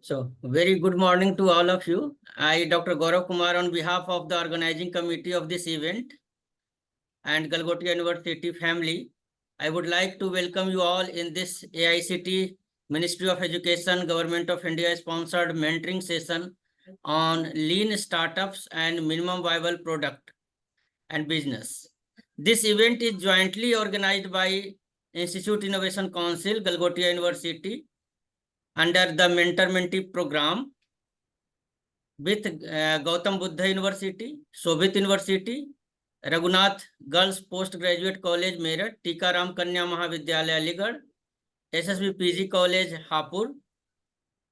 So, very good morning to all of you. I, Dr. Gaurav Kumar, on behalf of the organizing committee of this event and Galgotia University family, I would like to welcome you all in this AICT Ministry of Education, Government of India sponsored mentoring session on lean startups and minimum viable product and business. This event is jointly organized by Institute Innovation Council, Galgotia University, under the Mentor Mentee program with Gautam Buddha University, Shobhit University, Raghunath Girls Postgraduate College, Meerut, Tikaram Kanya Mahavidyalaya, Aligarh, SSB PG College, Hapur.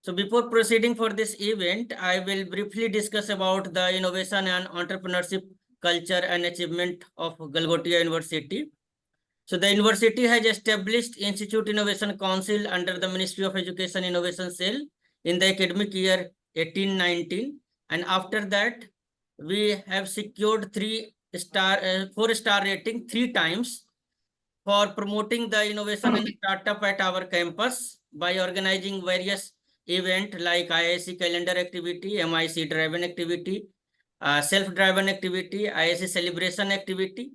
So before proceeding for this event, I will briefly discuss about the innovation and entrepreneurship culture and achievement of Galgotia University. So the university has established Institute Innovation Council under the Ministry of Education Innovation Cell in the academic year 18-19, and after that we have secured 4-star rating 3 times for promoting the innovation and startup at our campus by organizing various events like IIC calendar activity, MIC driven activity, self-driven activity, IIC celebration activity.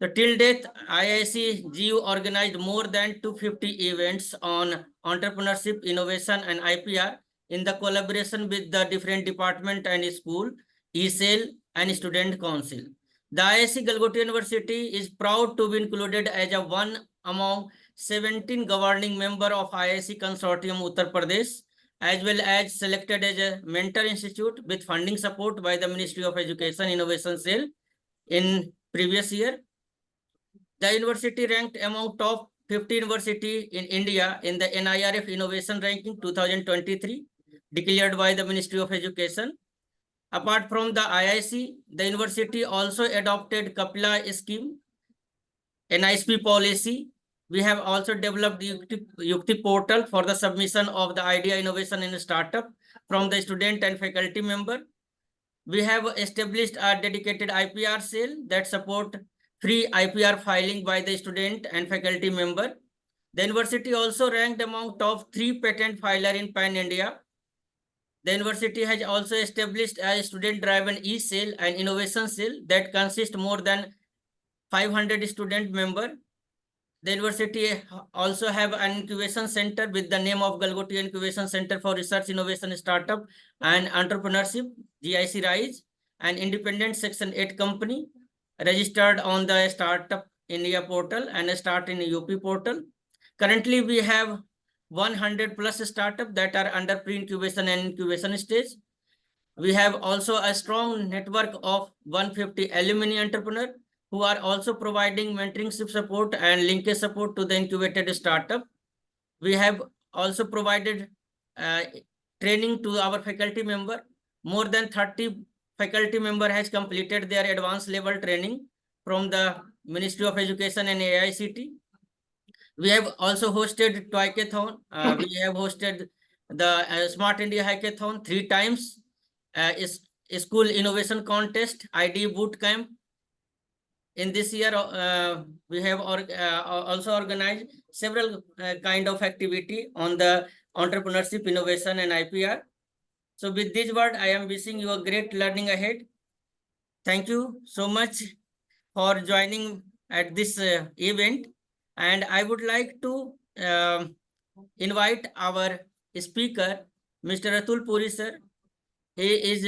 So till date, IIC GU organized more than 250 events on entrepreneurship, innovation, and IPR in the collaboration with the different department and school, ESEL, and student council. The IIC Galgotia University is proud to be included as a one among 17 governing member of IIC Consortium Uttar Pradesh, as well as selected as a mentor institute with funding support by the Ministry of Education Innovation Cell in previous year. The university ranked among top 50 university in India in the NIRF Innovation Ranking 2023, declared by the Ministry of Education. Apart from the IIC, the university also adopted Kapila scheme, NISP policy. We have also developed the Yukti portal for the submission of the idea, innovation, and startup from the student and faculty member. We have established a dedicated IPR cell that support free IPR filing by the student and faculty member. The university also ranked among top 3 patent filer in Pan India. The university has also established a student-driven e-cell and innovation cell that consists more than 500 student members. The university also have an incubation center with the name of Galgotia Incubation Center for Research, Innovation, Startup, and Entrepreneurship, GIC RISE, an independent Section 8 company registered on the Startup India portal and a Start in UP portal. Currently, we have 100 plus startups that are under pre-incubation and incubation stage. We have also a strong network of 150 alumni entrepreneurs who are also providing mentorship support and linkage support to the incubated startup. We have also provided training to our faculty member. More than 30 faculty member has completed their advanced level training from the Ministry of Education and AICT. We have also hosted Toycathon. We have hosted the Smart India Hackathon 3 times. Is School Innovation Contest, ID Boot Camp. In this year, we have also organized several kind of activity on the entrepreneurship, innovation, and IPR. So with this word, I am wishing you a great learning ahead. Thank you so much for joining at this event. And I would like to invite our speaker, Mr. Atul Puri sir. He is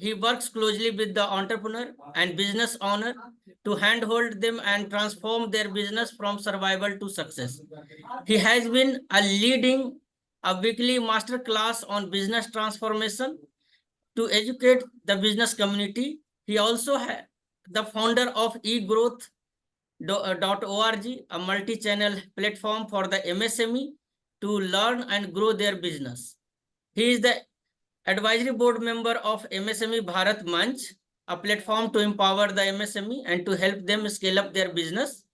he works closely with the entrepreneur and business owner to handhold them and transform their business from survival to success. He has been leading a weekly master class on business transformation to educate the business community. He also the founder of eGrowth.org, a multi-channel platform for the MSME to learn and grow their business. He is the advisory board member of MSME Bharat Manch, a platform to empower the MSME and to help them scale up their business.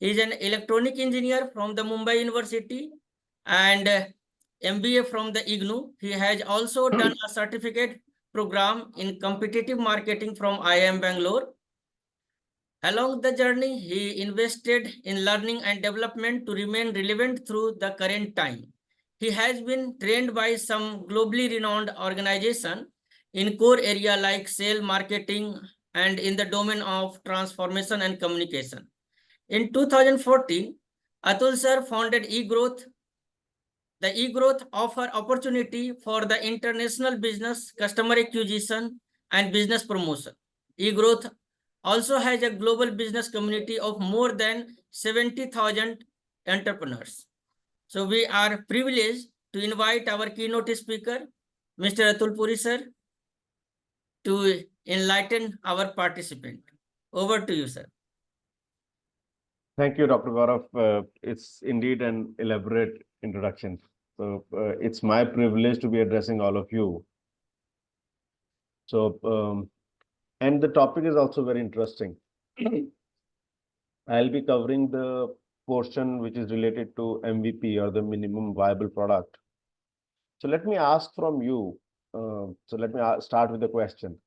He is an electronic engineer from the Mumbai University and MBA from the IGNOU. He has also done a certificate program in competitive marketing from IIM Bangalore. Along the journey, he invested in learning and development to remain relevant through the current time. He has been trained by some globally renowned organizations in core area like sales, marketing, and in the domain of transformation and communication. In 2014, Atul sir founded eGrowth. The eGrowth offer opportunity for the international business, customer acquisition, and business promotion. eGrowth also has a global business community of more than 70,000 entrepreneurs. So we are privileged to invite our keynote speaker, Mr. Atul Puri sir, to enlighten our participant. Over to you, sir. Thank you, Dr. Gaurav. It's indeed an elaborate introduction. So it's my privilege to be addressing all of you. So, and the topic is also very interesting. I'll be covering the portion which is related to MVP, or the minimum viable product. So let me ask from you. Let me start with the question.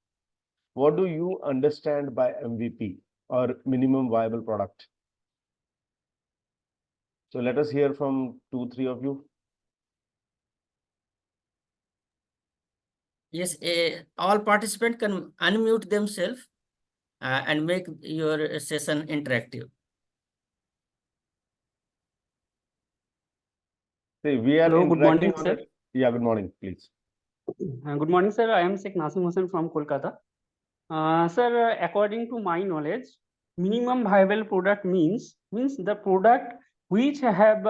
What do you understand by MVP, or minimum viable product? So let us hear from 2-3 of you. Yes, all participants can unmute themselves and make your session interactive. See, we are Hello, good morning, interacting on sir. it. Yeah, good morning, please. Good morning, sir. I am Sheikh Nasim Hussain from Kolkata. Sir, according to my knowledge, minimum viable product means the product which have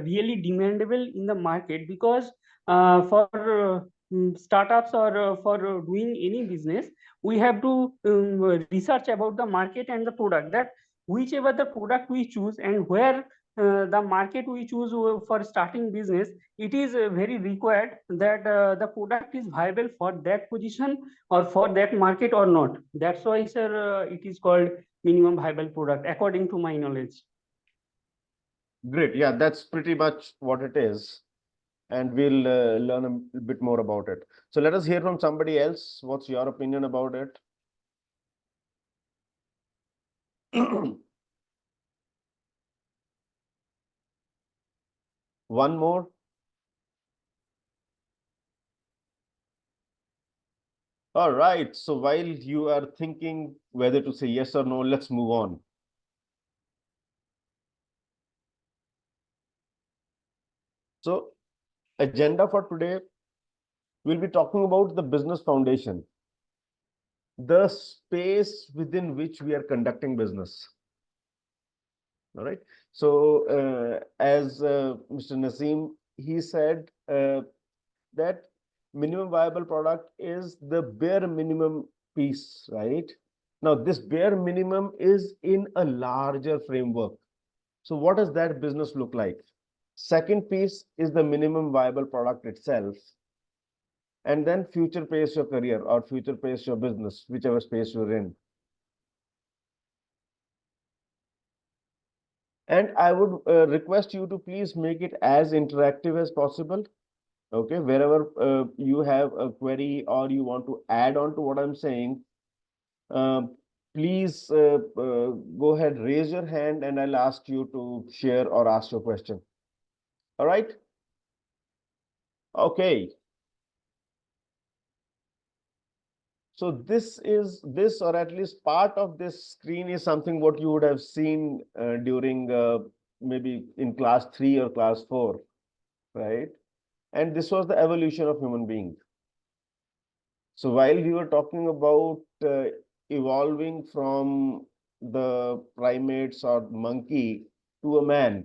really demandable in the market, because for startups or for doing any business, we have to research about the market and the product, that whichever the product we choose and where the market we choose for starting business, it is very required that the product is viable for that position or for that market or not. That's why, sir, it is called minimum viable product, according to my knowledge. Great. Yeah, that's pretty much what it is. And we'll learn a bit more about it. So let us hear from somebody else. What's your opinion about it? One more. All right. So while you are thinking whether to say yes or no, let's move on. So agenda for today, we'll be talking about the business foundation, the space within which we are conducting business. All right. So as Mr. Naseem, he said that minimum viable product is the bare minimum piece, right? Now, this bare minimum is in a larger framework. So what does that business look like? Second piece is the minimum viable product itself. And then future pace your career, or future pace your business, whichever space you're in. And I would request you to please make it as interactive as possible. Okay, wherever you have a query or you want to add on to what I'm saying, please go ahead, raise your hand, and I'll ask you to share or ask your question. All right? Okay. So this, or at least part of this screen, is something what you would have seen during maybe in class 3 or class 4, right? And this was the evolution of human being. So while we were talking about evolving from the primates or monkey to a man,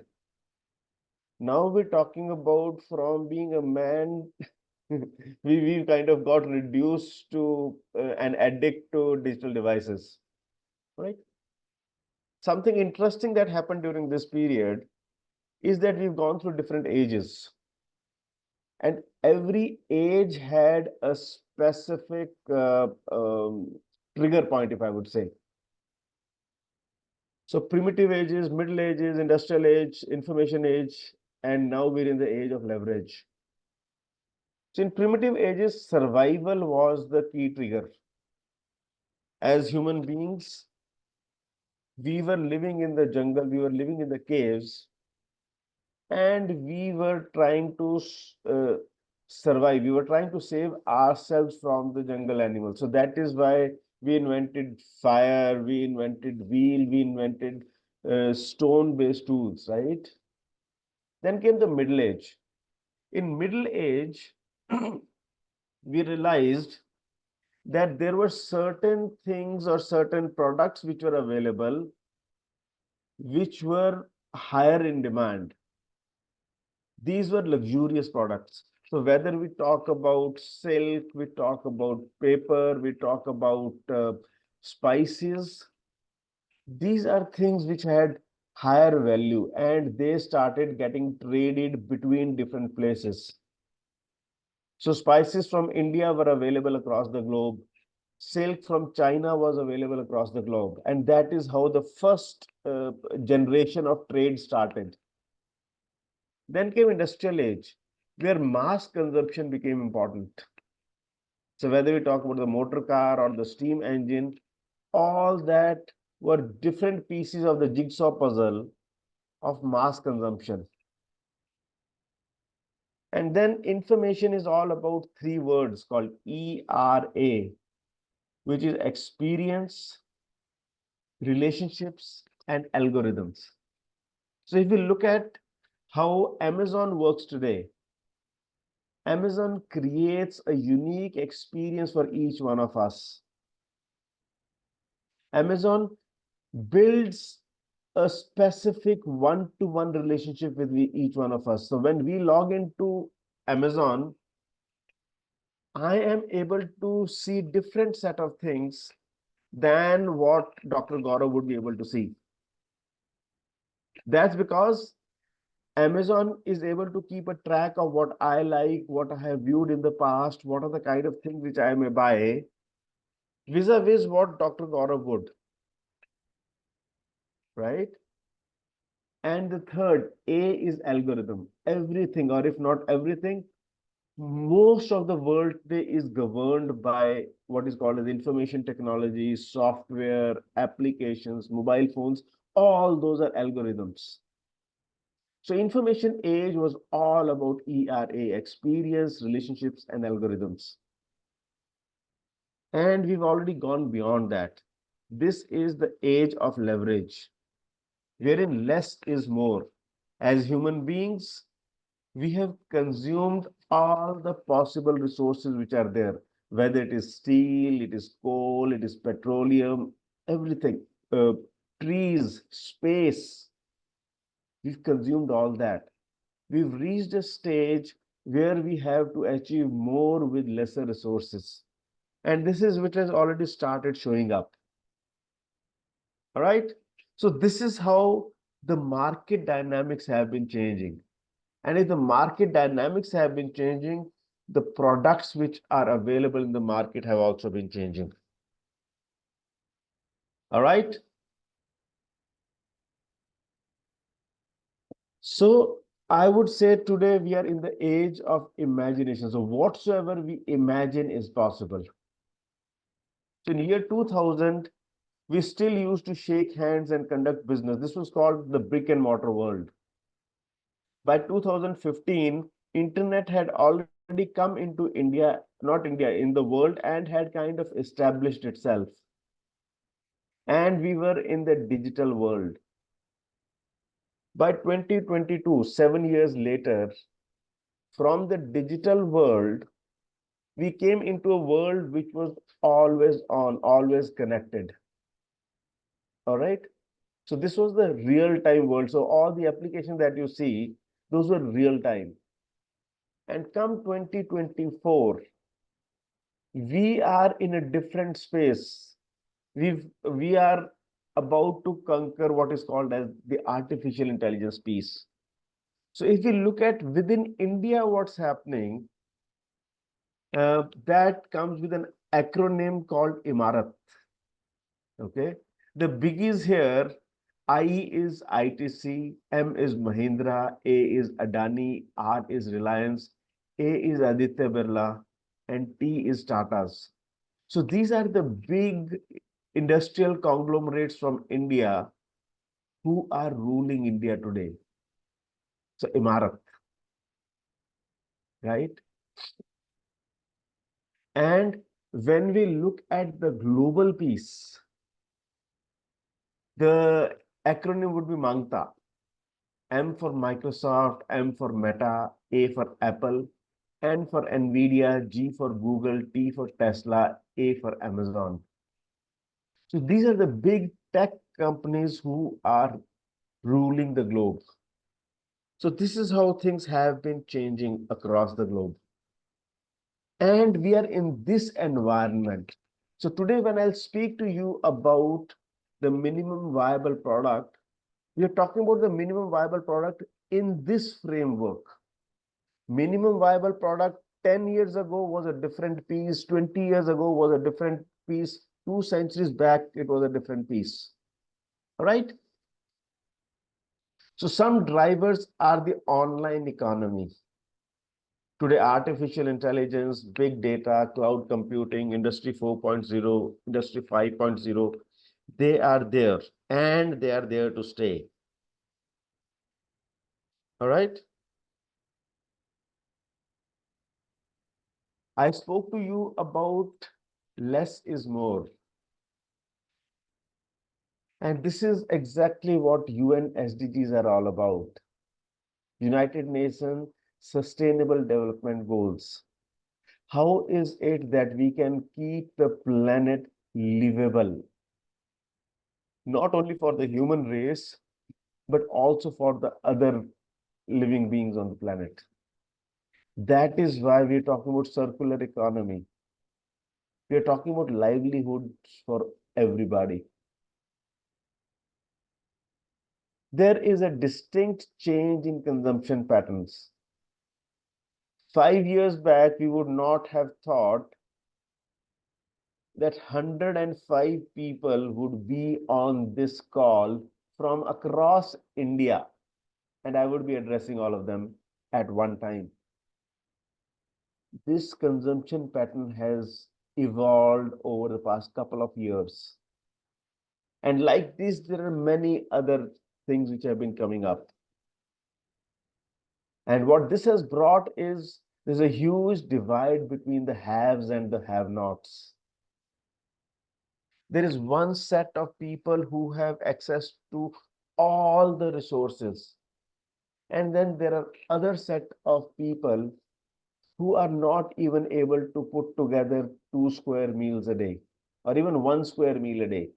now we're talking about from being a man, we kind of got reduced to an addict to digital devices, right? Something interesting that happened during this period is that we've gone through different ages. And every age had a specific trigger point, if I would say. So primitive ages, middle ages, industrial age, information age, and now we're in the age of leverage. So in primitive ages, survival was the key trigger. As human beings, we were living in the jungle, we were living in the caves, and we were trying to survive. We were trying to save ourselves from the jungle animals. So that is why we invented fire, we invented wheel, we invented stone-based tools, right? Then came the Middle Age. In Middle Age, we realized that there were certain things or certain products which were available, which were higher in demand. These were luxurious products. So whether we talk about silk, we talk about paper, we talk about spices, these are things which had higher value, and they started getting traded between different places. So spices from India were available across the globe. Silk from China was available across the globe. And that is how the first generation of trade started. Then came industrial age, where mass consumption became important. So whether we talk about the motor car or the steam engine, all that were different pieces of the jigsaw puzzle of mass consumption. And then information is all about three words called ERA, which is experience, relationships, and algorithms. So if we look at how Amazon works today, Amazon creates a unique experience for each one of us. Amazon builds a specific one-to-one relationship with each one of us. So when we log into Amazon, I am able to see different set of things than what Dr. Gaurav would be able to see. That's because Amazon is able to keep a track of what I like, what I have viewed in the past, what are the kind of things which I may buy, vis-a-vis what Dr. Gaurav would, right? And the third, A, is algorithm. Everything, or if not everything, most of the world today is governed by what is called as information technology, software, applications, mobile phones. All those are algorithms. So information age was all about ERA, experience, relationships, and algorithms. And we've already gone beyond that. This is the age of leverage, wherein less is more. As human beings, we have consumed all the possible resources which are there, whether it is steel, it is coal, it is petroleum, everything, trees, space. We've consumed all that. We've reached a stage where we have to achieve more with lesser resources. And this is which has already started showing up. All right. So this is how the market dynamics have been changing. And if the market dynamics have been changing, the products which are available in the market have also been changing. All right. So I would say today we are in the age of imagination. So whatsoever we imagine is possible. So in year 2000, we still used to shake hands and conduct business. This was called the brick and mortar world. By 2015, internet had already come into India, not India, in the world, and had kind of established itself. And we were in the digital world. By 2022, 7 years later, from the digital world, we came into a world which was always on, always connected. All right. So this was the real-time world. So all the applications that you see, those were real-time. And come 2024, we are in a different space. We are about to conquer what is called as the artificial intelligence piece. So if we look at within India, what's happening, that comes with an acronym called IMARAT. Okay. The biggies here, I is ITC, M is Mahindra, A is Adani, R is Reliance, A is Aditya Birla, and T is Tata's. So these are the big industrial conglomerates from India who are ruling India today. So Imarat, right? And when we look at the global piece, the acronym would be MANGTA. M for Microsoft, M for Meta, A for Apple, N for Nvidia, G for Google, T for Tesla, A for Amazon. So these are the big tech companies who are ruling the globe. So this is how things have been changing across the globe. And we are in this environment. So today, when I'll speak to you about the minimum viable product, we are talking about the minimum viable product in this framework. Minimum viable product 10 years ago was a different piece, 20 years ago was a different piece, 2 centuries back, it was a different piece. All right? So some drivers are the online economy. Today, artificial intelligence, big data, cloud computing, Industry 4.0, Industry 5.0, they are there and they are there to stay. All right. I spoke to you about less is more. And this is exactly what UN SDGs are all about. United Nations Sustainable Development Goals. How is it that we can keep the planet livable? Not only for the human race, but also for the other living beings on the planet. That is why we're talking about circular economy. We're talking about livelihoods for everybody. There is a distinct change in consumption patterns. 5 years back, we would not have thought that 105 people would be on this call from across India, and I would be addressing all of them at one time. This consumption pattern has evolved over the past couple of years. And like this, there are many other things which have been coming up. And what this has brought is there's a huge divide between the haves and the have-nots. There is one set of people who have access to all the resources. And then there are other set of people who are not even able to put together 2 square meals a day or even 1 square meal a day.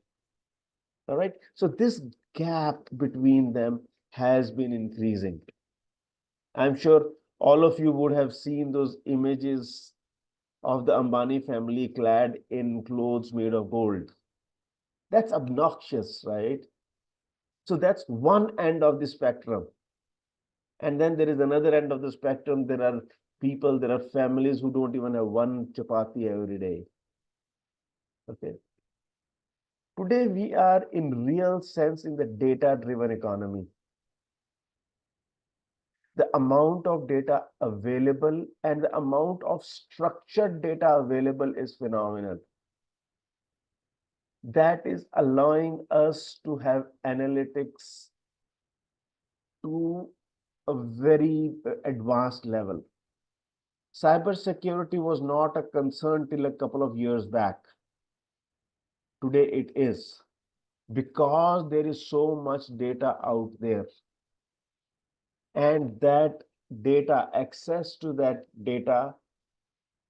All right. So this gap between them has been increasing. I'm sure all of you would have seen those images of the Ambani family clad in clothes made of gold. That's obnoxious, right? So that's one end of the spectrum. And then there is another end of the spectrum. There are people, there are families who don't even have one chapati every day. Okay. Today, we are in real sense in the data-driven economy. The amount of data available and the amount of structured data available is phenomenal. That is allowing us to have analytics to a very advanced level. Cybersecurity was not a concern till a couple of years back. Today it is, because there is so much data out there. And that data, access to that data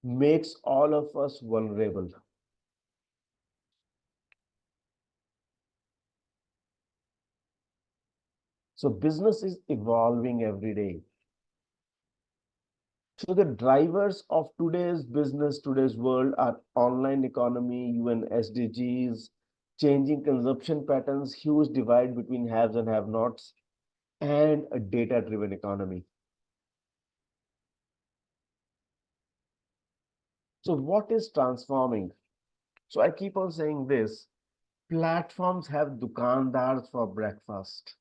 makes all of us vulnerable. So business is evolving every day. So the drivers of today's business, today's world are online economy, UN SDGs, changing consumption patterns, huge divide between haves and have-nots, and a data-driven economy. So what is transforming? So I keep on saying this, platforms have dukandars for breakfast.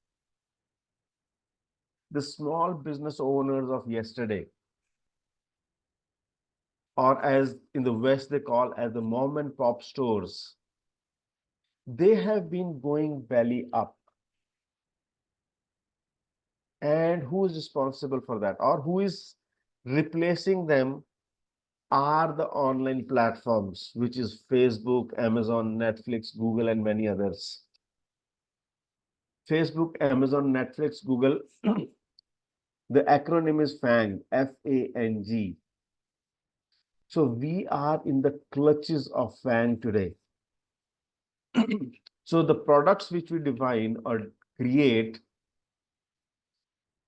The small business owners of yesterday, or as in the West they call as the mom and pop stores, they have been going belly up. And who is responsible for that, or who is replacing them, are the online platforms, which is Facebook, Amazon, Netflix, Google, and many others. Facebook, Amazon, Netflix, Google, the acronym is FANG, F-A-N-G. So we are in the clutches of FANG today. So the products which we define or create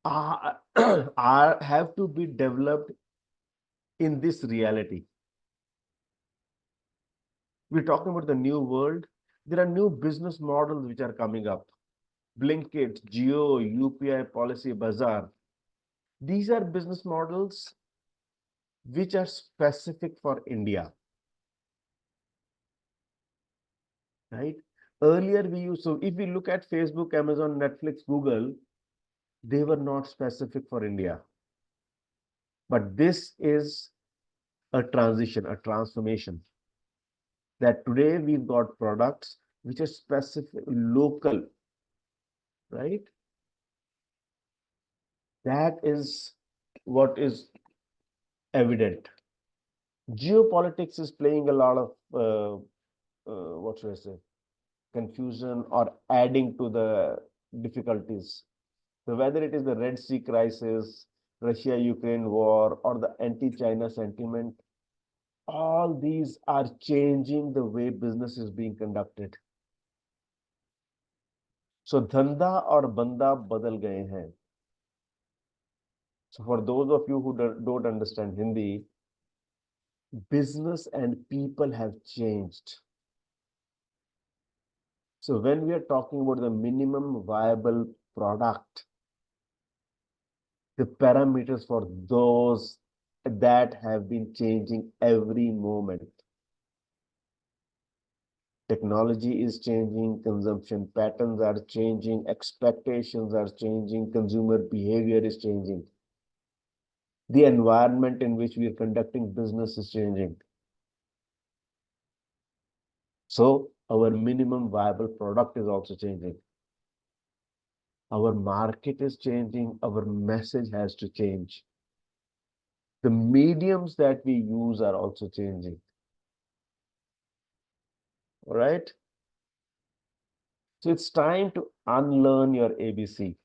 are, have to be developed in this reality. We're talking about the new world. There are new business models which are coming up. Blinkit, Jio, UPI, Policy Bazaar. These are business models which are specific for India. Right? Earlier we used, so if we look at Facebook, Amazon, Netflix, Google, they were not specific for India. But this is a transition, a transformation. That today we've got products which are specific, local, right? That is what is evident. Geopolitics is playing a lot of, what should I say, confusion or adding to the difficulties. So whether it is the Red Sea crisis, Russia-Ukraine war, or the anti-China sentiment, all these are changing the way business is being conducted. So dhanda or banda badal gaye hain. So for those of you who don't understand Hindi, business and people have changed. So when we are talking about the minimum viable product, the parameters for those that have been changing every moment. Technology is changing, consumption patterns are changing, expectations are changing, consumer behavior is changing. The environment in which we are conducting business is changing. So our minimum viable product is also changing. Our market is changing, our message has to change. The mediums that we use are also changing. All right? So it's time to unlearn your ABC.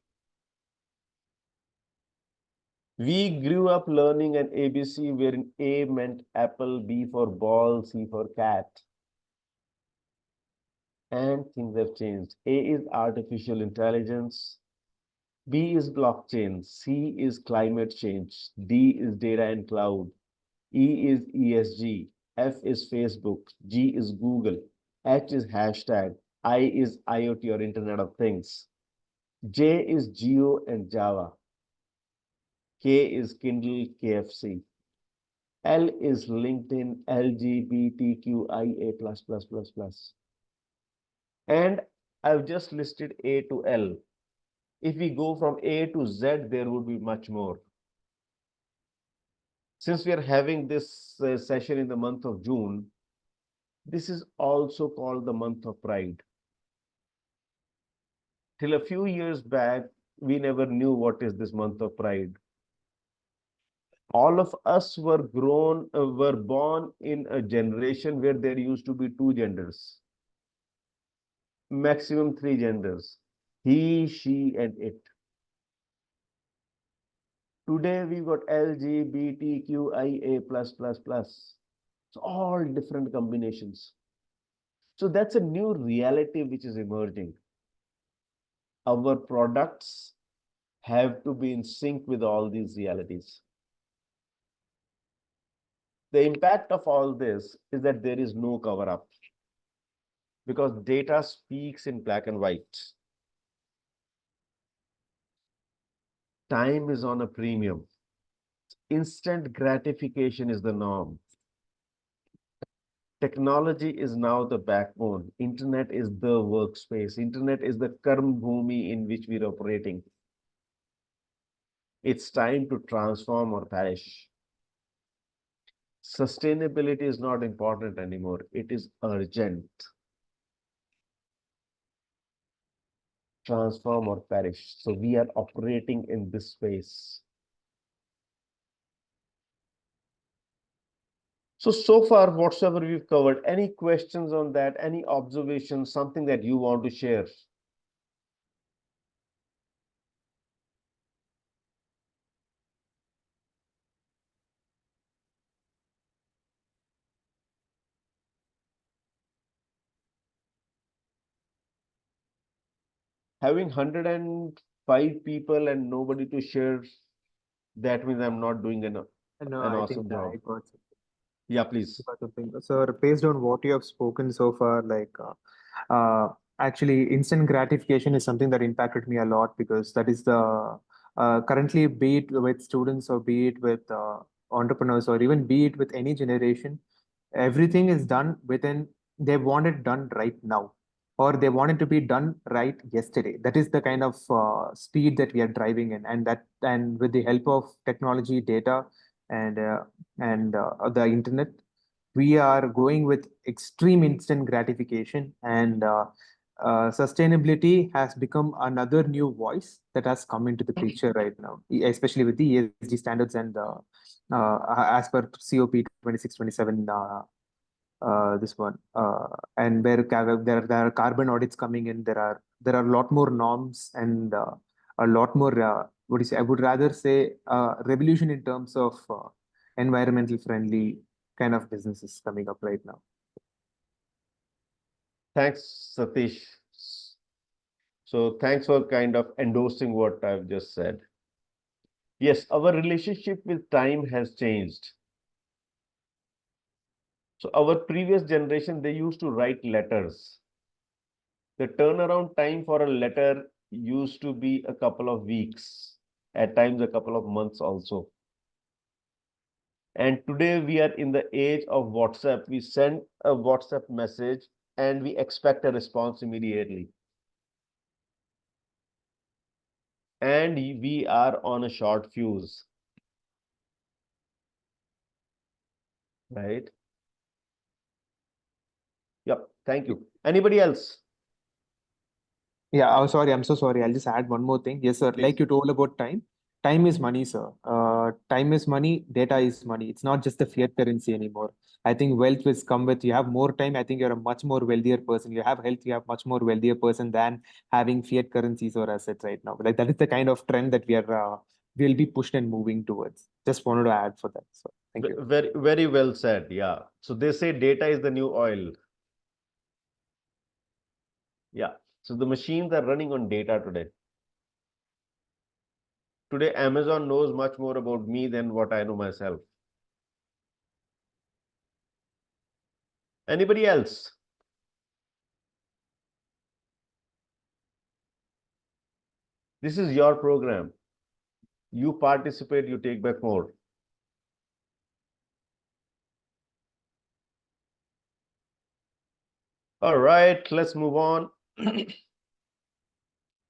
We grew up learning an ABC wherein A meant apple, B for ball, C for cat. And things have changed. A is artificial intelligence. B is blockchain. C is climate change. D is data and cloud. E is ESG. F is Facebook. G is Google. H is hashtag. I is IoT or Internet of Things. J is Geo and Java. K is Kindle, KFC. L is LinkedIn, LGBTQIA++++. And I've just listed A to L. If we go from A to Z, there would be much more. Since we are having this session in the month of June, this is also called the month of pride. Till a few years back, we never knew what is this month of pride. All of us were born in a generation where there used to be two genders, maximum three genders, he, she, and it. Today we've got LGBTQIA+++. So all different combinations. So that's a new reality which is emerging. Our products have to be in sync with all these realities. The impact of all this is that there is no cover-up because data speaks in black and white. Time is on a premium. Instant gratification is the norm. Technology is now the backbone. Internet is the workspace. Internet is the karm bhumi in which we're operating. It's time to transform or perish. Sustainability is not important anymore. It is urgent. transform or perish. So we are operating in this space. So far, whatsoever we've covered, any questions on that, any observations, something that you want to share? Having 105 people and nobody to share, that means I'm not doing No, an I think awesome job. I got something. Yeah, please. Got something. So based on what you have spoken so far, actually instant gratification is something that impacted me a lot because that is the currently, be it with students or be it with entrepreneurs or even be it with any generation, everything is done within, they want it done right now, or they want it to be done right yesterday. That is the kind of speed that we are driving in, and with the help of technology, data, and the internet, we are going with extreme instant gratification, and sustainability has become another new voice that has come into the picture right now, especially with the ESG standards and as per COP 2627, this one, and where there are carbon audits coming in. There are a lot more norms and a lot more, what do you say? I would rather say revolution in terms of environmental friendly kind of businesses coming up right now. Thanks, Satish. So thanks for kind of endorsing what I've just said. Yes, our relationship with time has changed. So our previous generation, they used to write letters. The turnaround time for a letter used to be a couple of weeks, at times a couple of months also. And today we are in the age of WhatsApp. We send a WhatsApp message and we expect a response immediately. And we are on a short fuse, right? Yep, thank you. Anybody else? Yeah, oh, sorry, I'm so sorry. I'll just add one more thing. Yes, sir. Please. Like you told about time, time is money, sir. Time is money, data is money. It's not just the fiat currency anymore. I think wealth will come with, you have more time. I think you're a much more wealthier person. You have health, you have much more wealthier person than having fiat currencies or assets right now. Like that is the kind of trend that we'll be pushed and moving towards. Just wanted to add for that. So thank you. Very, very well said. Yeah. So they say data is the new oil. Yeah. So the machines are running on data today. Today, Amazon knows much more about me than what I know myself. Anybody else? This is your program. You participate, you take back more. All right, let's move on.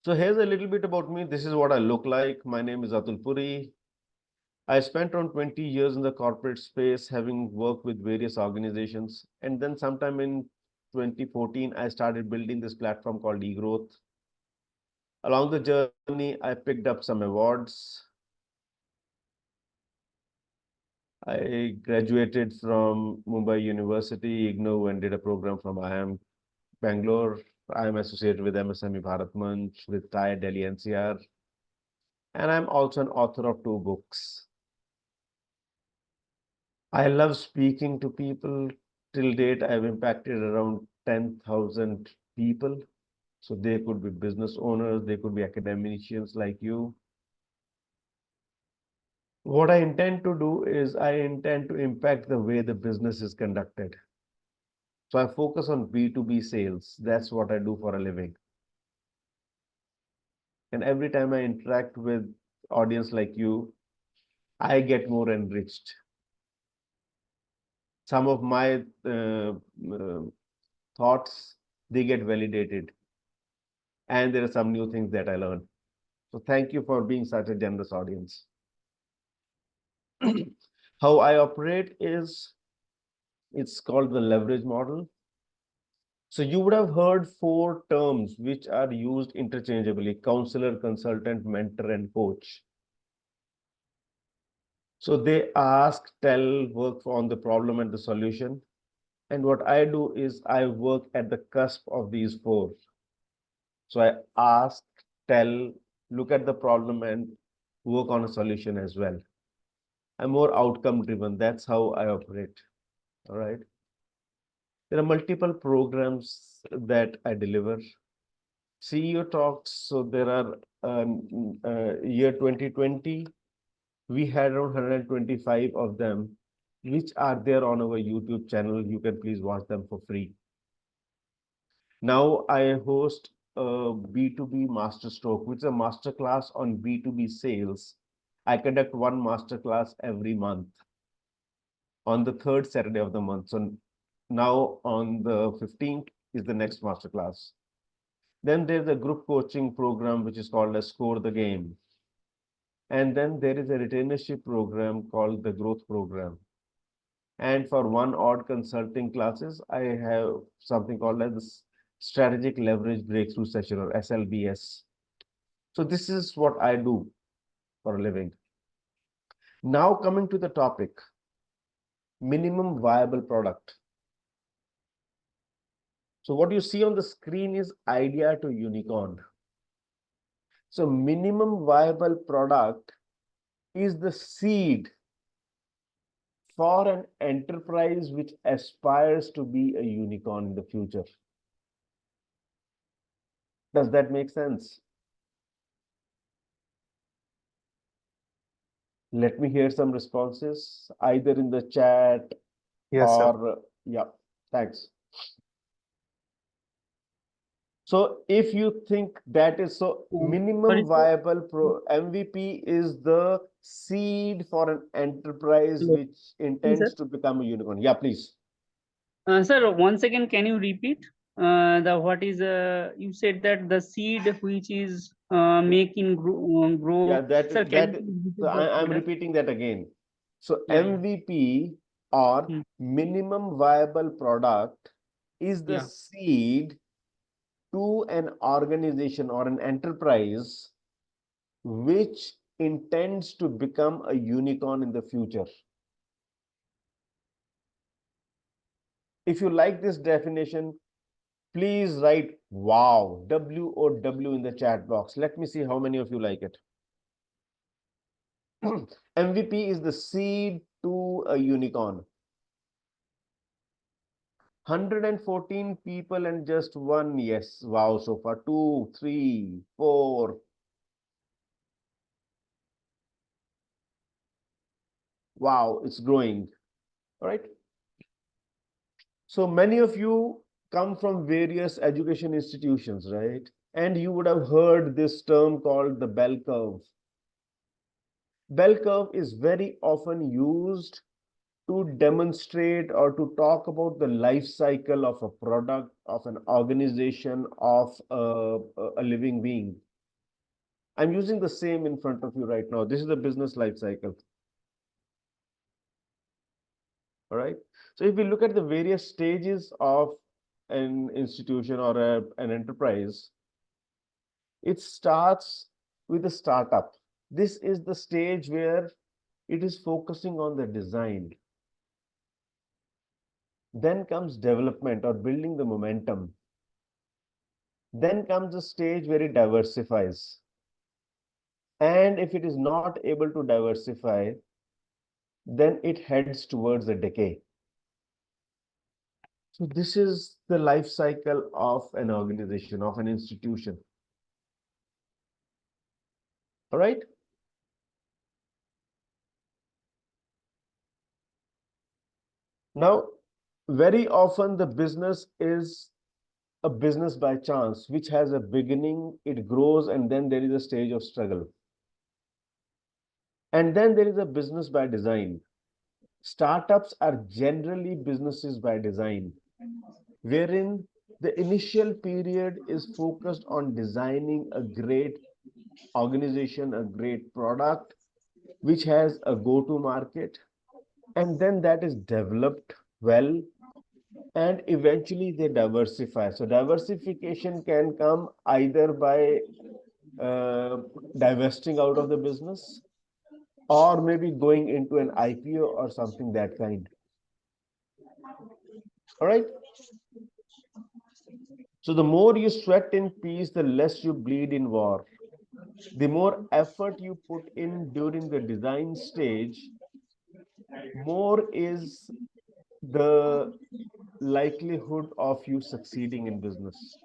So here's a little bit about me. This is what I look like. My name is Atul Puri. I spent around 20 years in the corporate space, having worked with various organizations. And then sometime in 2014, I started building this platform called eGrowth. Along the journey, I picked up some awards. I graduated from Mumbai University, IGNOU, and did a program from IIM Bangalore. I am associated with MSME Bharat Manch, with TIE Delhi NCR. And I'm also an author of 2 books. I love speaking to people. Till date, I've impacted around 10,000 people. So they could be business owners, they could be academicians like you. What I intend to do is I intend to impact the way the business is conducted. So I focus on B2B sales. That's what I do for a living. And every time I interact with audience like you, I get more enriched. Some of my thoughts, they get validated. And there are some new things that I learn. So thank you for being such a generous audience. How I operate is, it's called the leverage model. So you would have heard 4 terms which are used interchangeably: counselor, consultant, mentor, and coach. So they ask, tell, work on the problem and the solution. And what I do is I work at the cusp of these 4. So I ask, tell, look at the problem, and work on a solution as well. I'm more outcome driven. That's how I operate. All right. There are multiple programs that I deliver. CEO talks. So there are year 2020, we had around 125 of them, which are there on our YouTube channel. You can please watch them for free. Now I host a B2B Masterstroke, which is a masterclass on B2B sales. I conduct one masterclass every month on the 3rd Saturday of the month. So now on the 15th is the next masterclass. Then there's a group coaching program, which is called a Score the Game. And then there is a retainership program called the Growth Program. And for one odd consulting classes, I have something called as Strategic Leverage Breakthrough Session, or SLBS. So this is what I do for a living. Now coming to the topic, minimum viable product. So what you see on the screen is idea to unicorn. So minimum viable product is the seed for an enterprise which aspires to be a unicorn in the future. Does that make sense? Let me hear some responses, either in the chat Yes, sir. or, yeah, thanks. So if you think that is so, minimum sorry, sir. viable MVP is the seed for an enterprise Hello. which intends to become a unicorn. Yeah, please. Sir, once again, can you repeat you said that the seed which is making grow. Yeah, Sir, can that you repeat so that I'm further? repeating that again. So Yeah, yeah. MVP, or Hmm. minimum viable product, is the Yeah. seed to an organization or an enterprise which intends to become a unicorn in the future. If you like this definition, please write wow, WOW, in the chat box. Let me see how many of you like it. MVP is the seed to a unicorn. 114 people and just one yes. Wow, so far 2, 3, 4. Wow, it's growing. All right. So many of you come from various education institutions, right? And you would have heard this term called the bell curve. Bell curve is very often used to demonstrate or to talk about the life cycle of a product, of an organization, of a living being. I'm using the same in front of you right now. This is the business life cycle. All right. So if we look at the various stages of an institution or an enterprise, it starts with a startup. This is the stage where it is focusing on the design. Then comes development or building the momentum. Then comes a stage where it diversifies. And if it is not able to diversify, then it heads towards a decay. So this is the life cycle of an organization, of an institution. All right. Now, very often the business is a business by chance, which has a beginning, it grows, and then there is a stage of struggle. And then there is a business by design. Startups are generally businesses by design, wherein the initial period is focused on designing a great organization, a great product, which has a go-to market, and then that is developed well, and eventually they diversify. So diversification can come either by divesting out of the business, or maybe going into an IPO or something that kind. All right. So the more you sweat in peace, the less you bleed in war. The more effort you put in during the design stage, more is the likelihood of you succeeding in business.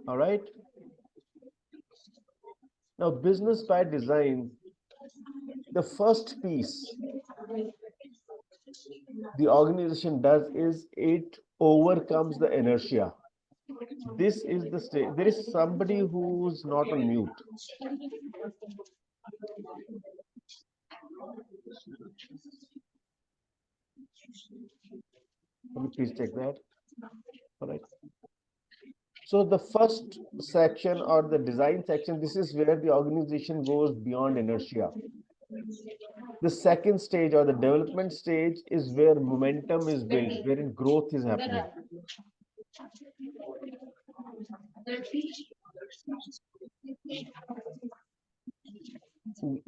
All right. Now, business by design, the first piece the organization does is it overcomes the inertia. This is the stage. There is somebody who's not on mute. Can you please check that? All right. So the first section, or the design section, this is where the organization goes beyond inertia. The second stage, or the development stage, is where momentum is built, wherein growth is happening.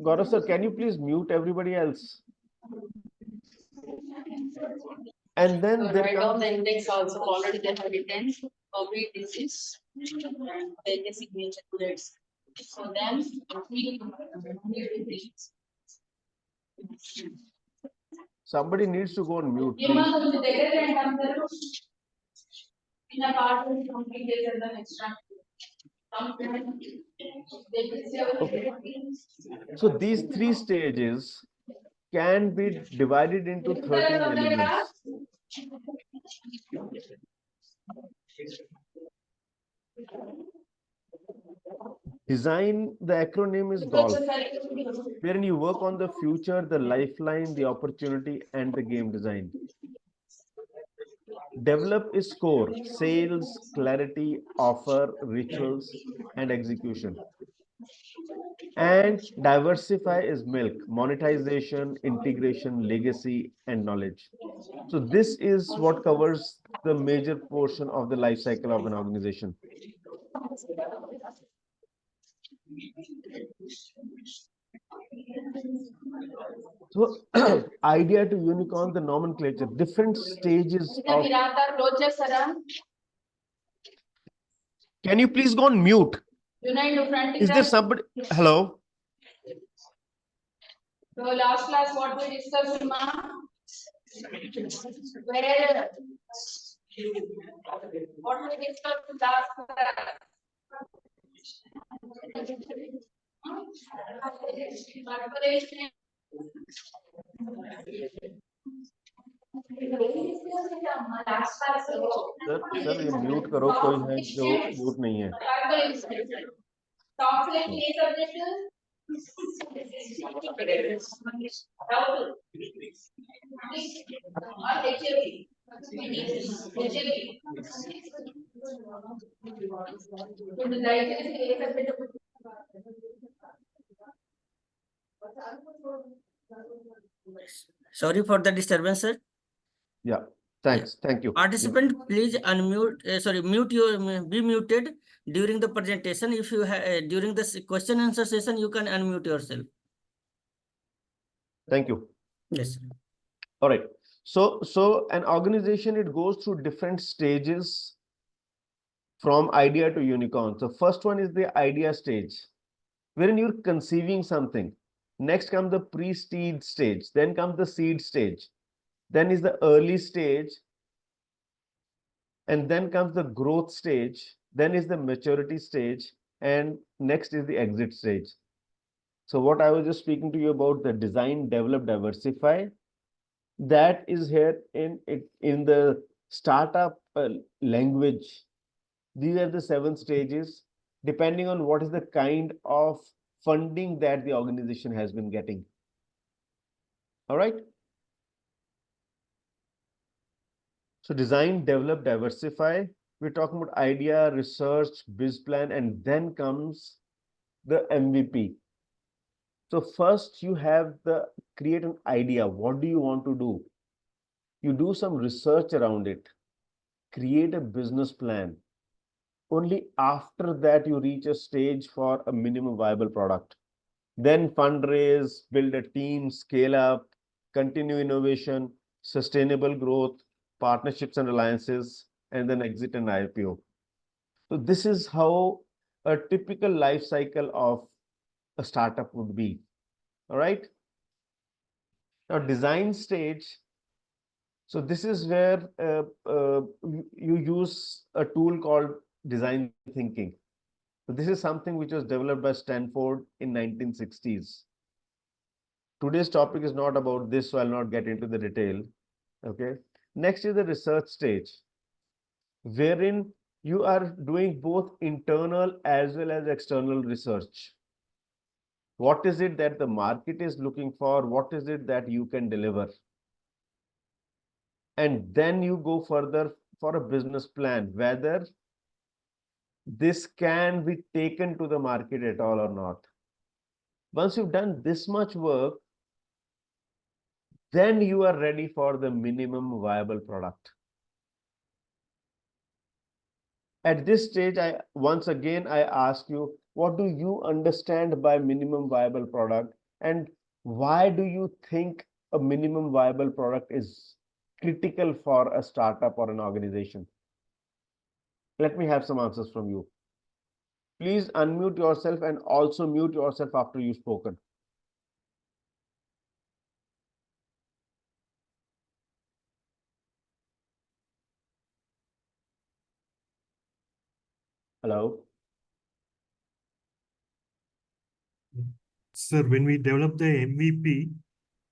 Gaurav sir, can you please mute everybody else? And then So there write comes down the index also already they have written, copy this is, and take a signature to that. So then somebody needs to go on mute, please. in a part of complete days and the extra. Okay. So these three stages can be divided into 13 elements. Design, the acronym is GOLF, wherein you work on the future, the lifeline, the opportunity, and the game design. Develop is core, sales, clarity, offer, rituals, and execution. And diversify is milk, monetization, integration, legacy, and knowledge. So this is what covers the major portion of the life cycle of an organization. So idea to unicorn, the nomenclature, different stages of. Can you please go on mute? Is there somebody? Hello? So last class what we discussed, where what we discussed last class. Sir ये mute करो, कोई है जो mute नहीं है. Sorry for the disturbance, sir. Yeah, thanks. Thank you. Participant, please unmute, mute your, be muted during the presentation. If you have, during the question answer session, you can unmute yourself. Thank you. Yes. All right. So an organization, it goes through different stages from idea to unicorn. So first one is the idea stage, wherein you're conceiving something. Next comes the pre-seed stage. Then comes the seed stage. Then is the early stage. And then comes the growth stage. Then is the maturity stage. And next is the exit stage. So what I was just speaking to you about, the design, develop, diversify, that is here in the startup language. These are the 7 stages, depending on what is the kind of funding that the organization has been getting. All right. So design, develop, diversify. We're talking about idea, research, biz plan, and then comes the MVP. So first you have the create an idea. What do you want to do? You do some research around it, create a business plan. Only after that you reach a stage for a minimum viable product. Then fundraise, build a team, scale up, continue innovation, sustainable growth, partnerships and alliances, and then exit an IPO. So this is how a typical life cycle of a startup would be. All right. Now, design stage. So this is where you use a tool called design thinking. So this is something which was developed by Stanford in 1960s. Today's topic is not about this, so I'll not get into the detail. Okay. Next is the research stage, wherein you are doing both internal as well as external research. What is it that the market is looking for? What is it that you can deliver? And then you go further for a business plan, whether this can be taken to the market at all or not. Once you've done this much work, then you are ready for the minimum viable product. At this stage, once again I ask you, what do you understand by minimum viable product, and why do you think a minimum viable product is critical for a startup or an organization? Let me have some answers from you. Please unmute yourself and also mute yourself after you've spoken. Hello. Sir, when we develop the MVP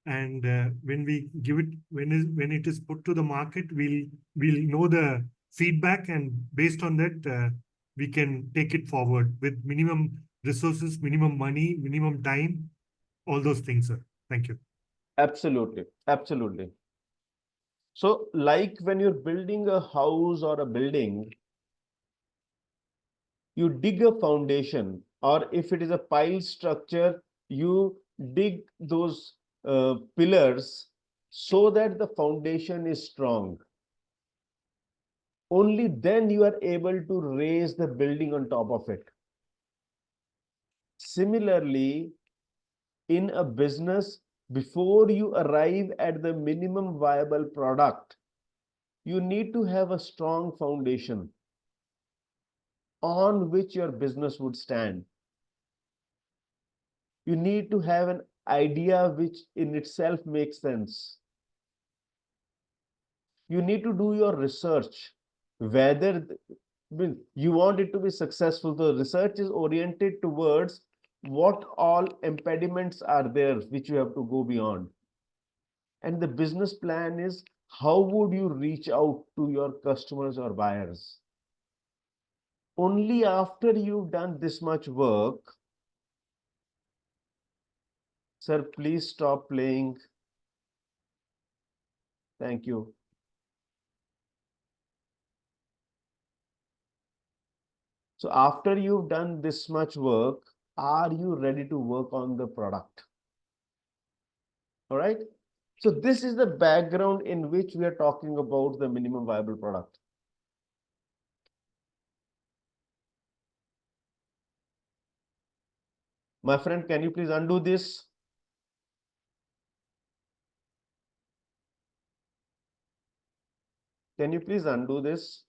and when we give it, when it is put to the market, we'll know the feedback, and based on that, we can take it forward with minimum resources, minimum money, minimum time, all those things, sir. Thank you. Absolutely, absolutely. So, like when you're building a house or a building, you dig a foundation, or if it is a pile structure, you dig those pillars so that the foundation is strong. Only then you are able to raise the building on top of it. Similarly, in a business, before you arrive at the minimum viable product, you need to have a strong foundation on which your business would stand. You need to have an idea which in itself makes sense. You need to do your research, whether you want it to be successful. The research is oriented towards what all impediments are there which you have to go beyond. And the business plan is, how would you reach out to your customers or buyers? Only after you've done this much work. Sir, please stop playing. Thank you. So after you've done this much work, are you ready to work on the product? All right. So this is the background in which we are talking about the minimum viable product. My friend, can you please undo this? Can you please undo this?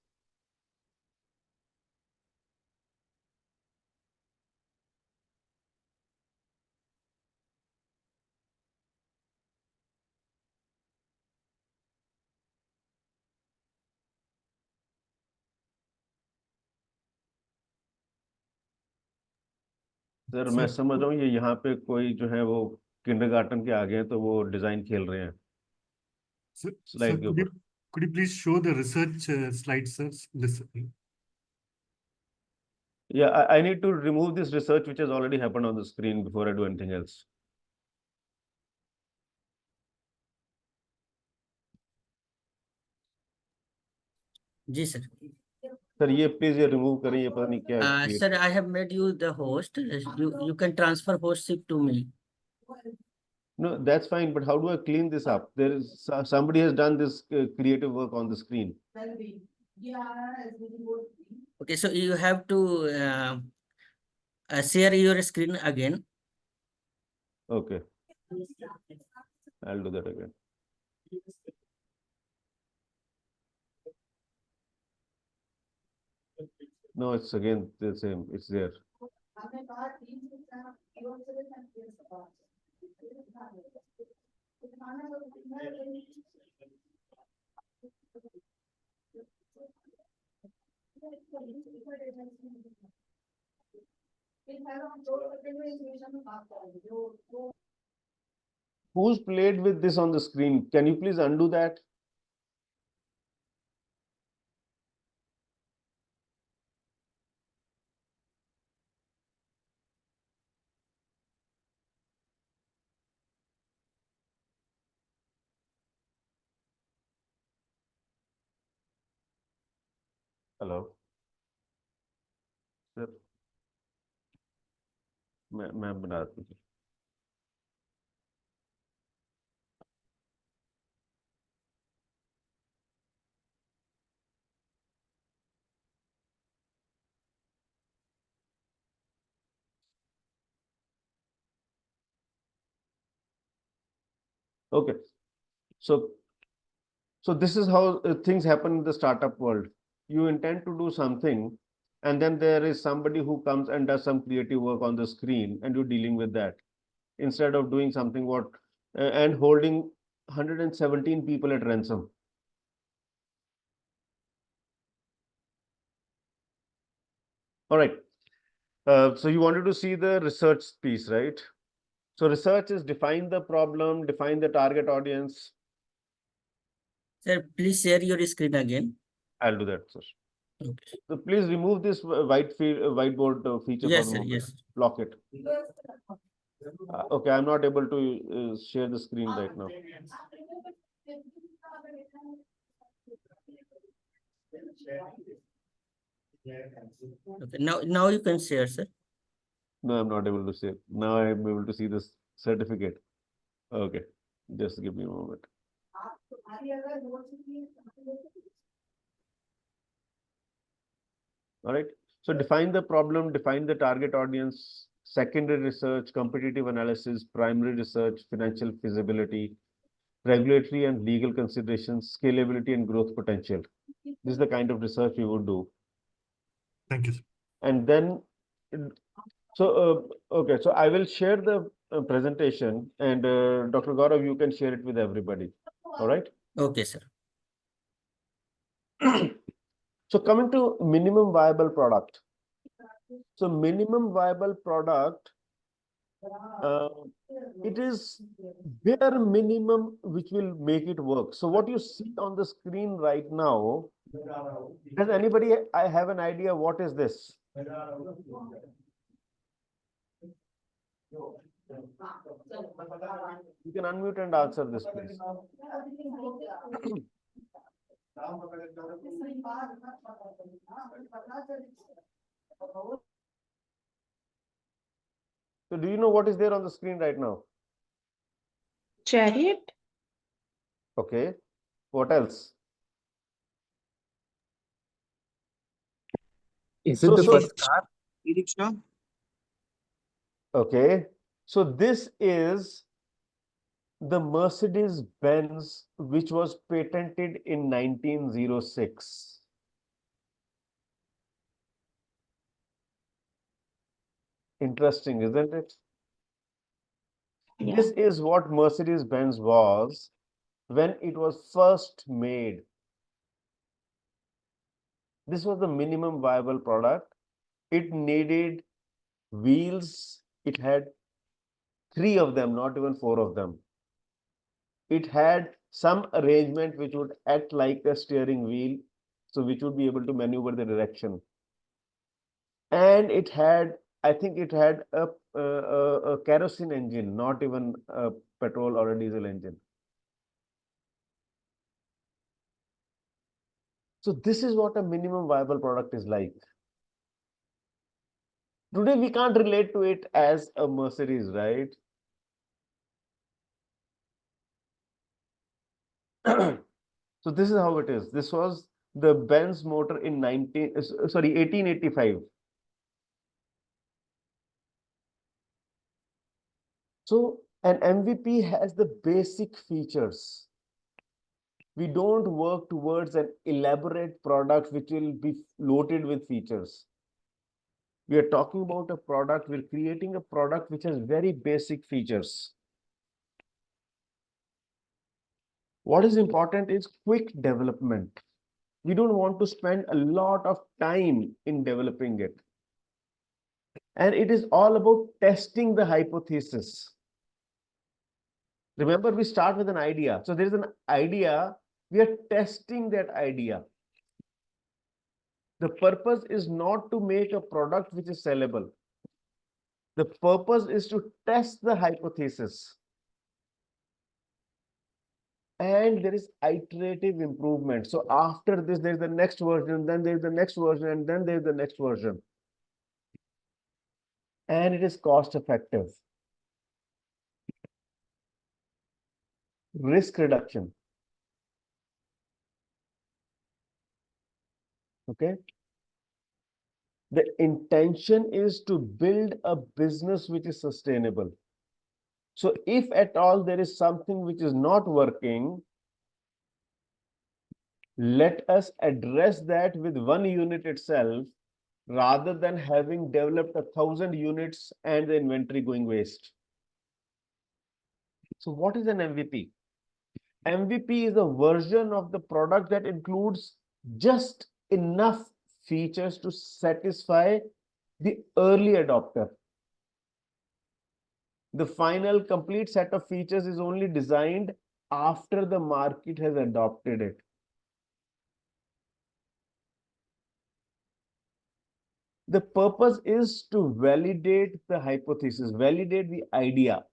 Sir मैं समझ रहा हूँ ये यहाँ पे कोई जो है वो किंडरगार्टन के आगे हैं तो वो डिजाइन खेल रहे हैं स्लाइड के ऊपर. Could you please show the research slides, sir? Listen. Yeah, I need to remove this research which has already happened on the screen before I do anything else. जी सर. सर ये please ये remove करें, ये पता नहीं क्या Sir, I have made you the host. You can transfer hostship to me. No, that's fine, but how do I clean this up? There is somebody has done this creative work on the screen. Okay, so you have to share your screen again. Okay, I'll do that again. No, it's again the same. It's there. Who's played with this on the screen? Can you please undo that? Hello. Sir. मैं बना दूँ. Okay, so this is how things happen in the startup world. You intend to do something, and then there is somebody who comes and does some creative work on the screen, and you're dealing with that instead of doing something what and holding 117 people at ransom. All right. So you wanted to see the research piece, right? So research is define the problem, define the target audience. Sir, please share your screen again. I'll do that, sir. Okay. So please remove this whiteboard feature Yes, for the sir, moment. yes. Block it. Okay, I'm not able to share the screen right now. Okay, now you can share, sir. No, I'm not able to share. Now I'm able to see this certificate. Okay, just give me a moment. All right. So define the problem, define the target audience, secondary research, competitive analysis, primary research, financial feasibility, regulatory and legal considerations, scalability and growth potential. This is the kind of research we would do. Thank you, sir. And then, okay, so I will share the presentation, and Dr. Gaurav, you can share it with everybody. All right. Okay, sir. So coming to minimum viable product. So minimum viable product, it is bare minimum which will make it work. So what you see on the screen right now, does anybody have an idea what is this? You can unmute and answer this, please. So do you know what is there on the screen right now? Chariot? Okay. What else? Is it the So- first car? E-rickshaw? Okay. So this is the Mercedes-Benz, which was patented in 1906. Interesting, isn't it? Yeah. This is what Mercedes-Benz was when it was first made. This was the minimum viable product. It needed wheels. It had 3 of them, not even 4 of them. It had some arrangement which would act like a steering wheel, so which would be able to maneuver the direction. And it had, I think it had a kerosene engine, not even a petrol or a diesel engine. So this is what a minimum viable product is like. Today we can't relate to it as a Mercedes, right? So this is how it is. This was the Benz motor in 1885. So an MVP has the basic features. We don't work towards an elaborate product which will be loaded with features. We are talking about a product, we're creating a product which has very basic features. What is important is quick development. We don't want to spend a lot of time in developing it. And it is all about testing the hypothesis. Remember, we start with an idea. So there is an idea, we are testing that idea. The purpose is not to make a product which is sellable. The purpose is to test the hypothesis. And there is iterative improvement. So after this, there's the next version, then there's the next version, and then there's the next version. And it is cost effective. Risk reduction. Okay. The intention is to build a business which is sustainable. So if at all there is something which is not working, let us address that with one unit itself, rather than having developed 1,000 units and the inventory going waste. So what is an MVP? MVP is a version of the product that includes just enough features to satisfy the early adopter. The final complete set of features is only designed after the market has adopted it. The purpose is to validate the hypothesis, validate the idea.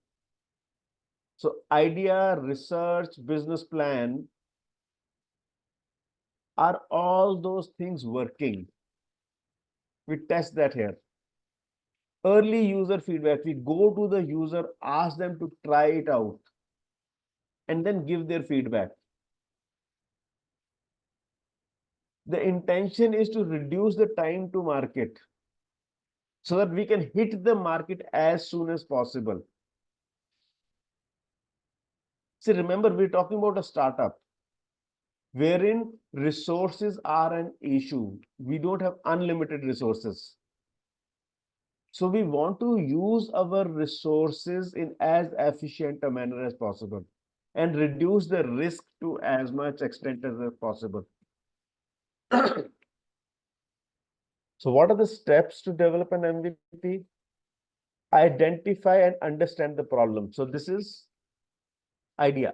So idea, research, business plan, are all those things working? We test that here. Early user feedback, we go to the user, ask them to try it out, and then give their feedback. The intention is to reduce the time to market so that we can hit the market as soon as possible. See, remember, we're talking about a startup wherein resources are an issue. We don't have unlimited resources. So we want to use our resources in as efficient a manner as possible and reduce the risk to as much extent as possible. So what are the steps to develop an MVP? Identify and understand the problem. So this is idea.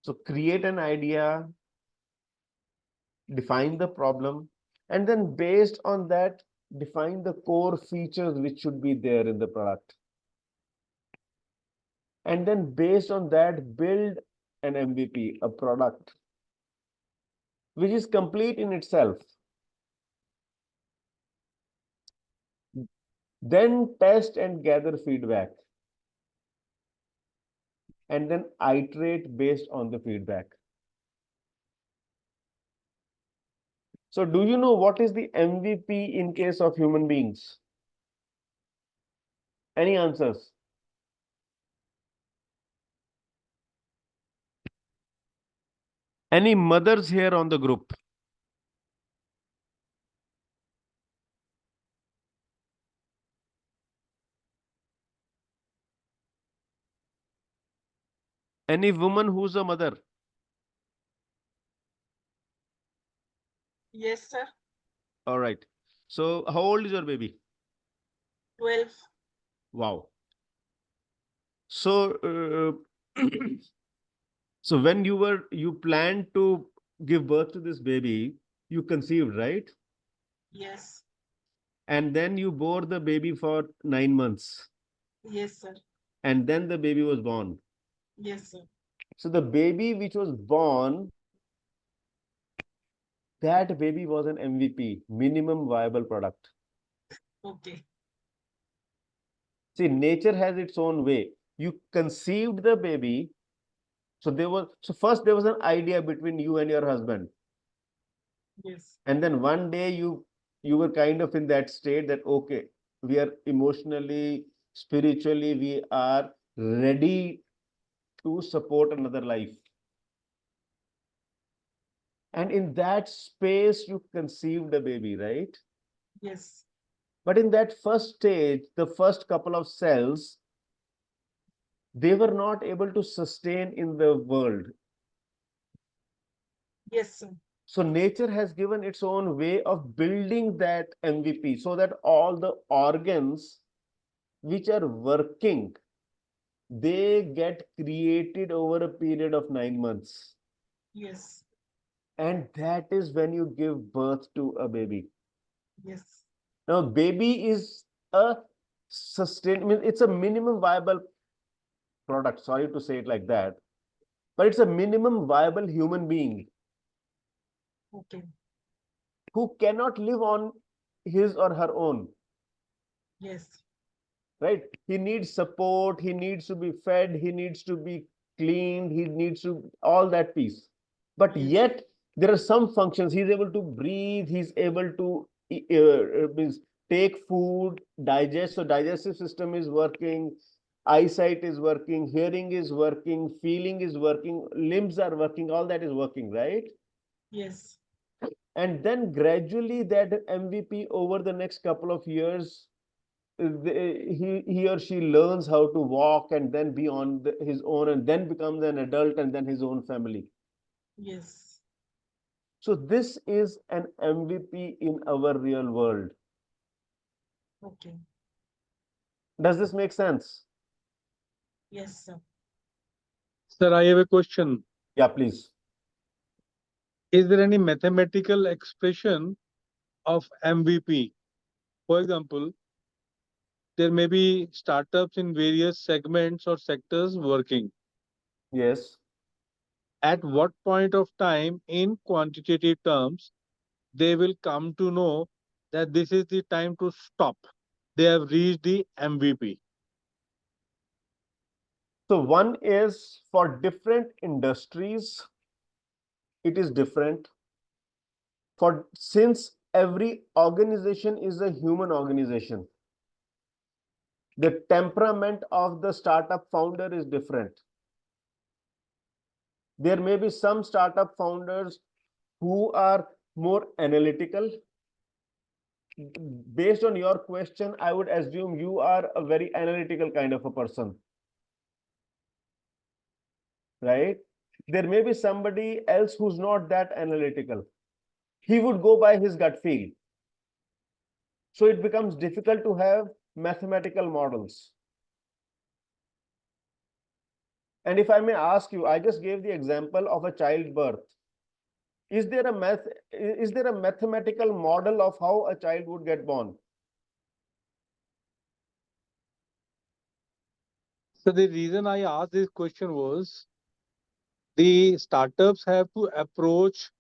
So create an idea, define the problem, and then based on that, define the core features which should be there in the product. And then based on that, build an MVP, a product, which is complete in itself. Then test and gather feedback. And then iterate based on the feedback. So do you know what is the MVP in case of human beings? Any answers? Any mothers here on the group? Any woman who's a mother? Yes, sir. All right. So how old is your baby? 12. Wow. So, so when you planned to give birth to this baby, you conceived, right? Yes. And then you bore the baby for 9 months. Yes, sir. And then the baby was born. Yes, sir. So the baby which was born, that baby was an MVP, minimum viable product. Okay. See, nature has its own way. You conceived the baby, So first there was an idea between you and your husband. Yes. And then one day you were kind of in that state that, okay, we are emotionally, spiritually, we are ready to support another life. And in that space, you conceived a baby, right? Yes. But in that first stage, the first couple of cells, they were not able to sustain in the world. Yes, sir. So nature has given its own way of building that MVP so that all the organs which are working, they get created over a period of 9 months. Yes. And that is when you give birth to a baby. Yes. Now, baby is a it's a minimum viable product. Sorry to say it like that, but it's a minimum viable human being Okay. who cannot live on his or her own, Yes. right? He needs support, he needs to be fed, he needs to be cleaned, he needs to all that piece. But Yes. yet there are some functions. He's able to breathe, he's able to means take food, digest. So digestive system is working, eyesight is working, hearing is working, feeling is working, limbs are working, all that is working, right? Yes. And then gradually that MVP over the next couple of years, he or she learns how to walk and then be on his own and then becomes an adult and then his own family. Yes. So this is an MVP in our real world. Okay. Does this make sense? Yes, sir. Sir, I have a question. Yeah, please. Is there any mathematical expression of MVP? For example, there may be startups in various segments or sectors working. Yes. At what point of time, in quantitative terms, they will come to know that this is the time to stop? They have reached the MVP. So one is for different industries, it is different. For since every organization is a human organization, the temperament of the startup founder is different. There may be some startup founders who are more analytical. Based on your question, I would assume you are a very analytical kind of a person, right? There may be somebody else who's not that analytical. He would go by his gut feel. So it becomes difficult to have mathematical models. And if I may ask you, I just gave the example of a childbirth. Is there a mathematical model of how a child would get born? So the reason I asked this question was the startups have to approach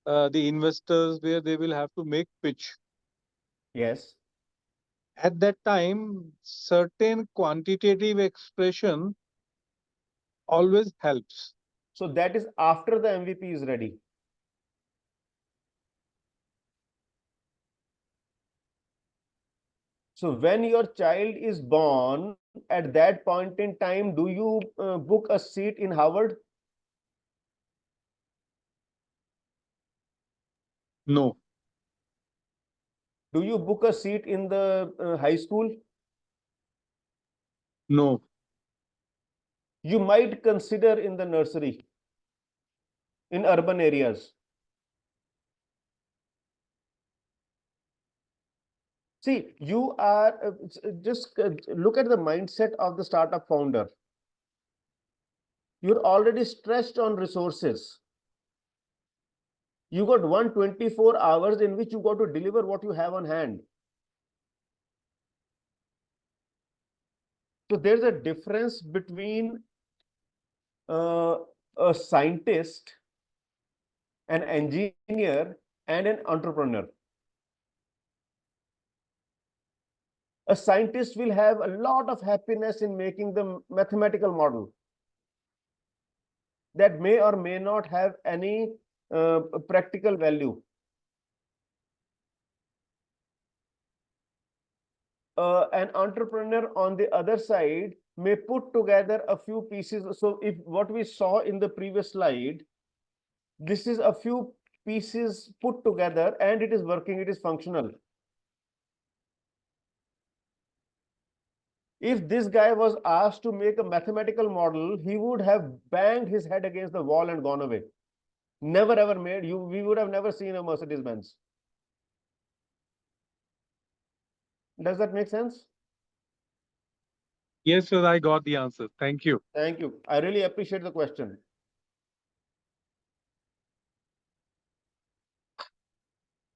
the investors where they will have to make pitch. Yes. At that time, certain quantitative expression always helps. So that is after the MVP is ready. So when your child is born, at that point in time, do you book a seat in Harvard? No, Do you book a seat in the high school? no. You might consider in the nursery, in urban areas. See, you are just look at the mindset of the startup founder. You're already stressed on resources. You got 124 hours in which you got to deliver what you have on hand. So there's a difference between a scientist, an engineer, and an entrepreneur. A scientist will have a lot of happiness in making the mathematical model. that may or may not have any practical value. An entrepreneur on the other side may put together a few pieces. So if what we saw in the previous slide, this is a few pieces put together and it is working, it is functional. If this guy was asked to make a mathematical model, he would have banged his head against the wall and gone away. Never ever made we would have never seen a Mercedes-Benz. Does that make sense? Yes, sir, I got the answer. Thank you. Thank you. I really appreciate the question.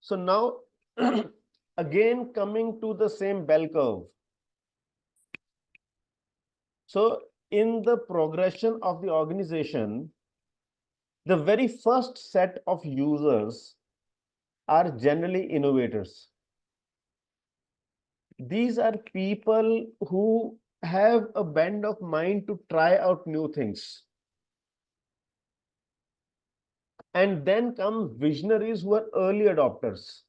So now, again, coming to the same bell curve. So in the progression of the organization, the very first set of users are generally innovators. These are people who have a bend of mind to try out new things. And then come visionaries who are early adopters.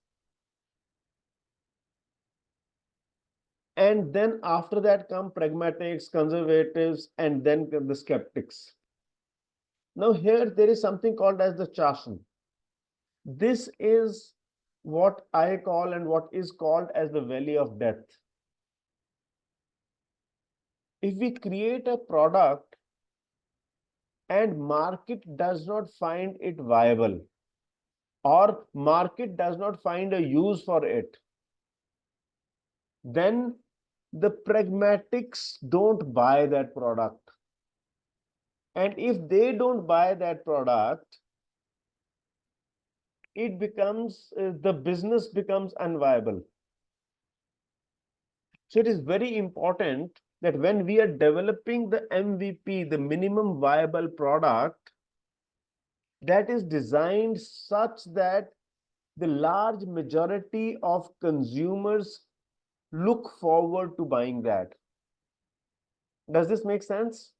And then after that come pragmatics, conservatives, and then the skeptics. Now here there is something called as the charshan. This is what I call and what is called as the valley of death. If we create a product and market does not find it viable, or market does not find a use for it, then the pragmatics don't buy that product. And if they don't buy that product, it becomes, the business becomes unviable. So it is very important that when we are developing the MVP, the minimum viable product, that is designed such that the large majority of consumers look forward to buying that. Does this make sense?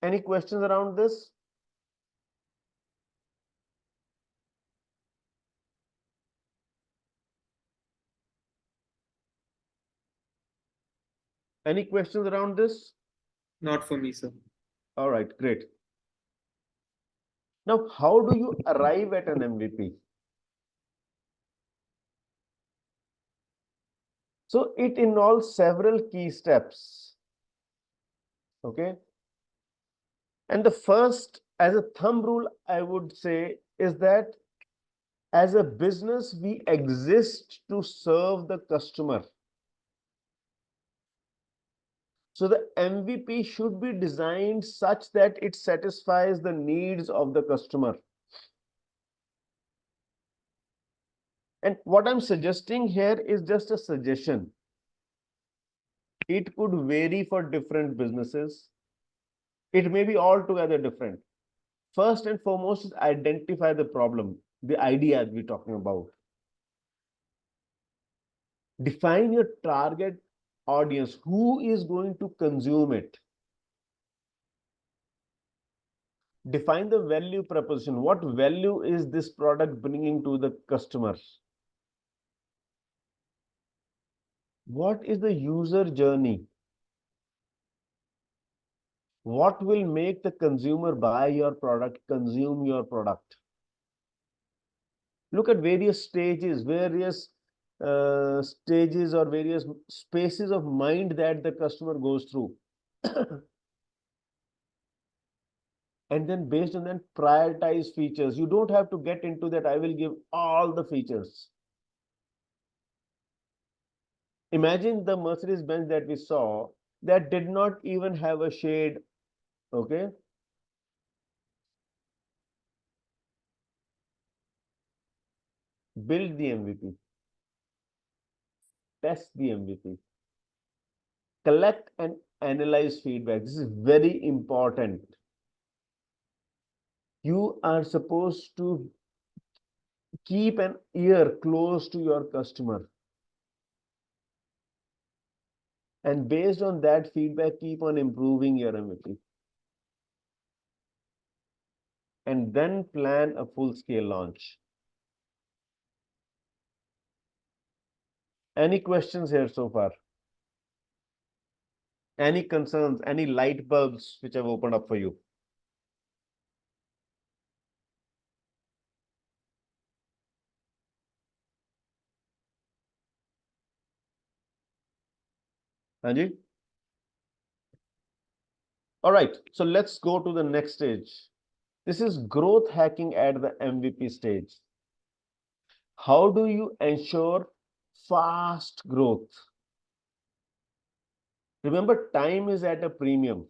Any questions around this? Any questions around this? Not for me, sir. All right, great. Now, how do you arrive at an MVP? So it involves several key steps. Okay. And the first, as a thumb rule, I would say is that as a business, we exist to serve the customer. So the MVP should be designed such that it satisfies the needs of the customer. And what I'm suggesting here is just a suggestion. It could vary for different businesses. It may be altogether different. First and foremost is identify the problem, the idea we're talking about. Define your target audience, who is going to consume it. Define the value proposition. What value is this product bringing to the customer? What is the user journey? What will make the consumer buy your product, consume your product? Look at various stages, various stages or various spaces of mind that the customer goes through. And then based on that, prioritize features. You don't have to get into that, I will give all the features. Imagine the Mercedes-Benz that we saw that did not even have a shade, okay? Build the MVP. Test the MVP. Collect and analyze feedback. This is very important. You are supposed to keep an ear close to your customer. And based on that feedback, keep on improving your MVP. and then plan a full-scale launch. Any questions here so far? Any concerns, any light bulbs which have opened up for you? Anji? All right, so let's go to the next stage. This is growth hacking at the MVP stage. How do you ensure fast growth? Remember, time is at a premium.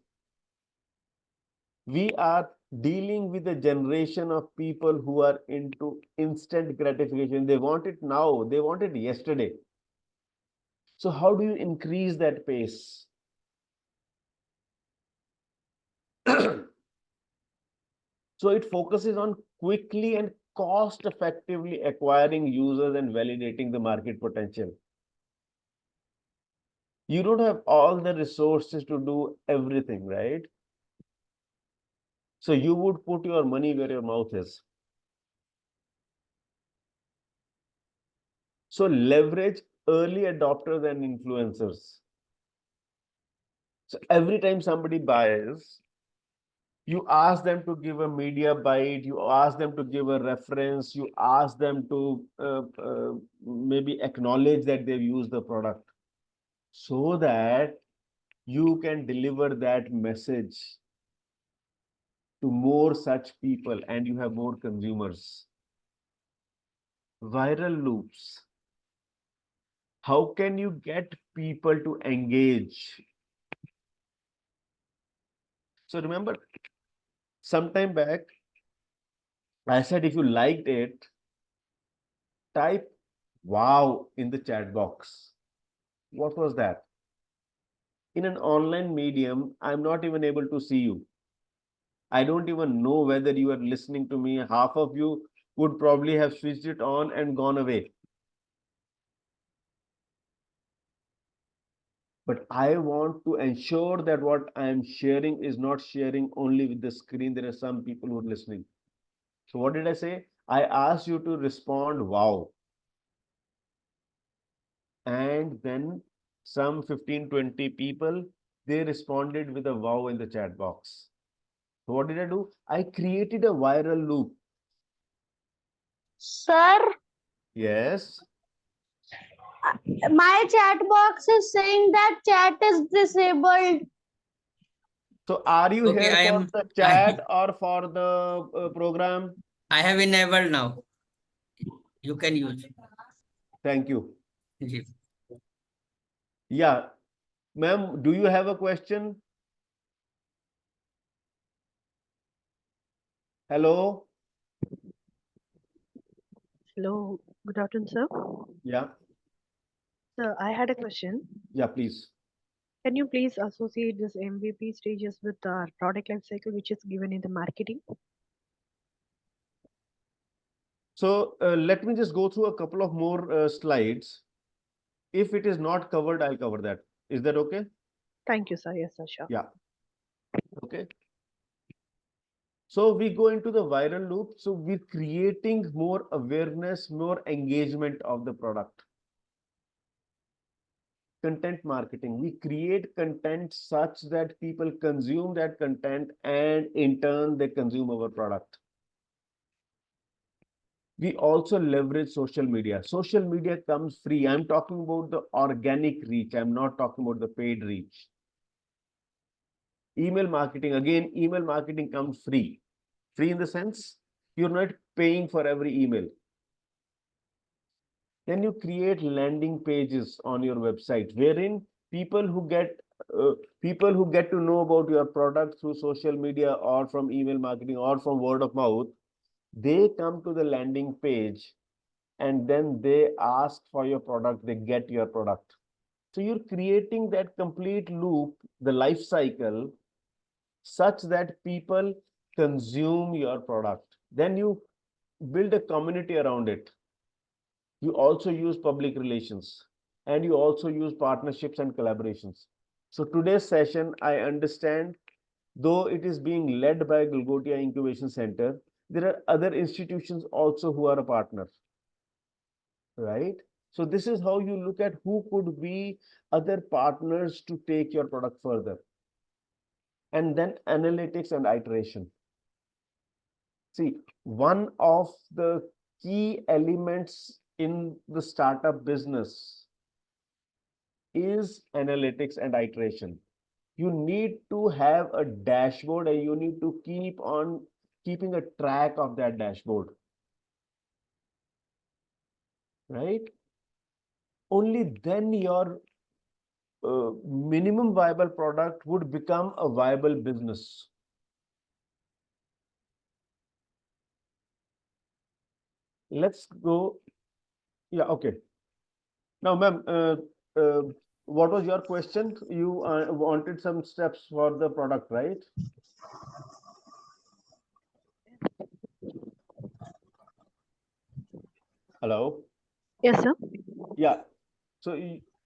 We are dealing with a generation of people who are into instant gratification. They want it now, they want it yesterday. So how do you increase that pace? So it focuses on quickly and cost effectively acquiring users and validating the market potential. You don't have all the resources to do everything, right? So you would put your money where your mouth is. So leverage early adopters and influencers. So every time somebody buys, you ask them to give a media bite, you ask them to give a reference, you ask them to maybe acknowledge that they've used the product, so that you can deliver that message to more such people and you have more consumers. Viral loops. How can you get people to engage? So remember, sometime back, I said if you liked it, type wow in the chat box. What was that? In an online medium, I'm not even able to see you. I don't even know whether you are listening to me. Half of you would probably have switched it on and gone away. But I want to ensure that what I am sharing is not sharing only with the screen. There are some people who are listening. So what did I say? I asked you to respond, wow. And then some 15-20 people, they responded with a wow in the chat box. So what did I do? I created a viral loop. Sir, Yes. my chat box is saying that chat is disabled. So are you Okay, here I for am- the chat or for the program? I have enabled now. You can use. Thank you. Ji. Yeah. Ma'am, do you have a question? Hello? Hello, good afternoon, sir. Yeah. Sir, I had a question. Yeah, please. Can you please associate this MVP stages with the product life cycle, which is given in the marketing? So let me just go through a couple of more slides. If it is not covered, I'll cover that. Is that okay? Thank you, sir. Yes, sir. Sure. Yeah. Okay. So we go into the viral loop. So we're creating more awareness, more engagement of the product. Content marketing. We create content such that people consume that content and in turn they consume our product. We also leverage social media. Social media comes free. I'm talking about the organic reach. I'm not talking about the paid reach. Email marketing, again, email marketing comes free. Free in the sense you're not paying for every email. Then you create landing pages on your website wherein people who get to know about your product through social media or from email marketing or from word of mouth, they come to the landing page and then they ask for your product, they get your product. So you're creating that complete loop, the life cycle, such that people consume your product. Then you build a community around it. You also use public relations and you also use partnerships and collaborations. So today's session, I understand, though it is being led by Galgotia Incubation Center, there are other institutions also who are a partner, right? So this is how you look at who could be other partners to take your product further. And then analytics and iteration. See, one of the key elements in the startup business is analytics and iteration. You need to have a dashboard and you need to keep on keeping a track of that dashboard, right? Only then your minimum viable product would become a viable business. Let's go. Yeah, okay. Now, ma'am, what was your question? You wanted some steps for the product, right? Hello? Yes, sir. Yeah. So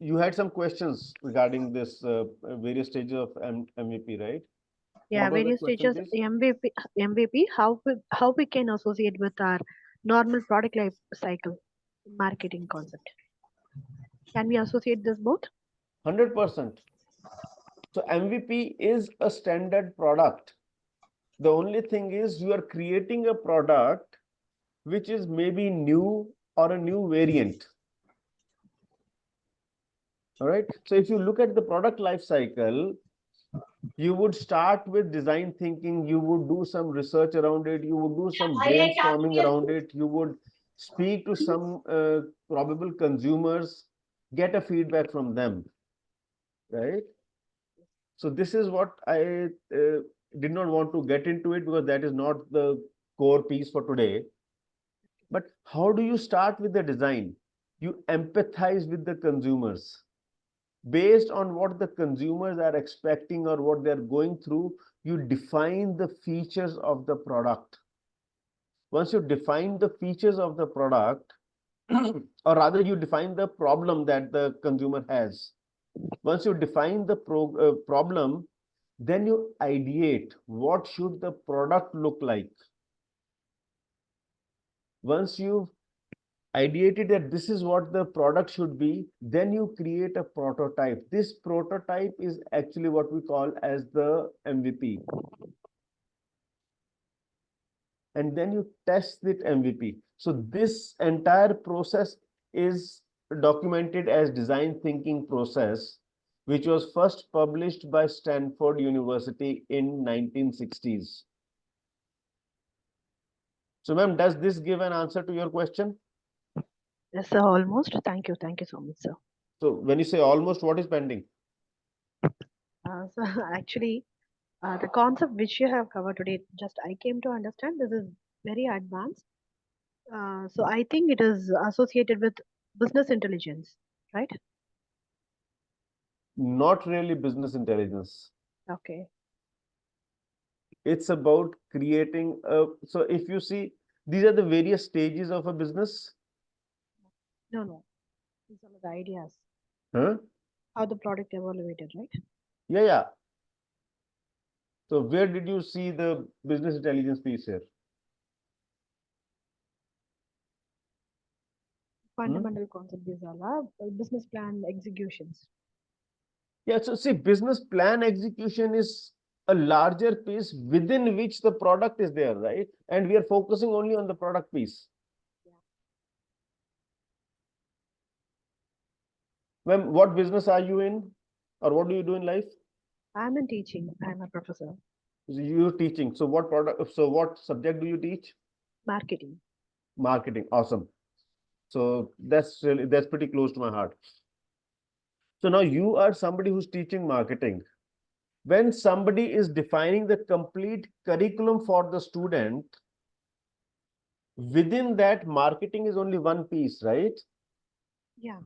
you had some questions regarding this various stages of MVP, right? Yeah, What was the various question, stages please? MVP, how we can associate with our normal product life cycle marketing concept. Can we associate this both? 100%. So MVP is a standard product. The only thing is you are creating a product which is maybe new or a new variant. All right. So if you look at the product life cycle, you would start with design thinking, you would do some research around it, you would do some brainstorming around it, you would speak to some probable consumers, get a feedback from them, right? So this is what I did not want to get into it because that is not the core piece for today. But how do you start with the design? You empathize with the consumers. Based on what the consumers are expecting or what they're going through, you define the features of the product. Once you define the features of the product, or rather you define the problem that the consumer has. Once you define the problem, then you ideate what should the product look like. Once you've ideated that this is what the product should be, then you create a prototype. This prototype is actually what we call as the MVP. And then you test with MVP. So this entire process is documented as design thinking process, which was first published by Stanford University in 1960s. So ma'am, does this give an answer to your question? Yes, sir, almost. Thank you so much, sir. So when you say almost, what is pending? So actually, the concept which you have covered today, just I came to understand this is very advanced. So I think it is associated with business intelligence, right? Not really business intelligence. Okay. It's about creating a, so if you see, these are the various stages of a business. No. These are the ideas. Huh? How the product evaluated, right? Yeah. So where did you see the business intelligence piece here? Fundamental concept is all business plan executions. Yeah, so see, business plan execution is a larger piece within which the product is there, right? And we are focusing only on the product piece. Ma'am, what business are you in? Or what do you do in life? I'm in teaching. I'm a professor. So you're teaching. So what product, so what subject do you teach? Marketing. Marketing. Awesome. So that's pretty close to my heart. So now you are somebody who's teaching marketing. When somebody is defining the complete curriculum for the student, within that, marketing is only one piece, right? Yeah.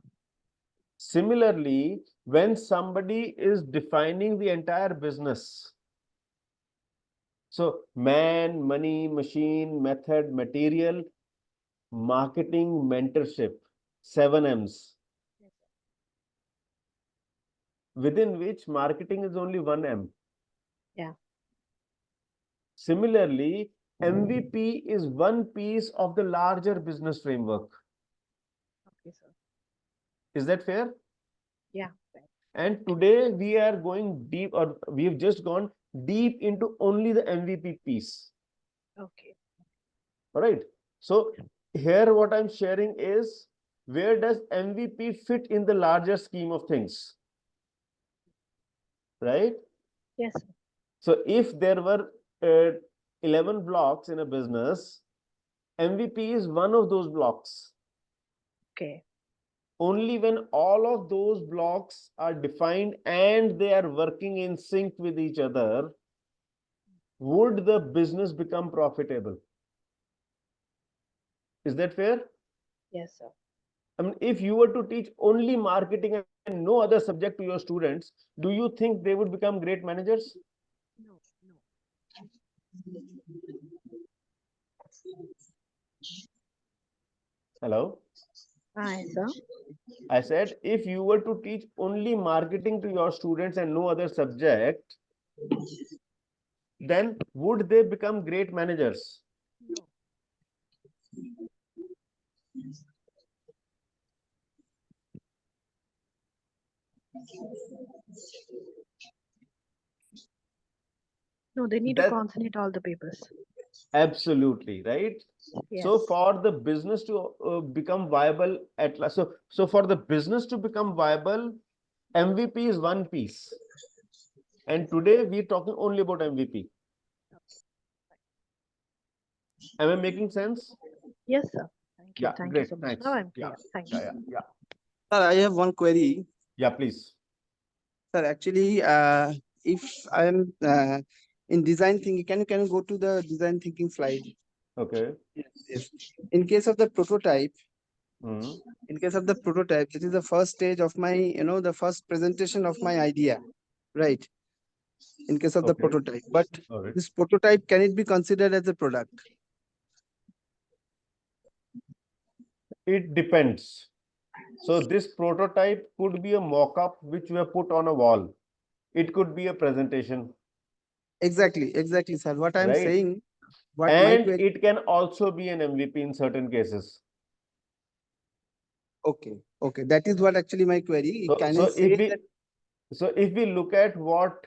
Similarly, when somebody is defining the entire business, so man, money, machine, method, material, marketing, mentorship, 7 M's. Within which marketing is only 1 M. Yeah. Similarly, MVP is one piece of the larger business framework. Okay, sir. Is that fair? Yeah. Right. And today we are going deep, or we've just gone deep into only the MVP piece. Okay. All right. So here what I'm sharing is, where does MVP fit in the larger scheme of things? Right? Yes, sir. So if there were 11 blocks in a business, MVP is one of those blocks. Okay. Only when all of those blocks are defined and they are working in sync with each other, would the business become profitable. Is that fair? Yes, sir. I mean, if you were to teach only marketing and no other subject to your students, do you think they would become great managers? No, no. Hello? Hi, sir. I said, if you were to teach only marketing to your students and no other subject, then would they become great managers? No. No, they need to That concentrate all the papers. absolutely right. Yes. So for the business to become viable at last, so for the business to become viable, MVP is one piece. And today we're talking only about MVP. Am I making sense? Yes, sir. Thank you. Yeah, Thank great. you so much. Thanks. Now I'm Yeah, clear. Thank yeah, you. yeah. Sir, I have one query. Yeah, please. Sir, actually, if I am in design thinking, can you go to the design thinking slide? Okay. Yes. In case of the prototype, Mhm. this is the first stage of my, the first presentation of my idea, right? In case of the Okay. prototype, but All right. this prototype, can it be considered as a product? It depends. So this prototype could be a mock-up which you have put on a wall. It could be a presentation, Exactly, sir. What I'm right? saying, what my And query, it can also be an MVP in certain cases. okay, that is what actually my query. So, Can so I if say we that? so if we look at what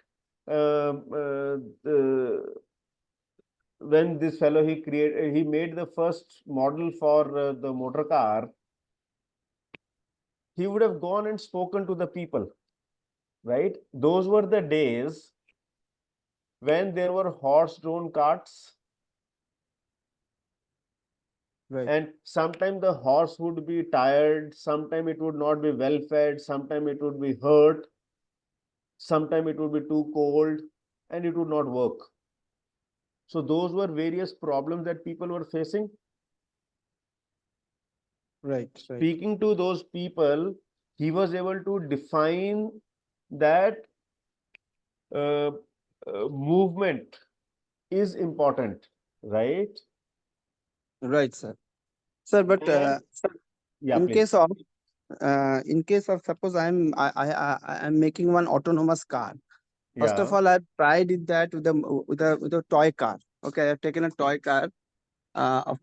when this fellow he made the first model for the motor car, he would have gone and spoken to the people, right? Those were the days when there were horse-drawn carts, Right. and sometimes the horse would be tired, sometimes it would not be well fed, sometimes it would be hurt, sometimes it would be too cold, and it would not work. So those were various problems that people were facing. Right. Speaking to those people, he was able to define that movement is important, right? Right, sir. Sir, but And sir, yeah, in please. case of suppose I'm making one autonomous car. First of Yeah, all, I've tried it that with a toy car. Okay, I've taken a toy car of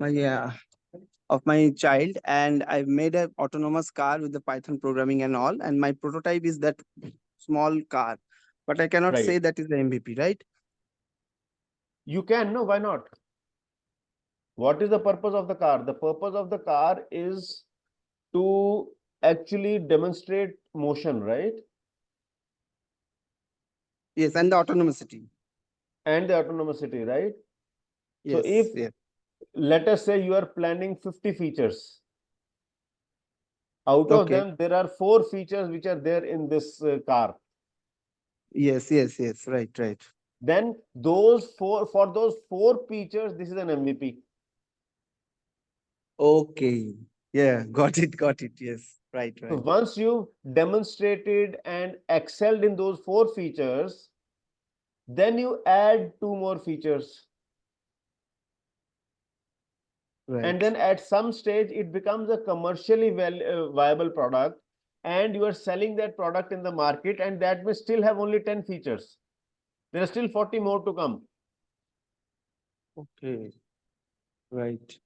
my child, and I've made an autonomous car with the Python programming and all. And my prototype is that small car, but I cannot right. say that is the MVP, right? You can, no, why not? What is the purpose of the car? The purpose of the car is to actually demonstrate motion, right? Yes, and the autonomicity. And the autonomicity, right? So Yes, if, let us say you are planning 50 features, out of Okay. them, there are 4 features which are there in this car. Yes, right. Then for those 4 features, this is an MVP. Okay. Yeah, got it. Yes, right. So once you demonstrated and excelled in those 4 features, then you add 2 more features. Right. And then at some stage, it becomes a commercially viable product, and you are selling that product in the market, and that may still have only 10 features. There are still 40 more to come. Okay. Right.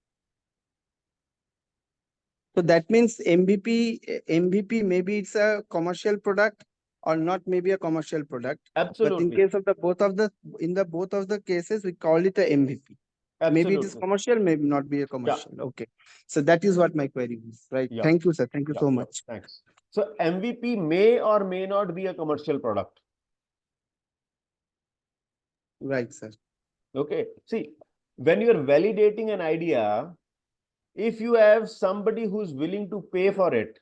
So that means MVP, maybe it's a commercial product or not maybe a commercial product. But in Absolutely, case of both of the cases, we call it a MVP. Maybe it is absolutely. commercial, maybe not be a commercial. Okay. So that is what my query is, right? Yeah. Thank you, sir. Thank you Yeah, so yeah, much. thanks. So MVP may or may not be a commercial product. Right, sir. Okay. See, when you're validating an idea, if you have somebody who's willing to pay for it,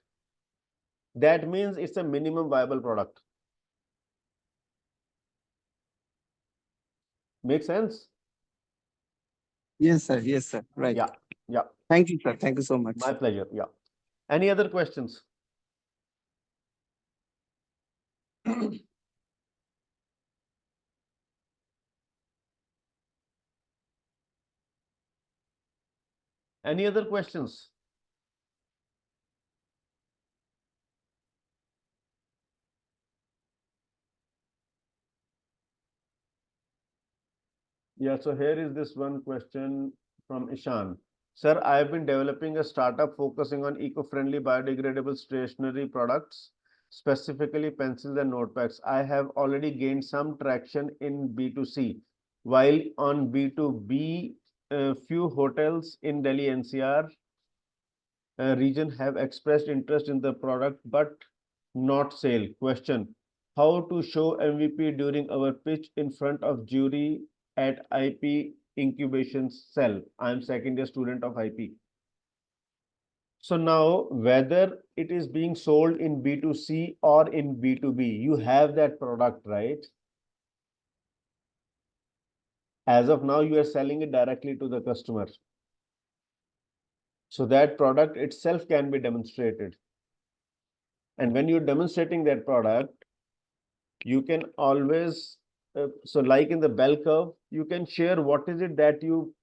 that means it's a minimum viable product. Make sense? Yes, sir. Yes, sir. Right. Yeah, yeah. Thank you, sir. Thank you so much. My pleasure. Yeah. Any other questions? Any other questions? Yeah, so here is this one question from Ishan. Sir, I have been developing a startup focusing on eco-friendly biodegradable stationery products, specifically pencils and notepads. I have already gained some traction in B2C, while on B2B, few hotels in Delhi NCR region have expressed interest in the product but not sale. Question: how to show MVP during our pitch in front of jury at IP incubation cell? I am second year student of IP. So now whether it is being sold in B2C or in B2B, you have that product, right? As of now, you are selling it directly to the customer. So that product itself can be demonstrated. And when you're demonstrating that product, you can always, so like in the bell curve, you can share what is it that you,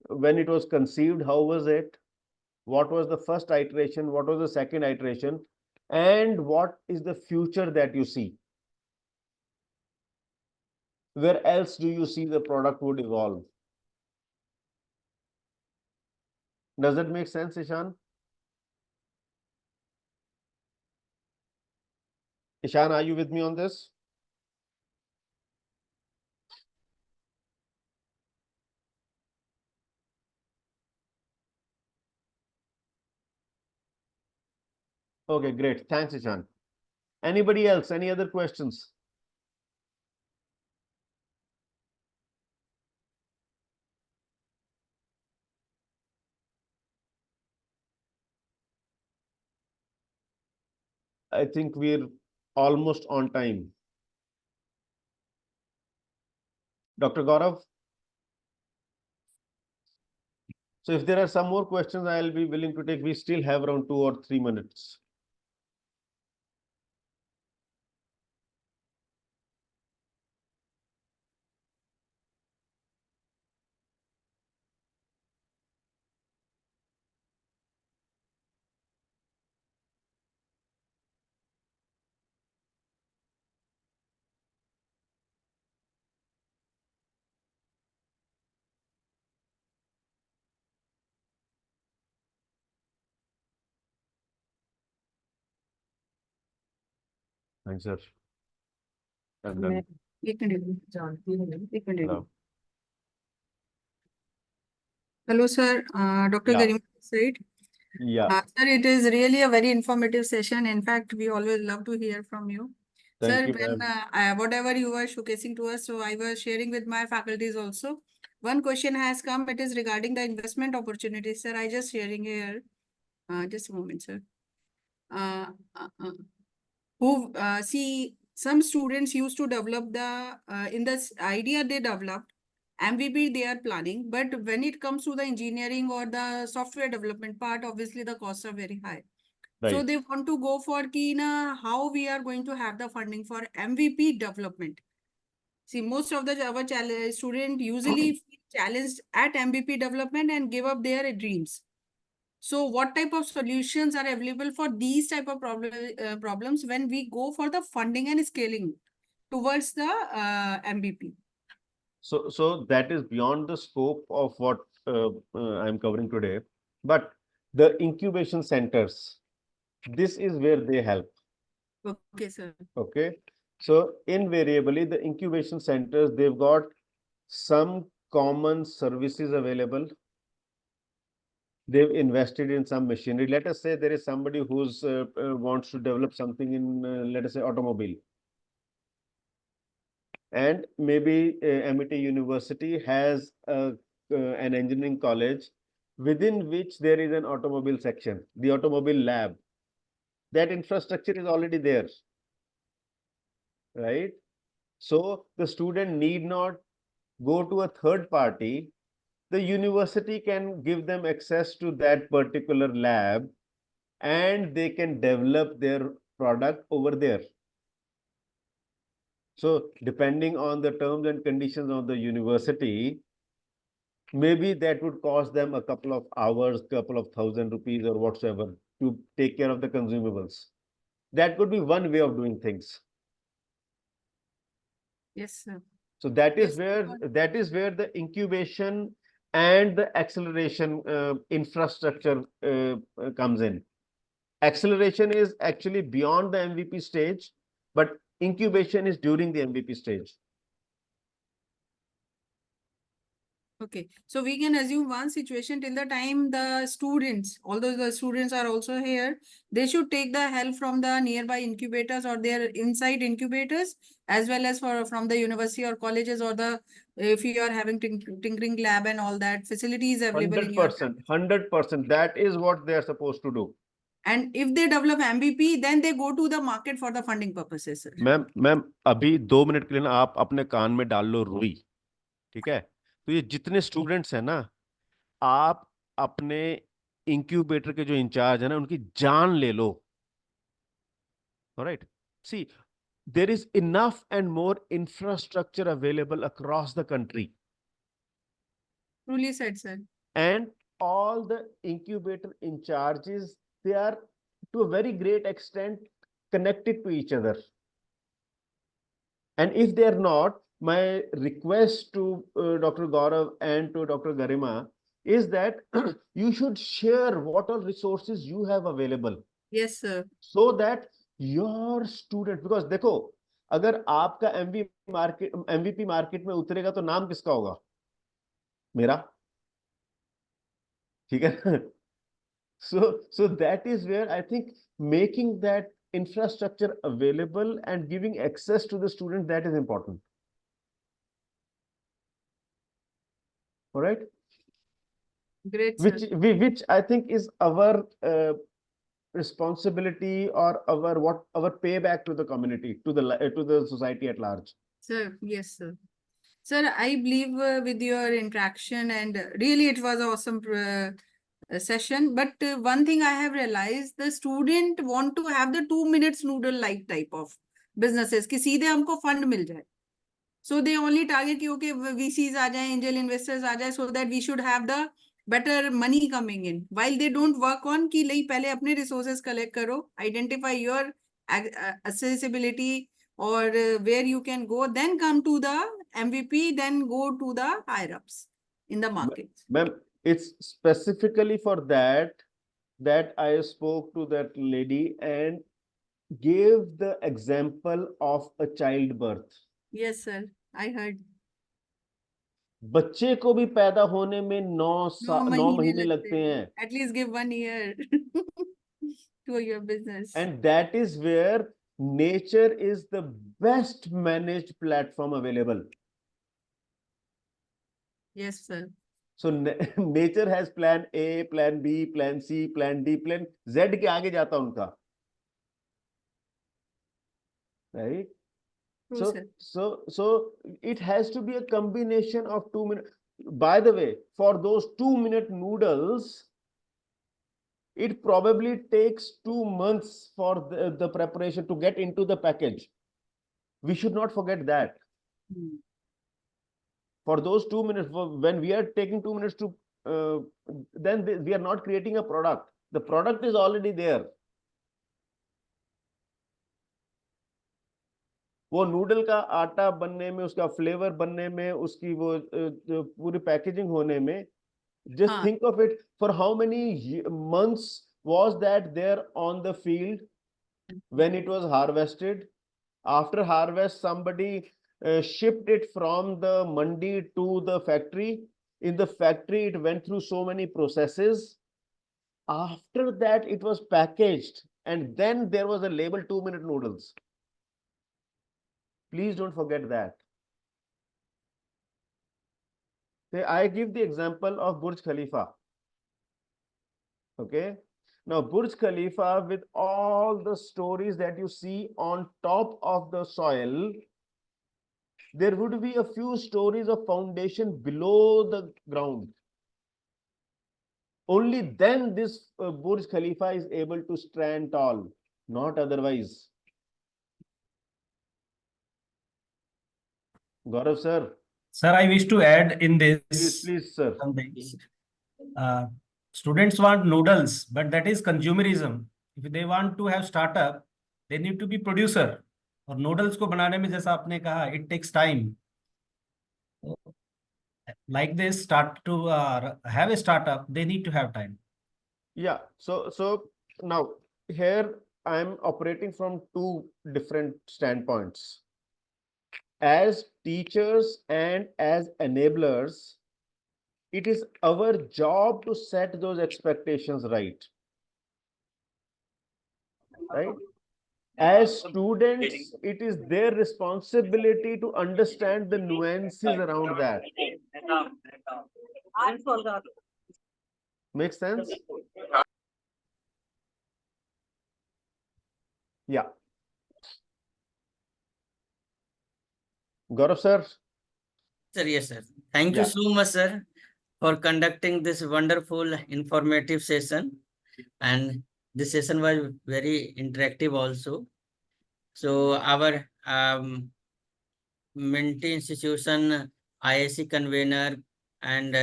when it was conceived, how was it? What was the first iteration? What was the second iteration? And what is the future that you see? Where else do you see the product would evolve? Does that make sense, Ishan? Ishan, are you with me on this? Okay, great. Thanks, Ishan. Anybody else? Any other questions? I think we're almost on time. Dr. Gaurav? So if there are some more questions, I'll be willing to take. We still have around 2 or 3 minutes. Thanks, sir. I'm done. Hello. Hello, sir. Dr. Yeah. Garima said. Yeah. Sir, it is really a very informative session. In fact, we always love to hear from you. Thank Sir, you, when ma'am. whatever you were showcasing to us, so I was sharing with my faculties also. One question has come. It is regarding the investment opportunities, sir. I just sharing here. Just a moment, sir. Who see some students used to develop the in this idea they developed MVP they are planning, but when it comes to the engineering or the software development part, obviously the costs are very high. So Right. they want to go for Kina, how we are going to have the funding for MVP development. See, most of the our student usually feel challenged at MVP development and give up their dreams. So what type of solutions are available for these type of problems when we go for the funding and scaling towards the MVP? So that is beyond the scope of what I'm covering today. But the incubation centers, this is where they help. Okay, sir. Okay. So invariably, the incubation centers, they've got some common services available. They've invested in some machinery. Let us say there is somebody who's wants to develop something in, let us say, automobile. And maybe MIT University has an engineering college within which there is an automobile section, the automobile lab. That infrastructure is already there, right? So the student need not go to a third party. The university can give them access to that particular lab and they can develop their product over there. So depending on the terms and conditions of the university, maybe that would cost them a couple of hours, couple of thousand rupees or whatsoever to take care of the consumables. That could be one way of doing things. Yes, sir. So that is Yes, where the incubation and the acceleration infrastructure comes in. Acceleration is actually beyond the MVP stage, but incubation is during the MVP stage. Okay, so we can assume one situation till the time the students, although the students are also here, they should take the help from the nearby incubators or their inside incubators, as well as from the university or colleges, or the, if you are having tinkering lab and all that facilities available in your. 100%. That is what they are supposed to do. And if they develop MVP, then they go to the market for the funding purposes, sir. Ma'am अभी 2 minute के लिए ना आप अपने कान में डाल लो रुई, ठीक है? तो ये जितने स्टूडेंट्स हैं ना, आप अपने इंक्यूबेटर के जो इंचार्ज है ना, उनकी जान ले लो. Alright. See, there is enough and more infrastructure available across the country. Truly said, sir. And all the incubator in charges, they are to a very great extent connected to each other. And if they are not, my request to Dr. Gaurav and to Dr. Garima is that you should share what all resources you have available. Yes, sir. So that your student, because देखो, अगर आपका MVP market में उतरेगा तो नाम किसका होगा? मेरा. ठीक है? So that is where I think making that infrastructure available and giving access to the student, that is important. All right? Great, sir. Which I think is our responsibility or our payback to the community, to the society at large. Sir, yes, sir. Sir, I believe with your interaction, and really it was awesome session. But one thing I have realized, the student want to have the 2 minutes noodle like type of businesses कि सीधे हमको fund मिल जाए. So they only target कि okay VCs आ जाए, angel investors आ जाए, so that we should have the better money coming in. While they don't work on कि नहीं पहले अपने resources collect करो, identify your accessibility or where you can go, then come to the MVP, then go to the higher ups in the market. Ma'am, it's specifically for that I spoke to that lady and gave the example of a childbirth. Yes, sir. I heard. बच्चे को भी पैदा होने में 9 महीने लगते हैं. At least give 1 year to your business. And that is where nature is the best managed platform available. Yes, sir. So nature has plan A, plan B, plan C, plan D, plan Z के आगे जाता उनका. Right? So it has to be a combination of 2 minutes. By the way, for those 2-minute noodles, it probably takes 2 months for the preparation to get into the package. We should not forget that. For those 2 minutes, when we are taking 2 minutes to, then we are not creating a product. The product is already there. वो noodle का आटा बनने में, उसका flavour बनने में, उसकी वो पूरी पैकेजिंग होने में Just Huh. think of it, for how many months was that there on the field when it was harvested? After harvest, somebody shipped it from the mandi to the factory. In the factory, it went through so many processes. After that, it was packaged, and then there was a label 2-minute noodles. Please don't forget that. I give the example of Burj Khalifa. Okay. Now, Burj Khalifa, with all the stories that you see on top of the soil, there would be a few stories of foundation below the ground. Only then this Burj Khalifa is able to stand tall, not otherwise. Gaurav sir. Sir, I wish to add in this. Please, sir. Something. Students want noodles, but that is consumerism. If they want to have startup, they need to be producer. और noodles को बनाने में जैसा आपने कहा, it takes time. Like this, start to have a startup, they need to have time. Yeah. So now here I am operating from two different standpoints. As teachers and as enablers, it is our job to set those expectations right. Right? As students, it is their responsibility to understand the nuances around that. Makes sense? Yeah. Gaurav sir. Sir, yes, sir. Thank you Yeah. so much, sir, for conducting this wonderful, informative session. And this session was very interactive also. So our Minty institution, IISc convener, and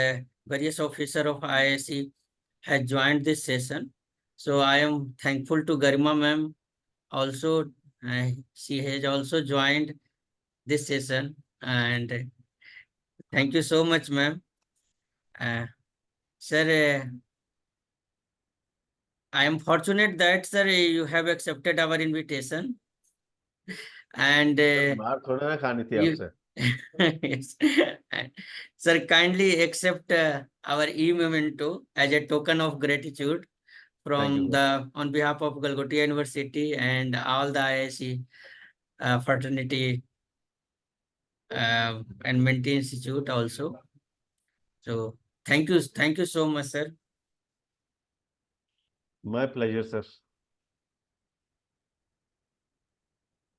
various officer of IISc has joined this session. So I am thankful to Garima ma'am. Also, she has also joined this session, and thank you so much, ma'am. Sir, I am fortunate that, sir, you have accepted our invitation. And you, yes. Sir, kindly accept our e-memento as a token of gratitude from on behalf of Galgotia University and all the IISc fraternity and Minty Institute also. So thank you so much, sir. My pleasure, sir.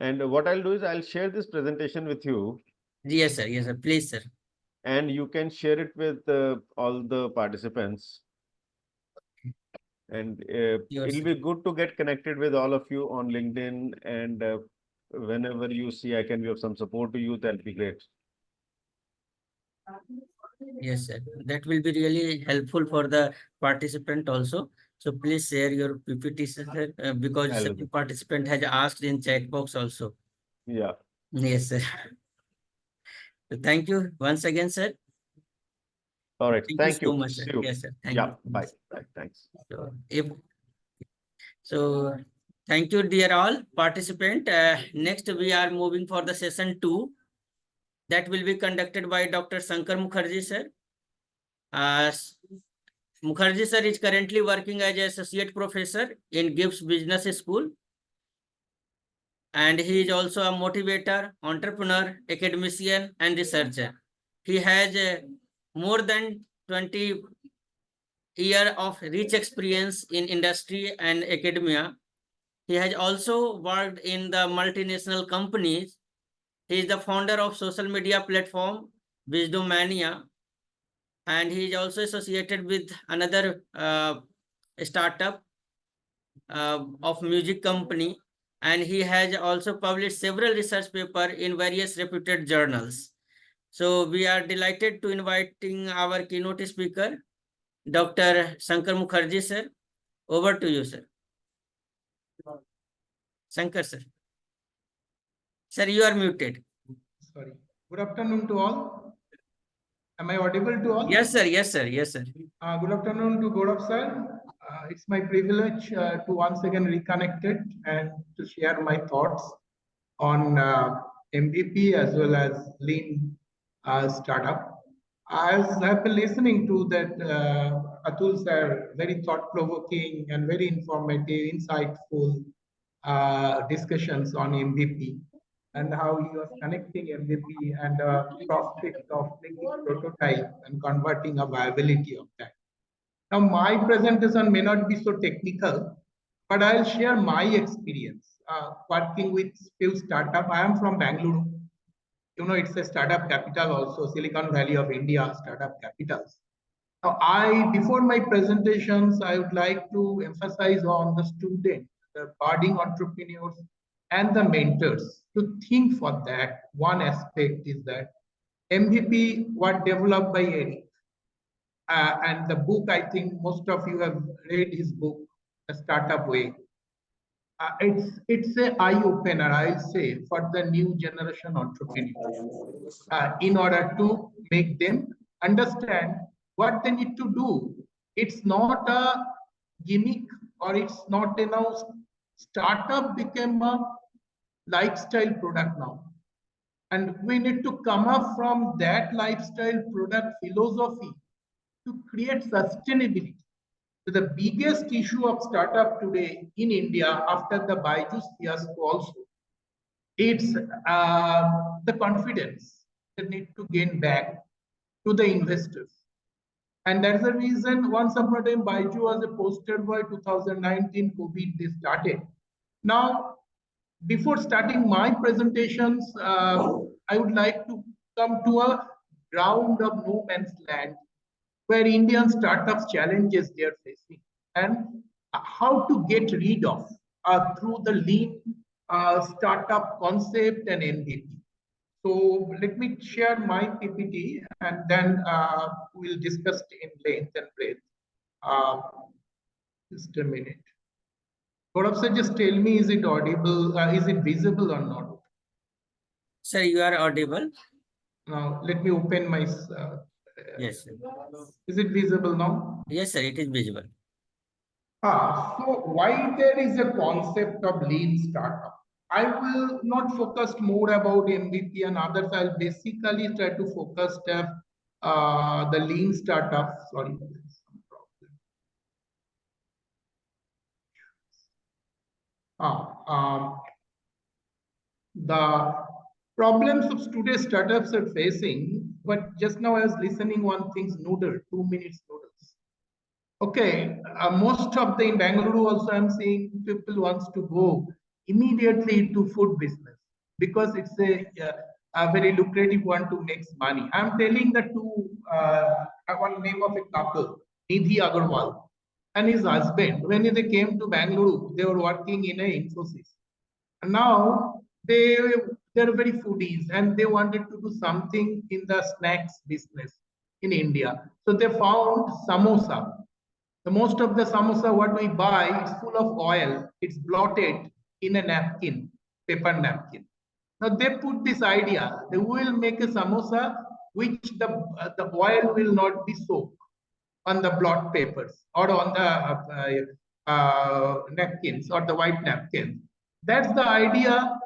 And what I'll do is I'll share this presentation with you. Yes, sir. Yes, sir. Please, sir. And you can share it with all the participants. And it'll be good to get connected with all of you on LinkedIn. And whenever you see I can be of some support to you, that'll be great. Yes, sir. That will be really helpful for the participant also. So please share your PPT, sir, because the participant has asked in chat box also. Yeah. Yes, sir. So thank you once again, sir. All right. Thank you. So much, sir. See you. Yes, sir. Thank yeah. you. Bye. Bye. Thanks. So thank you, dear all participant. Next, we are moving for the session 2. That will be conducted by Dr. Shankar Mukherjee, sir. Mukherjee sir is currently working as an associate professor in GIBS Business School. And he is also a motivator, entrepreneur, academician, and researcher. He has more than 20 years of rich experience in industry and academia. He has also worked in the multinational companies. He is the founder of social media platform Wisdommania, and he is also associated with another startup of music company, and he has also published several research papers in various reputed journals. So we are delighted to inviting our keynote speaker, Dr. Shankar Mukherjee, sir. Over to you, sir. Shankar, sir. Sir, you are muted. Sorry. Good afternoon to all. Am I audible to all? Yes, sir. Yes, sir. Yes, sir. Good afternoon to Gaurav sir. It's my privilege to once again reconnected and to share my thoughts on MVP as well as lean startup. As I've been listening to that, Atul sir, very thought-provoking and very informative, insightful discussions on MVP and how he was connecting MVP and prospect of making prototype and converting a viability of that. Now, my presentation may not be so technical, but I'll share my experience working with few startup. I am from Bangalore. You know, it's a startup capital also, Silicon Valley of India, startup capitals. Now, before my presentations, I would like to emphasize on the student, the budding entrepreneurs, and the mentors to think for that. One aspect is that MVP was developed by Eric. And the book, I think most of you have read his book, The Startup Way. It's an eye opener, I'll say, for the new generation entrepreneurs in order to make them understand what they need to do. It's not a gimmick, or it's not, you know, startup became a lifestyle product now. And we need to come up from that lifestyle product philosophy to create sustainability. So the biggest issue of startup today in India after the Byju's fiasco also, it's the confidence they need to gain back to the investors. And that's the reason once upon a time Byju was a poster boy. 2019 COVID they started. Now, before starting my presentations, I would like to come to a ground of no man's land where Indian startups challenges they are facing and how to get rid of through the lean startup concept and MVP. So let me share my PPT and then we'll discuss in length and breadth. Just a minute. Gaurav sir, just tell me, is it audible? Is it visible or not? Sir, you are audible. Now, let me open my... Yes, sir. Is it visible now? Yes, sir, it is visible. So why there is a concept of lean startup? I will not focus more about MVP and others. I'll basically try to focus the lean startup. Sorry. The problems of today's startups are facing, but just now I was listening one thing's noodle, 2 minutes noodles. Okay, most of the in Bangalore also I'm seeing people wants to go immediately to food business because it's a very lucrative one to make money. I'm telling the one name of a couple, Nidhi Agarwal and his husband. When they came to Bangalore, they were working in a Infosys. And now they're very foodies and they wanted to do something in the snacks business in India. So they found samosa. The most of the samosa what we buy is full of oil. It's blotted in a napkin, paper napkin. Now they put this idea, they will make a samosa which the oil will not be soaked on the blot papers or on the napkins or the white napkins. That's the idea,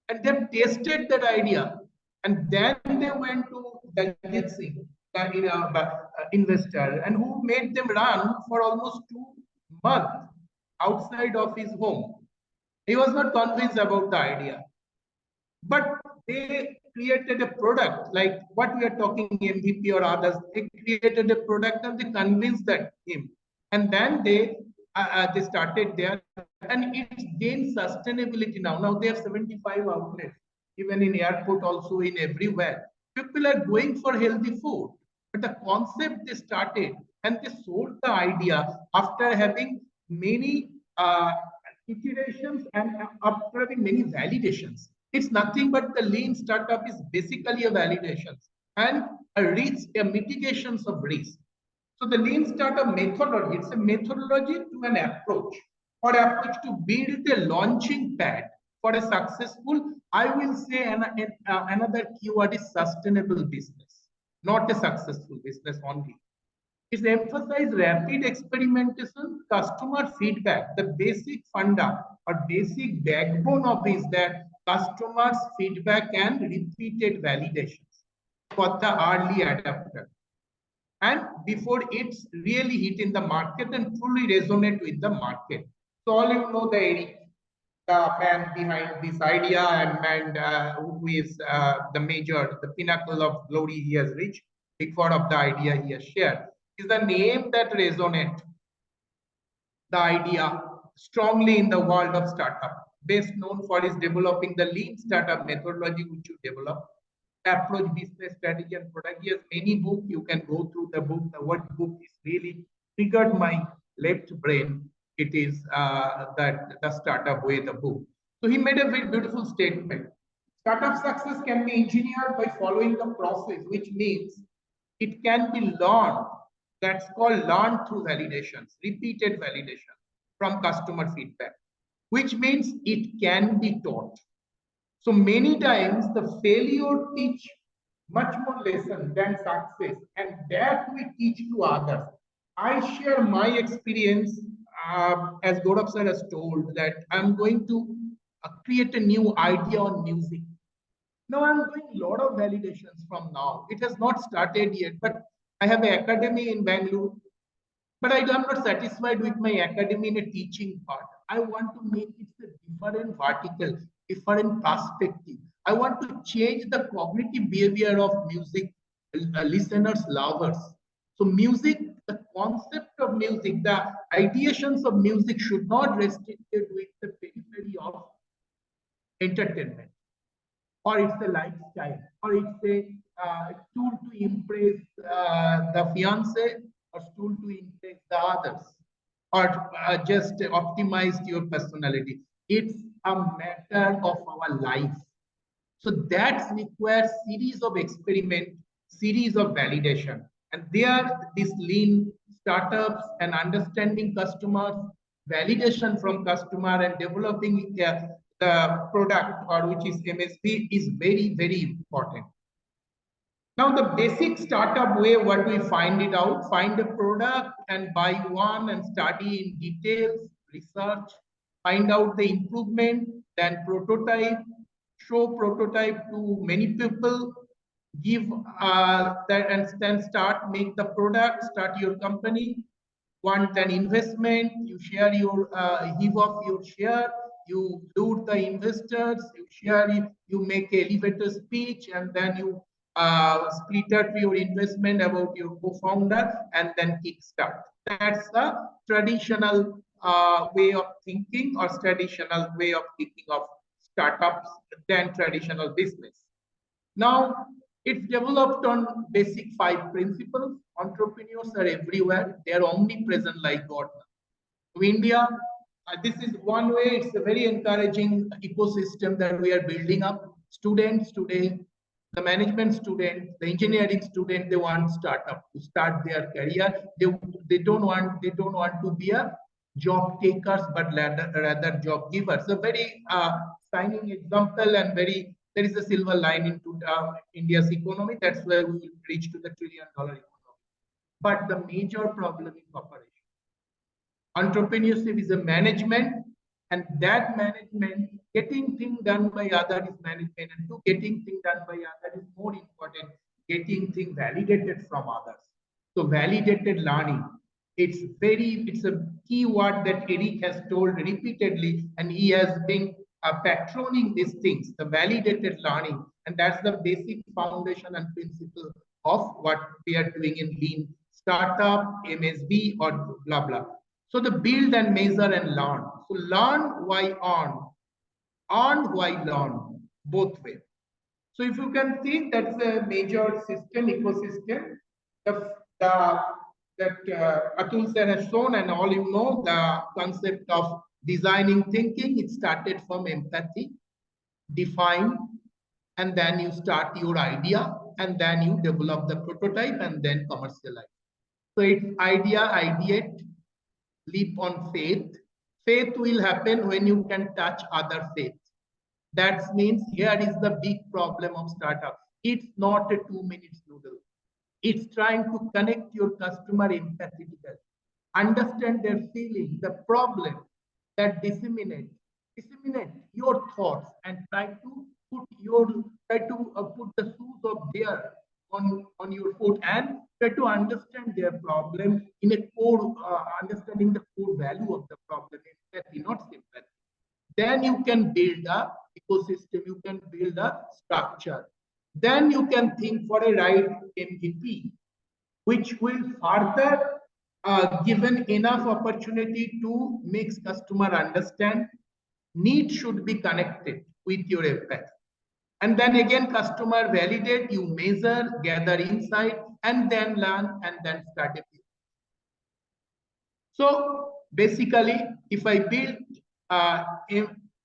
and they tested that idea, and then they went to Daljit Singh, investor, and who made them run for almost 2 months outside of his home. He was not convinced about the idea, but they created a product like what we are talking MVP or others. They created a product and they convinced that him, and then they started there, and it's gained sustainability now. Now they have 75 outlets, even in airport, also in everywhere. People are going for healthy food, but the concept they started and they sold the idea after having many iterations and after having many validations. It's nothing but the lean startup is basically a validation and a risk, a mitigations of risk. So the lean startup methodology, it's a methodology to an approach or approach to build a launching pad for a successful, I will say another keyword is sustainable business. not a successful business only. It's emphasized rapid experimentation, customer feedback. The basic funda or basic backbone of is that customers' feedback and repeated validations for the early adopter. And before it's really hit in the market and fully resonate with the market. So all you know, the man behind this idea and who is the pinnacle of glory he has reached, big part of the idea he has shared, is the name that resonate the idea strongly in the world of startup. Best known for his developing the lean startup methodology, which you develop, approach business strategy and product. He has many books. You can go through the book. The word book is really triggered my left brain. It is that the startup way, the book. So he made a very beautiful statement. Startup success can be engineered by following the process, which means it can be learned. That's called learned through validations, repeated validation from customer feedback, which means it can be taught. So many times the failure teach much more lesson than success, and that we teach to others. I share my experience as Gaurav sir has told that I'm going to create a new idea on music. Now I'm doing a lot of validations from now. It has not started yet, but I have an academy in Bangalore. But I am not satisfied with my academy in a teaching part. I want to make it a different vertical, different perspective. I want to change the cognitive behavior of music listeners, lovers. So music, the concept of music, the ideations of music should not restricted with the periphery of entertainment, or it's a lifestyle, or it's a tool to impress the fiance, or tool to impress the others, or just optimize your personality. It's a matter of our life. So that requires series of experiment, series of validation. And there, this lean startups and understanding customers, validation from customer and developing the product, or which is MSP, is very, very important. Now, the basic startup way, what we find it out, find a product and buy one and study in details, research, find out the improvement, then prototype, show prototype to many people, give that, and then start, make the product, start your company, want an investment, you share your, heave off your share, you lure the investors, you share it, you make an elevator speech, and then you split up your investment about your co-founder, and then kickstart. That's the traditional way of thinking, or traditional way of thinking of startups than traditional business. Now, it's developed on basic 5 principles. Entrepreneurs are everywhere. They are omnipresent like God. To India, this is one way. It's a very encouraging ecosystem that we are building up. Students today, the management student, the engineering student, they want startup to start their career. They don't want to be a job takers, but rather job givers. So very shining example, and very, there is a silver line into India's economy. That's where we will reach to the $1 trillion economy. But the major problem is cooperation. Entrepreneurship is a management, and that management, getting things done by others is management, and to getting things done by others is more important, getting things validated from others. So validated learning, it's a key word that Eric has told repeatedly, and he has been patroning these things, the validated learning, and that's the basic foundation and principle of what we are doing in lean startup, MSB, or blah blah. So the build and measure and learn. So learn why on why learn, both ways. So if you can see, that's a major system, ecosystem. That Atul sir has shown, and all you know, the concept of designing thinking. It started from empathy, define, and then you start your idea, and then you develop the prototype, and then commercialize. So it's idea, ideate, leap on faith. Faith will happen when you can touch other faith. That means here is the big problem of startup. It's not a 2 minutes noodle. It's trying to connect your customer empathetically, understand their feeling, the problem, that disseminate your thoughts and try to put the shoes of their on your foot and try to understand their problem in a core, understanding the core value of the problem, empathy, not sympathy. Then you can build a ecosystem, you can build a structure. Then you can think for a right MVP, which will further given enough opportunity to make customer understand. Need should be connected with your empathy. And then again, customer validate, you measure, gather insight, and then learn, and then start a business. So basically, if I build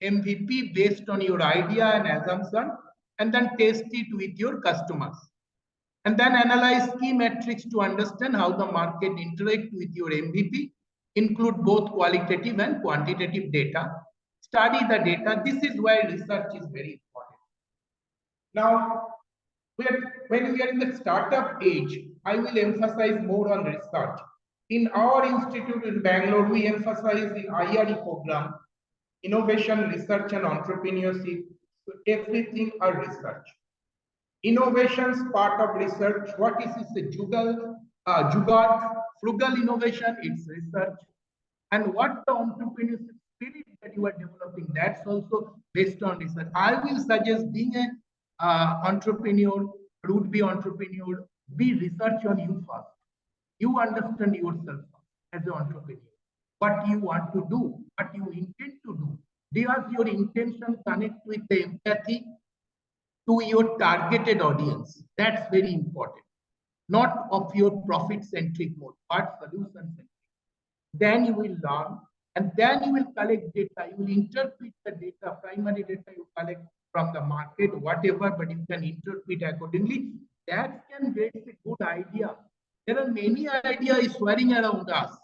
MVP based on your idea and assumption, and then test it with your customers, and then analyze key metrics to understand how the market interact with your MVP, include both qualitative and quantitative data, study the data. This is where research is very important. Now, when we are in the startup age, I will emphasize more on research. In our institute in Bangalore, we emphasize the IRE program, innovation, research, and entrepreneurship. So everything are research. Innovations part of research. What is the jugaad, frugal innovation? It's research. And what the entrepreneurship spirit that you are developing, that's also based on research. I will suggest being an entrepreneur, would-be entrepreneur, be research on you first. You understand yourself as an entrepreneur. What you want to do, what you intend to do. Does your intention connect with the empathy to your targeted audience? That's very important. Not of your profit-centric mode, but solution-centric. Then you will learn, and then you will collect data. You will interpret the data, primary data you collect from the market, whatever, but you can interpret accordingly. That can get a good idea. There are many ideas swirling around us,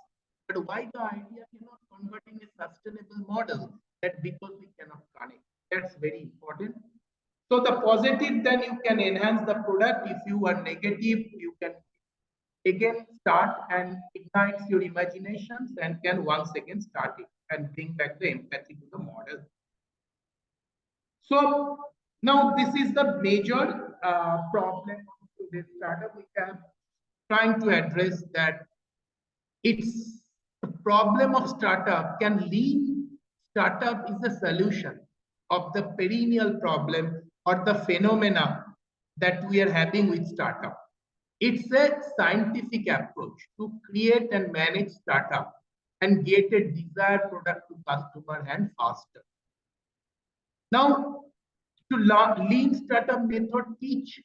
but why the idea cannot convert in a sustainable model? That because we cannot connect. That's very important. So the positive, then you can enhance the product. If you are negative, you can again start and ignites your imaginations and can once again start it and bring back the empathy to the model. So now this is the major problem of this startup. We are trying to address that. It's the problem of startup. Can lean startup is the solution of the perennial problem or the phenomena that we are having with startup. It's a scientific approach to create and manage startup and get a desired product to customer and faster. Now, to lean startup method teach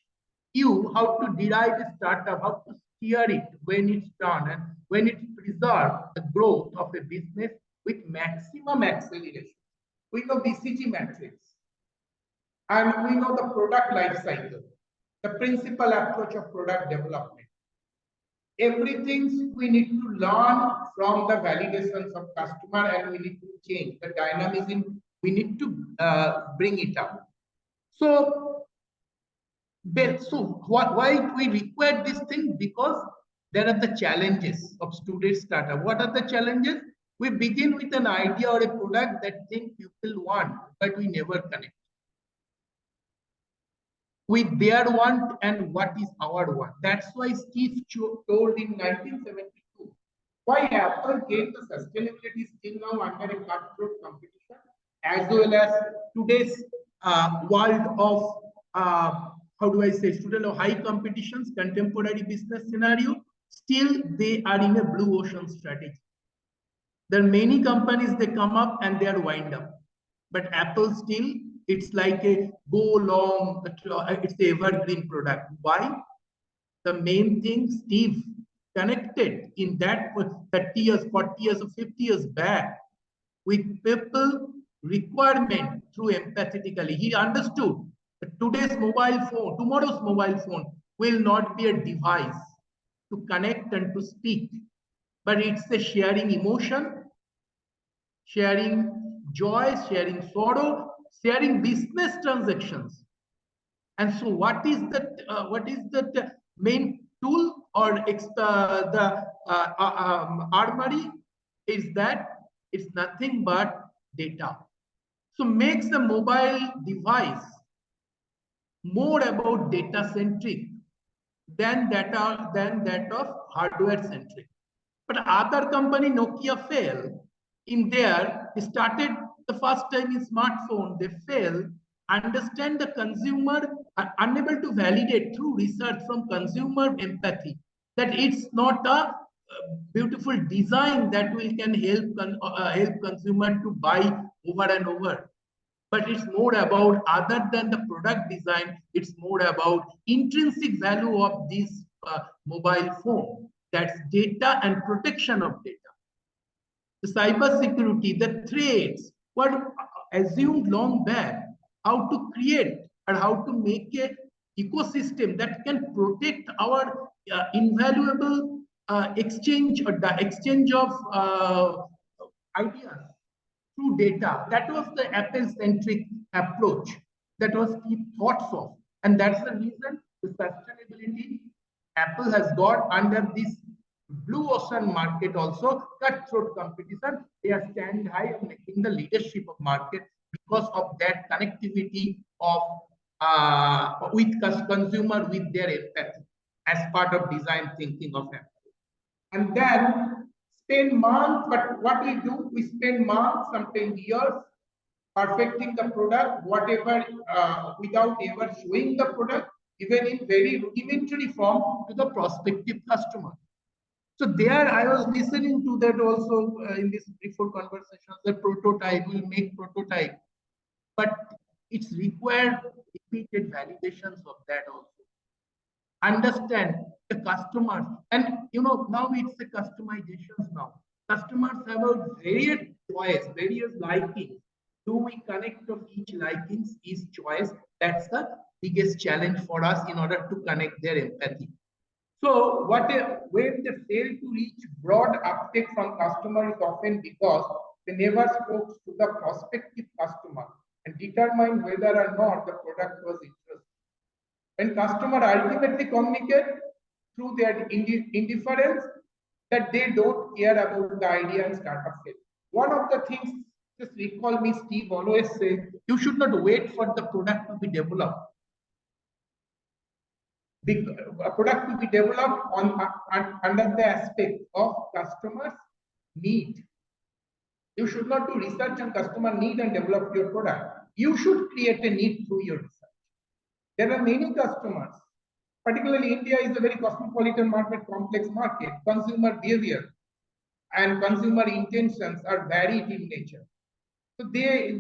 you how to derive a startup, how to steer it when it's done and when it preserves the growth of a business with maximum acceleration. We know BCG matrix, and we know the product life cycle, the principal approach of product development. Everything we need to learn from the validations of customer, and we need to change the dynamism. We need to bring it up. So why we require this thing? Because there are the challenges of student startup. What are the challenges? We begin with an idea or a product that think people want, but we never connect with their want and what is our want. That's why Steve told in 1972 why Apple gave the sustainability still now under a cutthroat competition, as well as today's world of how do I say, student of high competitions, contemporary business scenario. Still they are in a blue ocean strategy. There are many companies, they come up and they are wind up, but Apple still, it's like a go long, it's the evergreen product. Why? The main thing, Steve connected in that 30 years, 40 years, or 50 years back with people requirement through empathetically. He understood that today's mobile phone, tomorrow's mobile phone will not be a device to connect and to speak, but it's a sharing emotion, sharing joy, sharing sorrow, sharing business transactions. And so what is the main tool or armory is that it's nothing but data. So makes the mobile device more about data centric than that of hardware centric. But other company, Nokia, failed in there. They started the first time in smartphone. They failed. Understand the consumer, are unable to validate through research from consumer empathy that it's not a beautiful design that can help consumer to buy over and over. But it's more about, other than the product design, it's more about intrinsic value of this mobile phone. That's data and protection of data. The cyber security, the threats were assumed long back, how to create and how to make a ecosystem that can protect our invaluable exchange of ideas through data. That was the Apple-centric approach that was keep thoughts of. And that's the reason the sustainability Apple has got under this blue ocean market also, cutthroat competition. They are stand high and making the leadership of market because of that connectivity of with consumer with their empathy as part of design thinking of Apple. And then spend months, but what we do, we spend months, sometimes years, perfecting the product, whatever, without ever showing the product, even in very rudimentary form to the prospective customer. So there I was listening to that also in this before conversation, the prototype will make prototype, but it's required repeated validations of that also. Understand the customers, and now it's the customizations now. Customers have a various choice, various likings. Do we connect of each likings, each choice? That's the biggest challenge for us in order to connect their empathy. So when they fail to reach broad uptake from customer is often because they never spoke to the prospective customer and determined whether or not the product was interesting. When customer ultimately communicate through their indifference that they don't care about the idea and start up fail. One of the things, just recall me, Steve always said, you should not wait for the product to be developed. A product to be developed under the aspect of customers' need. You should not do research on customer need and develop your product. You should create a need through your research. There are many customers, particularly India is a very cosmopolitan market, complex market. Consumer behavior and consumer intentions are varied in nature. So they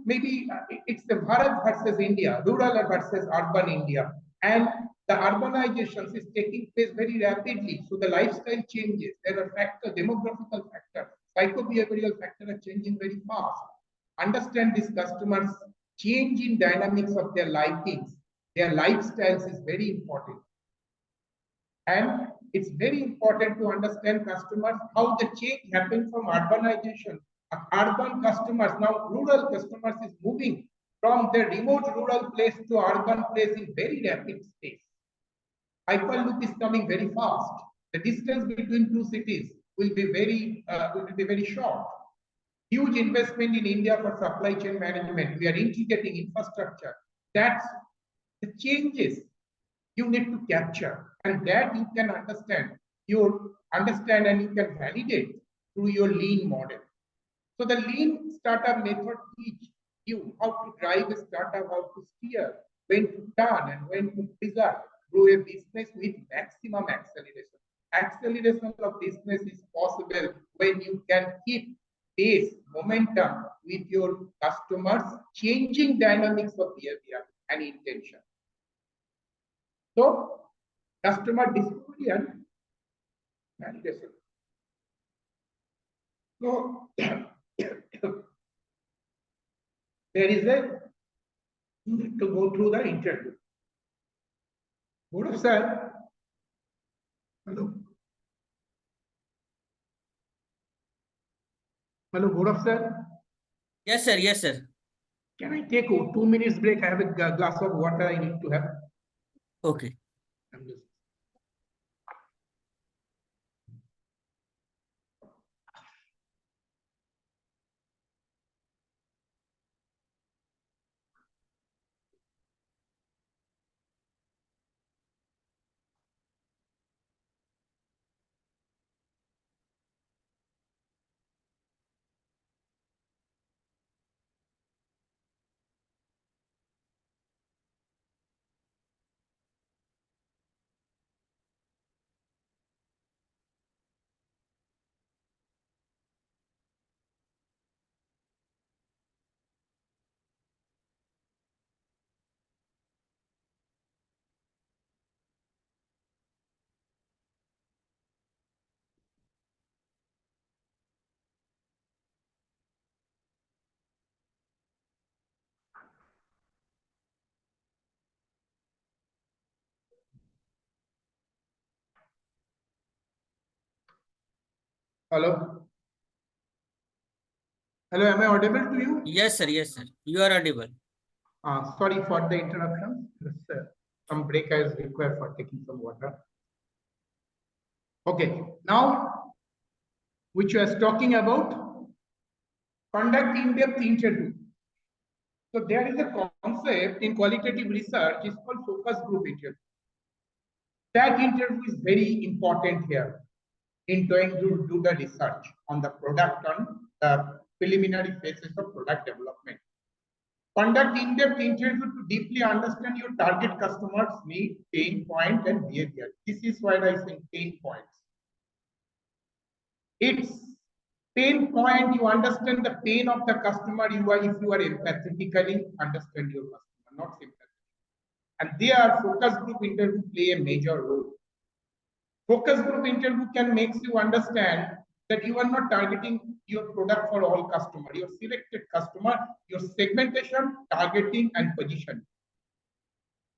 maybe it's the Bharat versus India, rural versus urban India, and the urbanizations is taking place very rapidly. So the lifestyle changes. There are demographical factors, psycho-behavioral factors are changing very fast. Understand these customers' change in dynamics of their likings, their lifestyles is very important. And it's very important to understand customers, how the change happens from urbanization. Urban customers, now rural customers is moving from their remote rural place to urban place in very rapid space. Hyperloop is coming very fast. The distance between two cities will be very short. Huge investment in India for supply chain management. We are integrating infrastructure. That's the changes you need to capture, and that you can understand. You understand and you can validate through your lean model. So the lean startup method teach you how to drive a startup, how to steer, when to turn and when to preserve, grow a business with maximum acceleration. Acceleration of business is possible when you can keep pace, momentum with your customers, changing dynamics of behavior and intention. So, customer discovery and validation. So, there is you need to go through the interview. Gaurav sir, hello. Hello, Gaurav sir. Yes, sir. Yes, sir. Can I take a 2 minutes break? I have a glass of water I need to have. Okay. Hello? Hello, am I audible to you? Yes, sir. Yes, sir. You are audible. Sorry for the interruption. Some break is required for taking some water. Okay, now, which was talking about conduct in-depth interview. So there is a concept in qualitative research is called focus group interview. That interview is very important here in trying to do the research on the product, on the preliminary phases of product development. Conduct in-depth interview to deeply understand your target customers' need, pain point, and behavior. This is why I say pain points. It's pain point, you understand the pain of the customer, if you are empathetically understand your customer, not sympathetic. And there, focus group interview play a major role. Focus group interview can make you understand that you are not targeting your product for all customer, your selected customer, your segmentation, targeting, and positioning.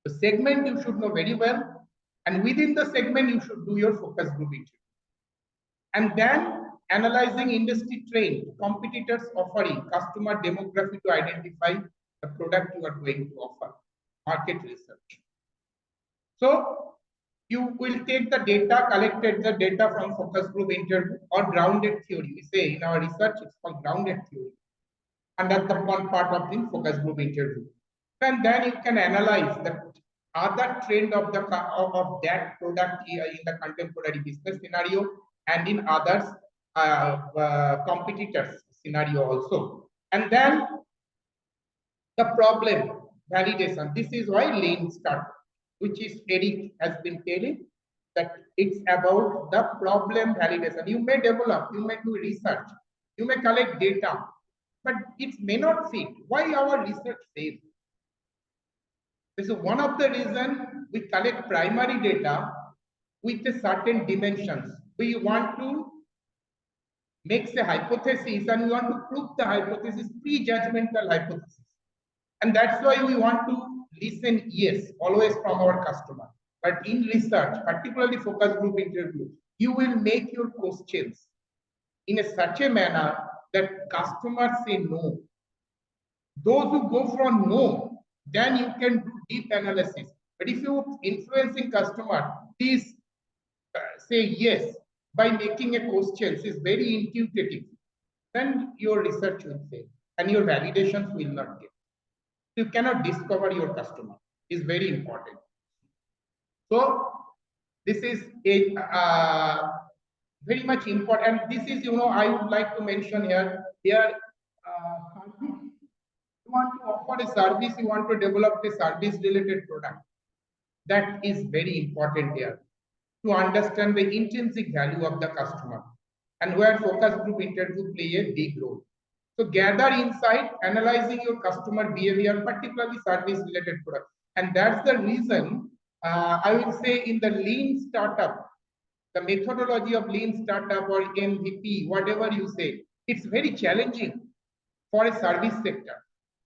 The segment you should know very well, and within the segment you should do your focus group interview. And then analyzing industry trend, competitors offering, customer demography to identify the product you are going to offer, market research. So you will take the data, collected the data from focus group interview or grounded theory. We say in our research, it's called grounded theory. And that's the one part of the focus group interview. And then you can analyze the other trend of the of that product in the contemporary business scenario and in others competitors scenario also. And then the problem validation. This is why Lean started, which is Eric has been telling that it's about the problem validation. You may develop, you may do research, you may collect data, but it may not fit. Why our research fails? This is one of the reasons we collect primary data with a certain dimensions. We want to make a hypothesis and we want to prove the hypothesis, pre-judgmental hypothesis. And that's why we want to listen, yes, always from our customer. But in research, particularly focus group interview, you will make your questions in such a manner that customers say no. Those who go from no, then you can do deep analysis. But if you influencing customer, please say yes by making a question is very intuitive. Then your research will fail and your validations will not get. You cannot discover your customer. Is very important. So this is a very much important. This is, I would like to mention here. Here, you want to offer a service, you want to develop a service-related product. That is very important here to understand the intrinsic value of the customer and where focus group interview play a big role. So gather insight, analyzing your customer behavior, particularly service-related products. And that's the reason I will say in the lean startup, the methodology of lean startup or MVP, whatever you say, it's very challenging for a service sector.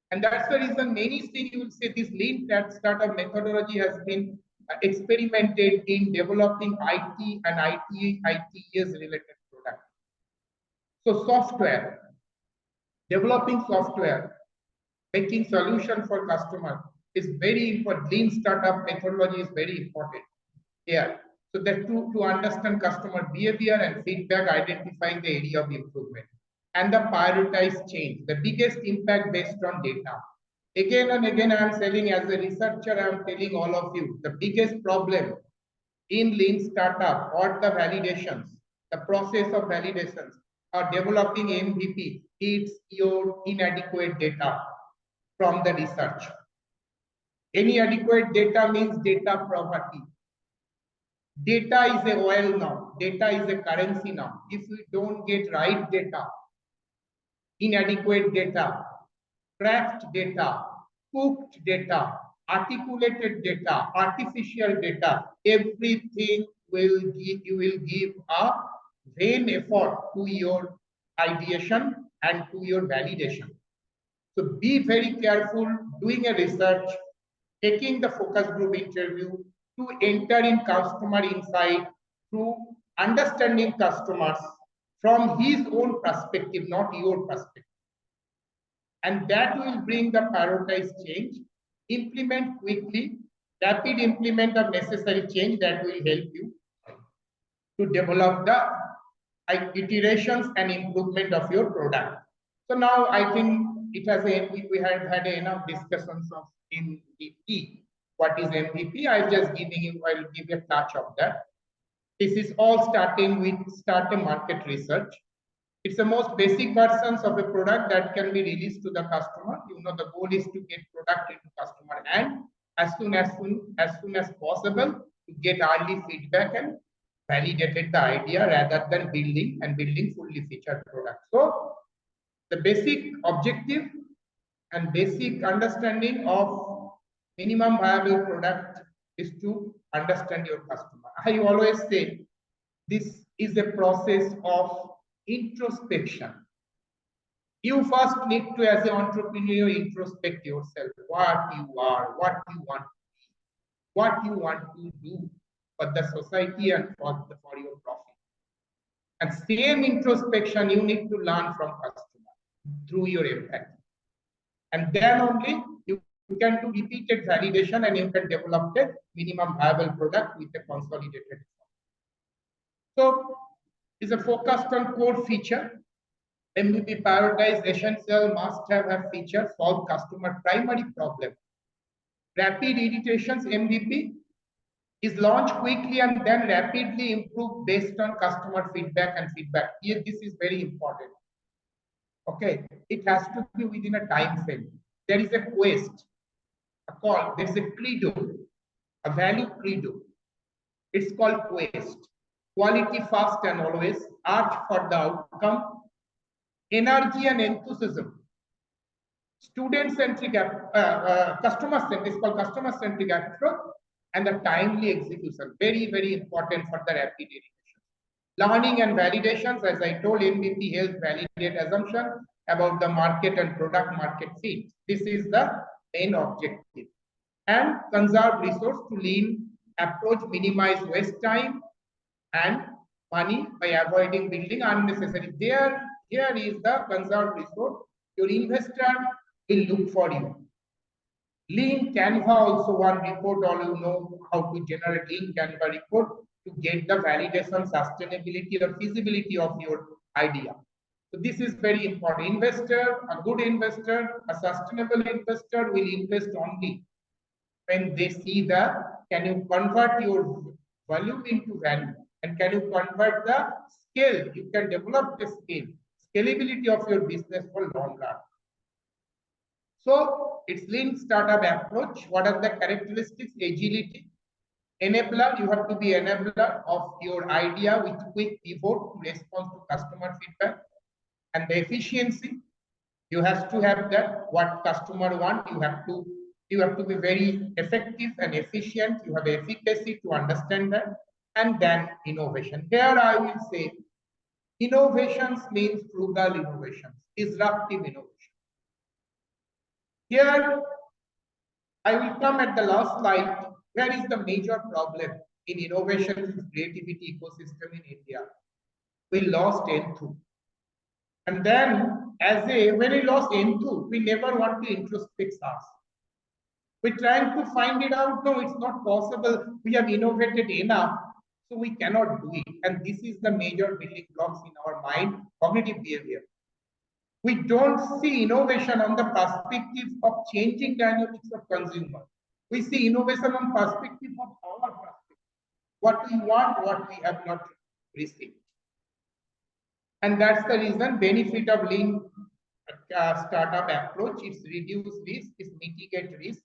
And that's the reason many things you will say this lean startup methodology has been experimented in developing IT and ITES related products. So software, developing software, making solution for customer is very important. Lean startup methodology is very important here. So that to understand customer behavior and feedback, identifying the area of improvement and the prioritize change, the biggest impact based on data. Again and again, I am telling as a researcher, I am telling all of you, the biggest problem in lean startup or the validations, the process of validations or developing MVP, it's your inadequate data from the research. Any adequate data means data property. Data is a oil now. Data is a currency now. If we don't get right data, inadequate data, cracked data, cooked data, articulated data, artificial data, everything will give, you will give a vain effort to your ideation and to your validation. So be very careful doing a research, taking the focus group interview to enter in customer insight through understanding customers, from his own perspective, not your perspective. And that will bring the prioritized change, implement quickly, rapid implement of necessary change that will help you to develop the iterations and improvement of your product. So now I think it has we have had enough discussions of MVP. What is MVP? I'll give you a touch of that. This is all starting with start a market research. It's the most basic versions of a product that can be released to the customer. You know, the goal is to get product into customer hand as soon as possible to get early feedback and validated the idea rather than building fully featured product. So the basic objective and basic understanding of minimum viable product is to understand your customer. I always say this is a process of introspection. You first need to, as an entrepreneur, introspect yourself, what you are, what you want to be, what you want to do for the society and for your profit. And same introspection you need to learn from customer through your empathy. And then only you can do repeated validation and you can develop a minimum viable product with a consolidated. So is a focused on core feature. MVP prioritized essential must-have feature, solve customer primary problem. Rapid iterations MVP is launched quickly and then rapidly improved based on customer feedback and feedback. Here, this is very important. Okay, it has to be within a time frame. There is a quest, a call, there's a credo, a value credo. It's called quest. Quality first and always, art for the outcome, energy and enthusiasm, student-centric, customer-centric, it's called customer-centric approach, and the timely execution, very, very important for the rapid iteration. Learning and validations, as I told, MVP helps validate assumption about the market and product market fit. This is the main objective. And conserve resource to lean approach, minimize waste time and money by avoiding building unnecessary. Here is the conserved resource. Your investor will look for you. Lean Canva also one report, all you know how to generate Lean Canva report to get the validation, sustainability or feasibility of your idea. So this is very important. Investor, a good investor, a sustainable investor will invest only when they see the, can you convert your volume into value and can you convert the scale? You can develop the scale, scalability of your business for long run. So it's lean startup approach. What are the characteristics? Agility. Enabler, you have to be enabler of your idea with quick pivot to respond to customer feedback. And the efficiency, you have to have that what customer want. You have to be very effective and efficient. You have efficacy to understand that. And then innovation. Here I will say innovations means frugal innovations, disruptive innovation. Here I will come at the last slide. Where is the major problem in innovation and creativity ecosystem in India? We lost N2. And then when we lost N2, we never want to introspect us. We're trying to find it out. No, it's not possible. We have innovated enough, so we cannot do it. And this is the major building blocks in our mind, cognitive behavior. We don't see innovation on the perspective of changing dynamics of consumer. We see innovation on perspective of our perspective. What we want, what we have not received. And that's the reason benefit of lean startup approach is reduce risk, is mitigate risk,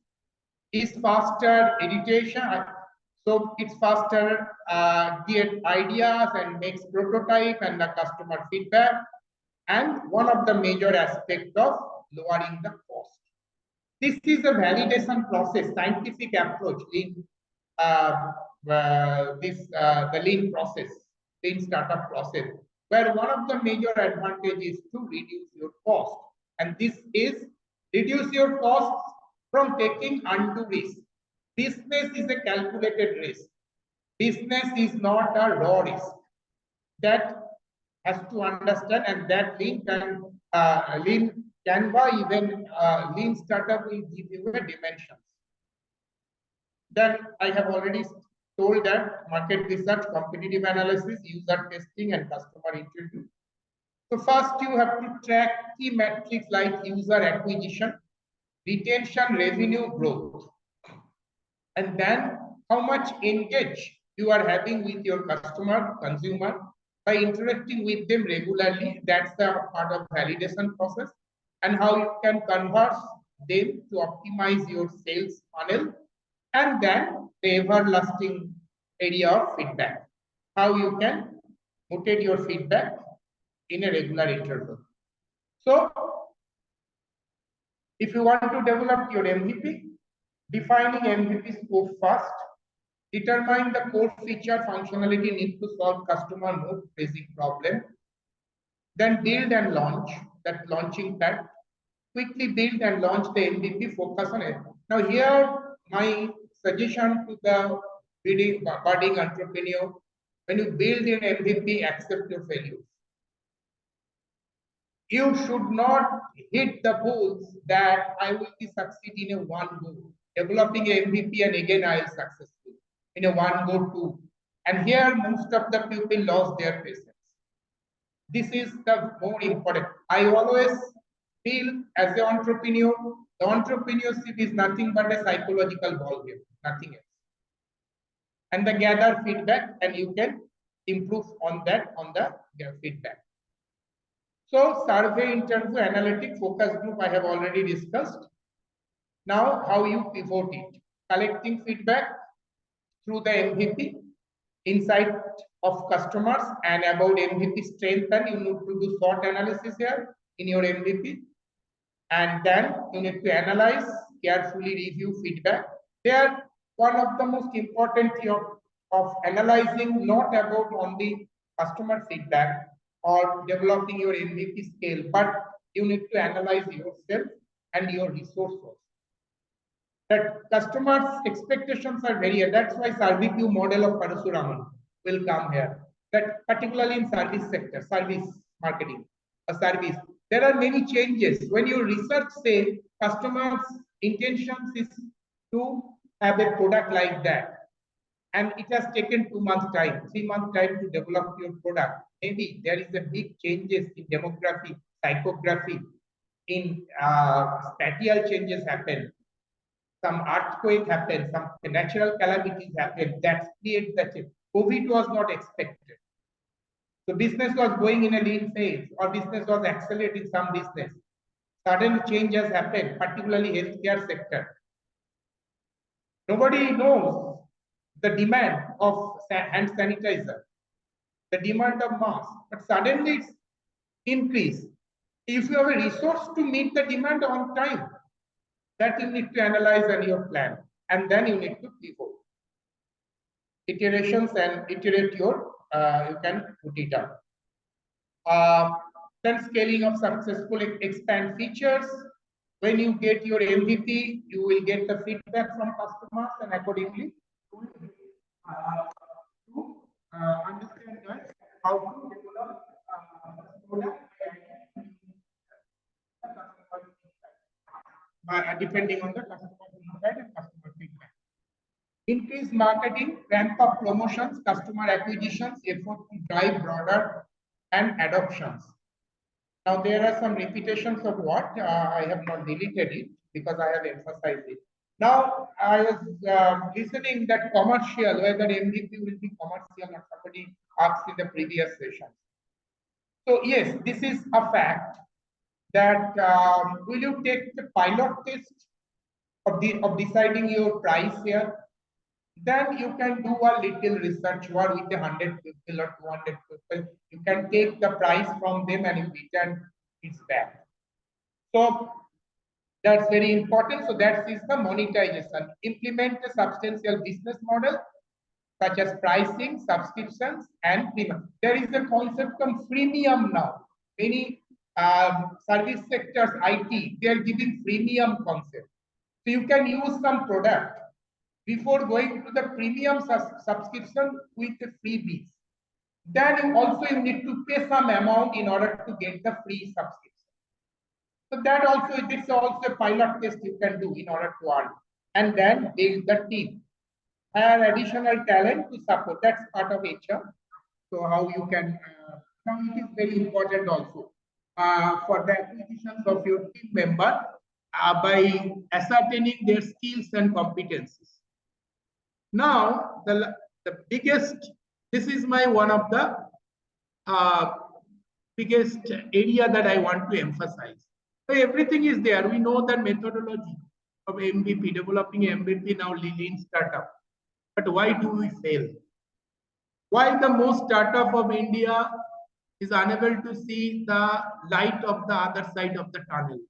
is faster iteration. So it's faster get ideas and makes prototype and the customer feedback. And one of the major aspects of lowering the cost. This is a validation process, scientific approach, lean, the lean process, lean startup process, where one of the major advantages is to reduce your cost. And this is reduce your costs from taking undue risk. Business is a calculated risk. Business is not a raw risk. That has to understand, and that lean Canva, even lean startup will give you a dimensions. Then I have already told that market research, competitive analysis, user testing, and customer interview. So first you have to track key metrics like user acquisition, retention, revenue growth, and then how much engage you are having with your consumer by interacting with them regularly. That's the part of validation process, and how you can convert them to optimize your sales funnel, and then the everlasting area of feedback, how you can mutate your feedback in a regular interval. So if you want to develop your MVP, defining MVP scope first, determine the core feature functionality need to solve customer most basic problem, then build and launch that launching pad, quickly build and launch the MVP, focus on it. Now here my suggestion to the budding entrepreneur, when you build an MVP, accept your failures. You should not hit the goals that I will be succeed in a one go. Developing a MVP and again I will successful in a one go too. And here most of the people lost their patience. This is the more important. I always feel as an entrepreneur, the entrepreneurship is nothing but a psychological ball game, nothing else. And then gather feedback, and you can improve on that, on the feedback. So survey, interview, analytic, focus group, I have already discussed. Now how you pivot it, collecting feedback through the MVP, insight of customers and about MVP strength, and you need to do SWOT analysis here in your MVP. And then you need to analyze, carefully review feedback. There, one of the most important thing of analyzing, not about only customer feedback or developing your MVP scale, but you need to analyze yourself and your resources. That customers' expectations are varied. That's why ServiceQ model of Parasuraman will come here. That particularly in service sector, service marketing, a service, there are many changes. When you research, say, customers' intentions is to have a product like that, and it has taken 2 months time, 3 months time to develop your product. Maybe there is a big changes in demography, psychography, in spatial changes happen. Some earthquake happen, some natural calamities happen, that creates the change. COVID was not expected. So business was going in a lean phase, or business was accelerating some business. Sudden changes happened, particularly healthcare sector. Nobody knows the demand of hand sanitizer, the demand of mask, but suddenly it's increased. If you have a resource to meet the demand on time, that you need to analyze on your plan, and then you need to pivot. Iterations and iterate your, you can put it up. Then scaling of successful expand features. When you get your MVP, you will get the feedback from customers, and accordingly, to understand that how to develop product depending on the customer feedback and customer feedback. Increase marketing, ramp up promotions, customer acquisitions, effort to drive broader and adoptions. Now there are some repetitions of what I have not deleted it because I have emphasized it. Now I was listening that commercial, whether MVP will be commercial or somebody asked in the previous session. So yes, this is a fact that will you take the pilot test of deciding your price here? Then you can do a little research work with 100 people or 200 people. You can take the price from them and you return it back. So that's very important. So that is the monetization. Implement a substantial business model such as pricing, subscriptions, and premium. There is a concept of freemium now. Many service sectors, IT, they are giving freemium concept. So you can use some product before going to the premium subscription with the freebies. then you need to pay some amount in order to get the free subscription. So that also, it's also a pilot test you can do in order to earn, and then build the team, hire additional talent to support. That's part of HR. So how you can, now it is very important also for the acquisitions of your team member by ascertaining their skills and competencies. Now, the biggest, this is my one of the biggest area that I want to emphasize. So everything is there. We know the methodology of MVP, developing MVP now lean startup. But why do we fail? Why the most startup of India is unable to see the light of the other side of the tunnel?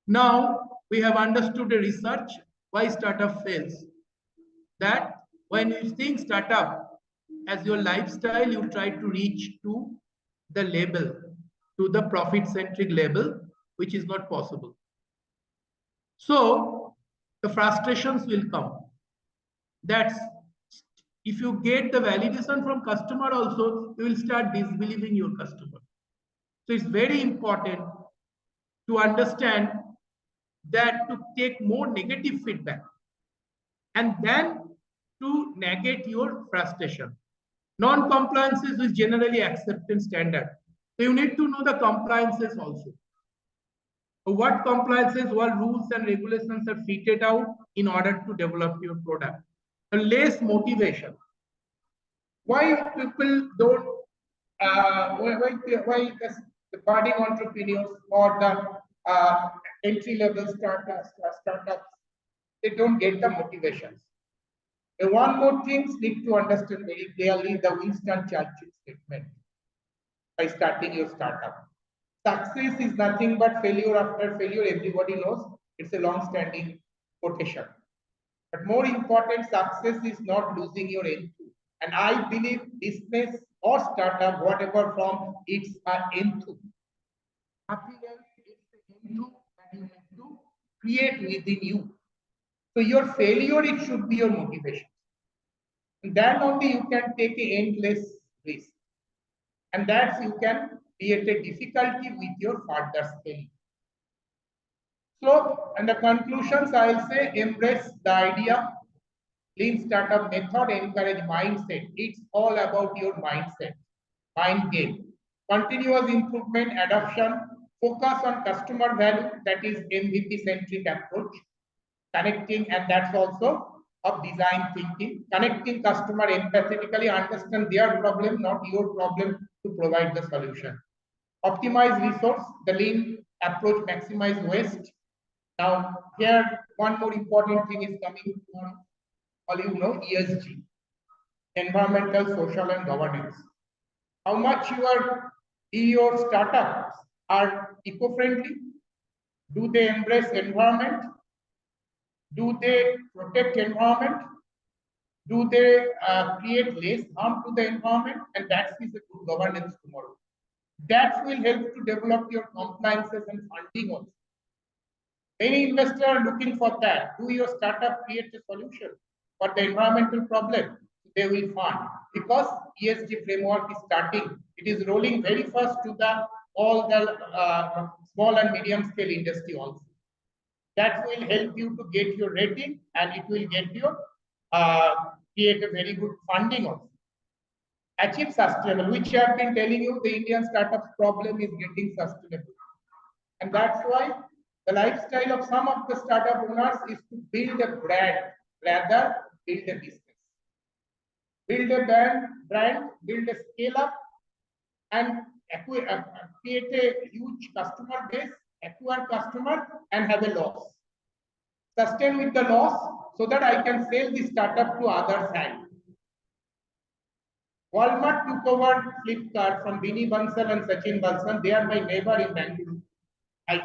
Now we have understood the research why startup fails. That when you think startup as your lifestyle, you try to reach to the level, to the profit-centric level, which is not possible. So the frustrations will come. That's, if you get the validation from customer also, you will start disbelieving your customer. So it's very important to understand that to take more negative feedback and then to negate your frustration. Non-compliances is generally accepted standard. So you need to know the compliances also. What compliances, what rules and regulations are fitted out in order to develop your product. Less motivation. Why people don't, why the budding entrepreneurs or the entry-level startups, they don't get the motivations. And one more thing need to understand very clearly the Winston Churchill statement by starting your startup. Success is nothing but failure after failure. Everybody knows it's a long-standing quotation. But more important, success is not losing your enthusiasm. And I believe business or startup, whatever from, it's an enthusiasm. Happiness is the enthusiasm that you need to create within you. So your failure, it should be your motivation. And then only you can take an endless risk. And that's you can create a difficulty with your further scaling. So, and the conclusions, I'll say, embrace the idea. Lean startup method, encourage mindset. It's all about your mindset, mind game. Continuous improvement, adoption, focus on customer value, that is MVP-centric approach. Connecting, and that's also of design thinking. Connecting customer empathetically, understand their problem, not your problem, to provide the solution. Optimize resource, the lean approach, maximize waste. Now, here, one more important thing is coming from, all you know, ESG, environmental, social, and governance. How much your startups are eco-friendly? Do they embrace environment? Do they protect environment? Do they create less harm to the environment? And that is a good governance tomorrow. That will help to develop your compliances and funding also. Many investors are looking for that. Do your startup create a solution for the environmental problem? They will fund, because ESG framework is starting. It is rolling very fast to the all the small and medium scale industry also. That will help you to get your rating, and it will get your create a very good funding also. Achieve sustainable, which I have been telling you, the Indian startups problem is getting sustainable. And that's why the lifestyle of some of the startup owners is to build a brand rather build a business. Build a brand, build a scale up, and create a huge customer base, acquire customer, and have a loss. Sustain with the loss so that I can sell the startup to others' hand. Walmart took over Flipkart from Vinny Bansal and Sachin Bansal. They are my neighbor in Bangalore. I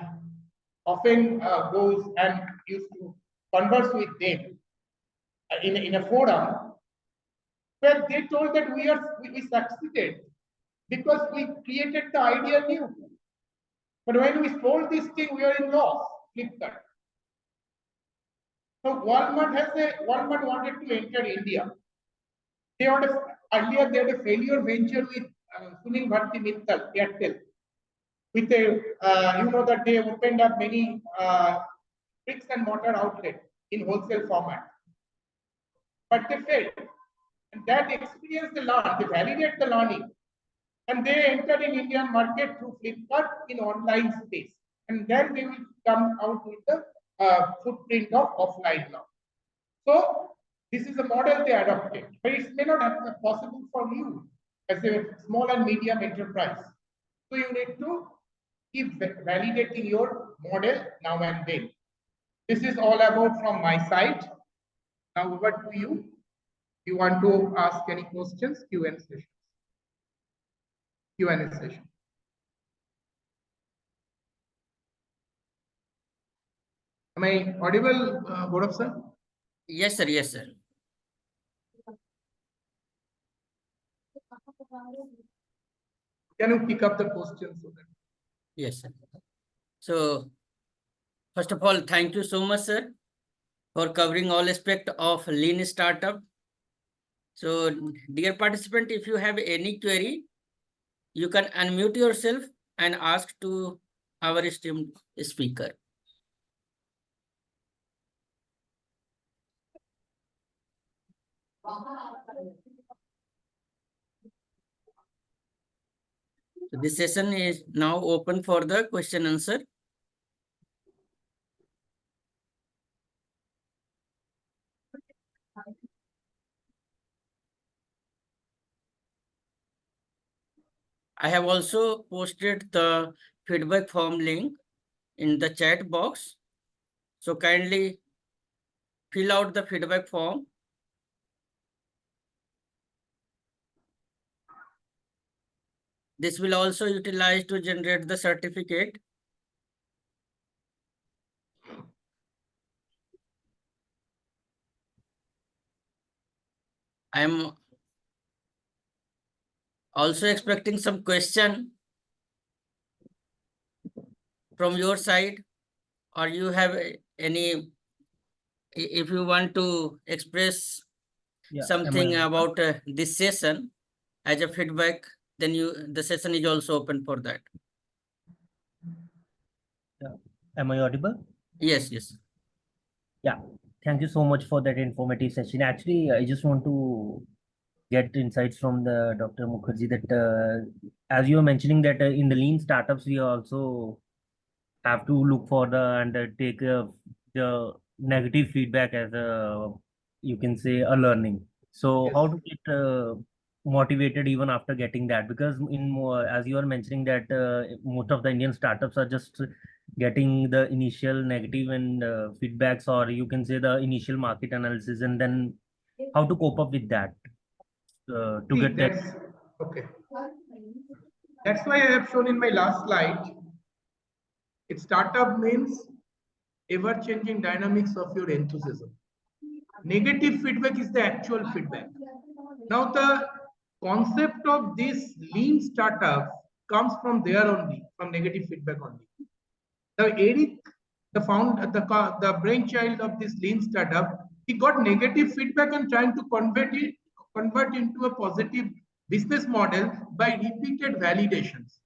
often goes and used to converse with them in a forum, where they told that we succeeded because we created the idea new. But when we sold this thing, we are in loss. Flipkart. So Walmart wanted to enter India. They had earlier they had a failure venture with Sunil Bharti Mittal, Airtel. With a, you know that they opened up many bricks and mortar outlets in wholesale format. But they failed. And that experience they learned, they validate the learning. And they entered in Indian market through Flipkart in online space. And then they will come out with the footprint of offline now. So this is a model they adopted, but it may not have possible for you as a small and medium enterprise. So you need to keep validating your model now and then. This is all about from my side. Now over to you. You want to ask any questions? Q&A session. Q&A session. Am I audible, Gaurav sir? Yes, sir. Yes, sir. Can you pick up the questions? Yes, sir. So, first of all, thank you so much, sir, for covering all aspects of lean startup. So, dear participant, if you have any query, you can unmute yourself and ask to our esteemed speaker. So this session is now open for the question answer. I have also posted the feedback form link in the chat box. So kindly fill out the feedback form. This will also utilize to generate the certificate. I am also expecting some question from your side, or you have any, if you want to express something about this session as a feedback, then the session is also open for that. Am I audible? Yes, yes. Yeah, thank you so much for that informative session. Actually, I just want to get insights from the Dr. Mukherjee that as you were mentioning that in the lean startups, we also have to look for and take the negative feedback as a, you can say, a learning. So how to get motivated even after getting that? Because in more, as you are mentioning that most of the Indian startups are just getting the initial negative and feedbacks, or you can say the initial market analysis, and then how to cope up with that to get that. Okay. That's why I have shown in my last slide. It startup means ever-changing dynamics of your enthusiasm. Negative feedback is the actual feedback. Now the concept of this lean startup comes from there only, from negative feedback only. The Eric, the brainchild of this lean startup, he got negative feedback and trying to convert into a positive business model by repeated validations.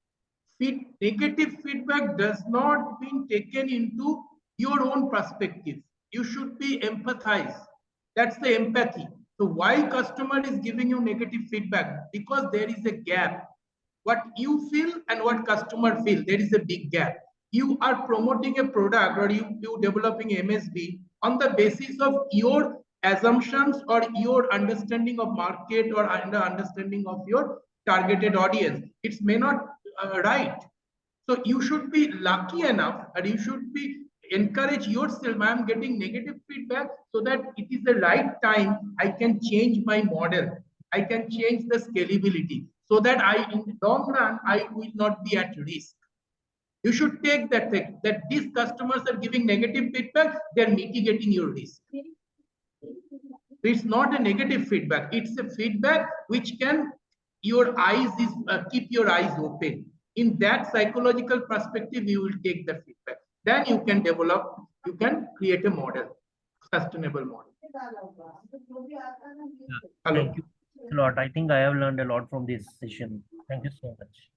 Negative feedback does not mean taken into your own perspective. You should be empathized. That's the empathy. So why customer is giving you negative feedback? Because there is a gap. What you feel and what customer feel, there is a big gap. You are promoting a product or you developing MSB on the basis of your assumptions or your understanding of market or understanding of your targeted audience. It may not right. So you should be lucky enough and you should be encourage yourself. I am getting negative feedback so that it is the right time. I can change my model. I can change the scalability so that in the long run, I will not be at risk. You should take that thing that these customers are giving negative feedback, they're mitigating your risk. It's not a negative feedback. It's a feedback which can your eyes is keep your eyes open. In that psychological perspective, you will take the feedback. Then you can develop, you can create a model, sustainable model. Hello. a lot. I think I have learned a lot from this session. Thank you so much.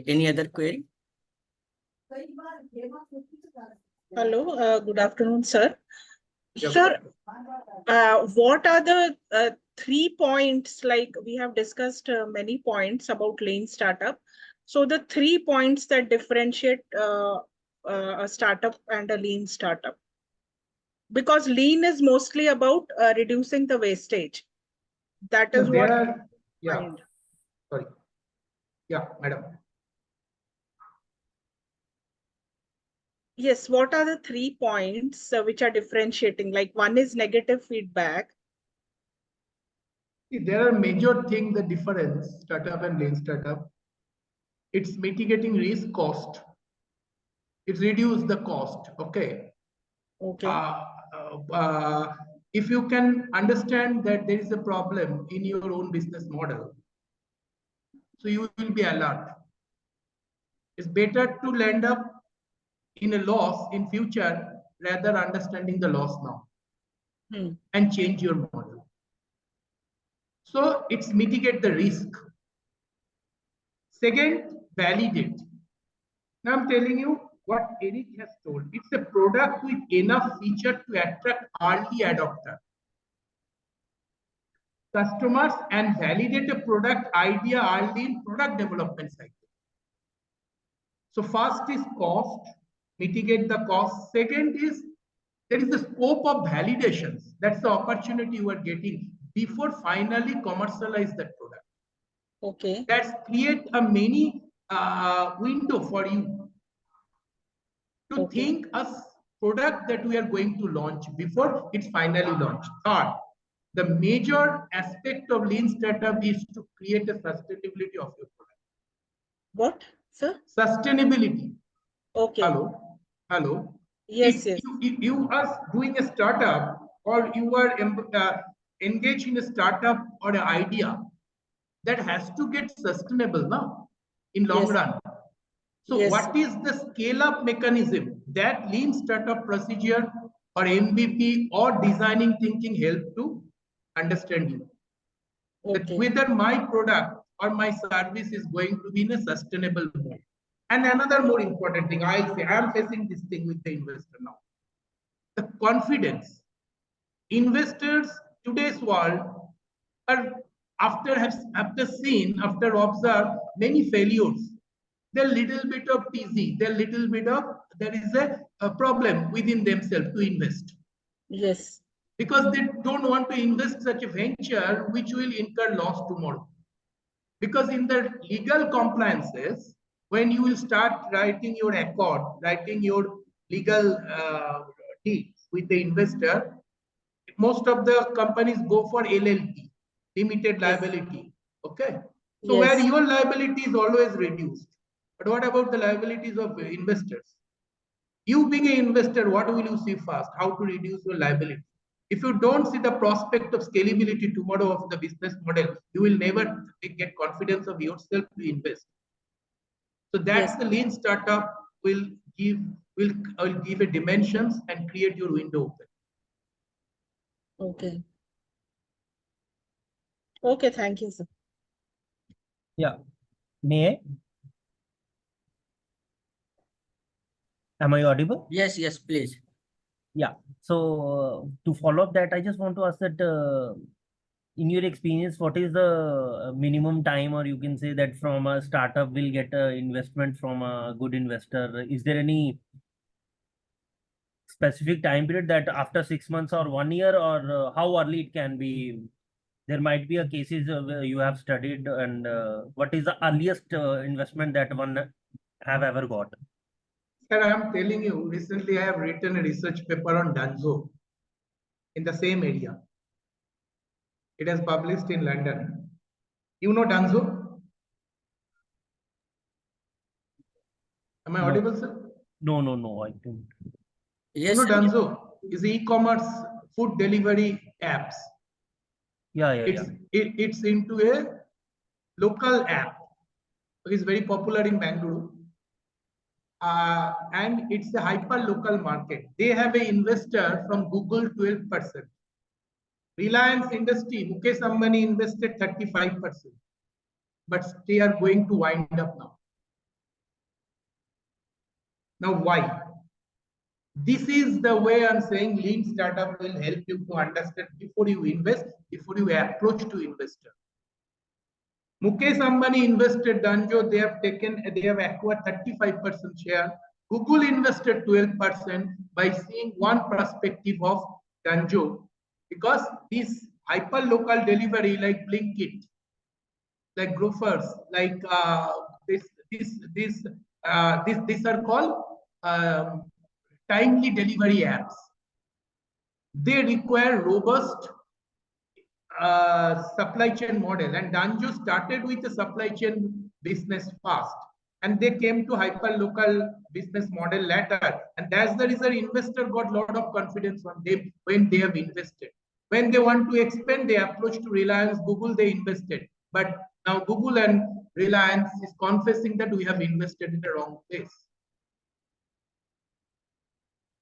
Any other query? Hello, good afternoon, sir. Yep. Sir, what are the 3 points, like we have discussed many points about lean startup. So the 3 points that differentiate a startup and a lean startup. Because lean is mostly about reducing the wastage. That So is there what. are, yeah, Find. sorry. Yeah, madam. Yes, what are the 3 points which are differentiating? Like one is negative feedback. See, there are major things, the difference, startup and lean startup. It's mitigating risk cost. It's reduce the cost, okay? Okay. If you can understand that there is a problem in your own business model, so you will be alert. It's better to land up in a loss in future rather understanding the loss now and change your model. So it's mitigate the risk. Second, validate. Now I'm telling you what Eric has told. It's a product with enough feature to attract early adopter customers and validate a product idea early in product development cycle. So first is cost, mitigate the cost. Second is there is the scope of validations. That's the opportunity you are getting before finally commercialize that product. Okay. That's create a mini window for you to think a product that we are going to launch before it's finally launched. Third, the major aspect of lean startup is to create a sustainability of your product. What, sir? Sustainability. Okay. Hello. Yes, if you are doing a startup or you are engaged in a startup or an idea, that has to get sustainable now in long run. So what is the scale up mechanism that lean startup procedure or MVP or designing thinking help to understand you? That whether my product or my service is going to be in a sustainable mode. And another more important thing, I'll say, I'm facing this thing with the investor now. The confidence. Investors, today's world, are after observe many failures, they're little bit of busy, there is a problem within themselves to invest. Yes. Because they don't want to invest such a venture which will incur loss tomorrow. Because in the legal compliances, when you will start writing your accord, writing your legal deeds with the investor, most of the companies go for LLP, limited liability. Okay. So where your liability is always reduced. But what about the liabilities of investors? You being an investor, what will you see first? How to reduce your liability? If you don't see the prospect of scalability tomorrow of the business model, you will never get confidence of yourself to invest. So that's the lean startup will give a dimensions and create your window open. Okay. Okay, thank you, sir. Yeah. May I? Am I audible? Yes, yes, please. Yeah. So to follow up that, I just want to ask that in your experience, what is the minimum time, or you can say that from a startup will get a investment from a good investor? Is there any specific time period that after 6 months or 1 year, or how early it can be? There might be a cases where you have studied, and what is the earliest investment that one have ever got? Sir, I am telling you, recently I have written a research paper on Dunzo in the same area. It is published in London. You know Dunzo? Am I audible, sir? No, I don't. Yes, you know Dunzo is e-commerce food delivery apps. It's into a local app. It's very popular in Bangalore. And it's a hyper local market. They have an investor from Google 12%. Reliance Industry, Mukesh Ambani invested 35%, but they are going to wind up now. Now, why? This is the way I'm saying lean startup will help you to understand before you invest, before you approach to investor. Mukesh Ambani invested Danjo, they have acquired 35% share. Google invested 12% by seeing one perspective of Danjo, because this hyper local delivery like Blinkit, like Grofers, like these are called timely delivery apps. They require robust supply chain model, and Danjo started with the supply chain business fast, and they came to hyper local business model later, and that's the reason investor got a lot of confidence on them when they have invested. When they want to expand, they approach to Reliance, Google, they invested, but now Google and Reliance is confessing that we have invested in the wrong place.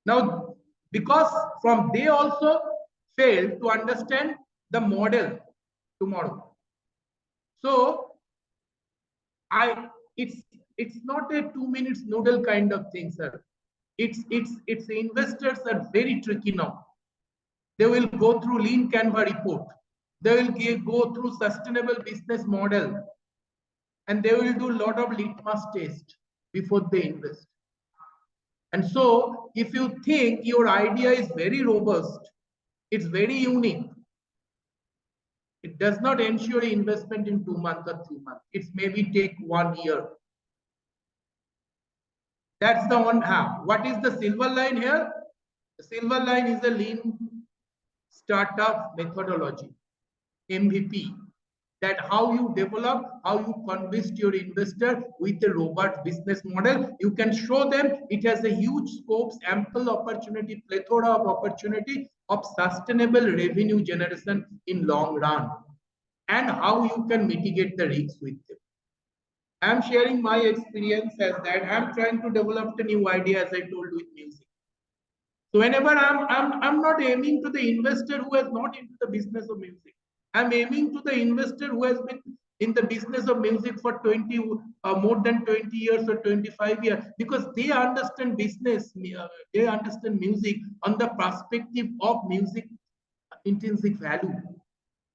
Now, because from they also failed to understand the model tomorrow. So it's not a 2 minutes noodle kind of thing, sir. It's investors are very tricky now. They will go through lean Canva report. They will go through sustainable business model, and they will do a lot of litmus test before they invest. And so if you think your idea is very robust, it's very unique, it does not ensure investment in 2 months or 3 months. It's maybe take 1 year. That's the one half. What is the silver line here? The silver line is the lean startup methodology, MVP. That how you develop, how you convince your investor with a robust business model. You can show them it has a huge scopes, ample opportunity, plethora of opportunity of sustainable revenue generation in long run, and how you can mitigate the risks with them. I'm sharing my experience as that I'm trying to develop a new idea, as I told with music. So whenever I'm not aiming to the investor who is not into the business of music. I'm aiming to the investor who has been in the business of music for more than 20 years or 25 years, because they understand business, they understand music on the perspective of music intrinsic value.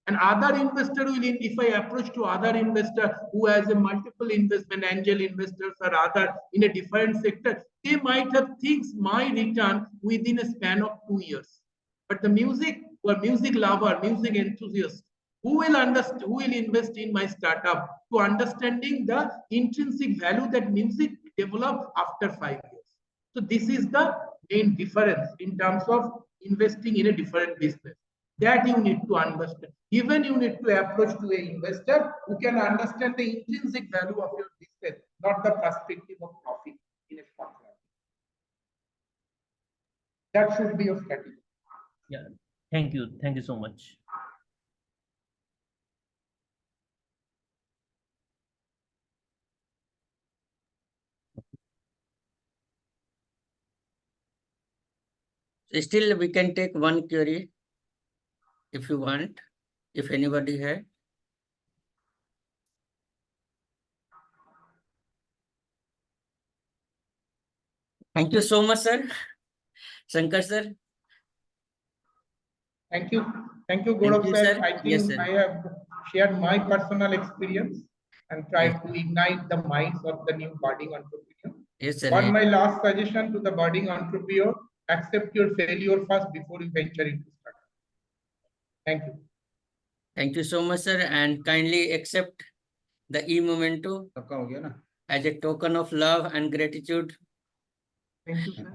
And other investor will, if I approach to other investor who has a multiple investment, angel investors or other in a different sector, they might have things my return within a span of 2 years. But the music or music lover, music enthusiast, who will understand, who will invest in my startup to understanding the intrinsic value that music develop after 5 years. So this is the main difference in terms of investing in a different business. That you need to understand. Even you need to approach to an investor who can understand the intrinsic value of your business, not the perspective of profit in a short run. That should be your strategy. Yeah, thank you. Thank you so much. Still, we can take one query if you want, if anybody has. Thank you so much, sir. Shankar, sir. Thank you. Thank you, Gaurav sir. I think Yes, sir. I have shared my personal experience and tried to ignite the minds of the new budding entrepreneur. Yes, sir. One, my last suggestion to the budding entrepreneur, accept your failure first before you venture into startup. Thank you. Thank you so much, sir, and kindly accept the e-memento as a token of love and gratitude. Thank you, sir.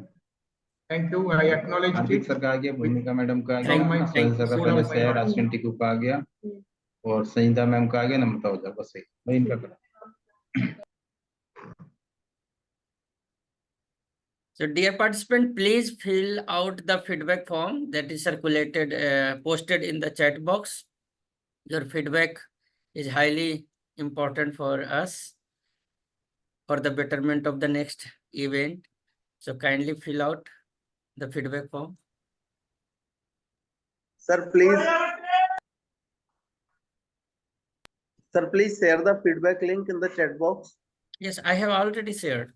Thank you. I acknowledge Hardik it. Sir का आ गया, भूमिका madam का आ Thank गया, you. स्वयं सेवा Thank you. सदस्य है राजकंटी को आ गया, और संहिता मैम का आ गया, नम्रता ओझा बस सही मैं इनका करा। So, dear participant, please fill out the feedback form that is circulated, posted in the chat box. Your feedback is highly important for us for the betterment of the next event. So, kindly fill out the feedback form. Sir, please Sir, please share the feedback link in the chat box. Yes, I have already shared.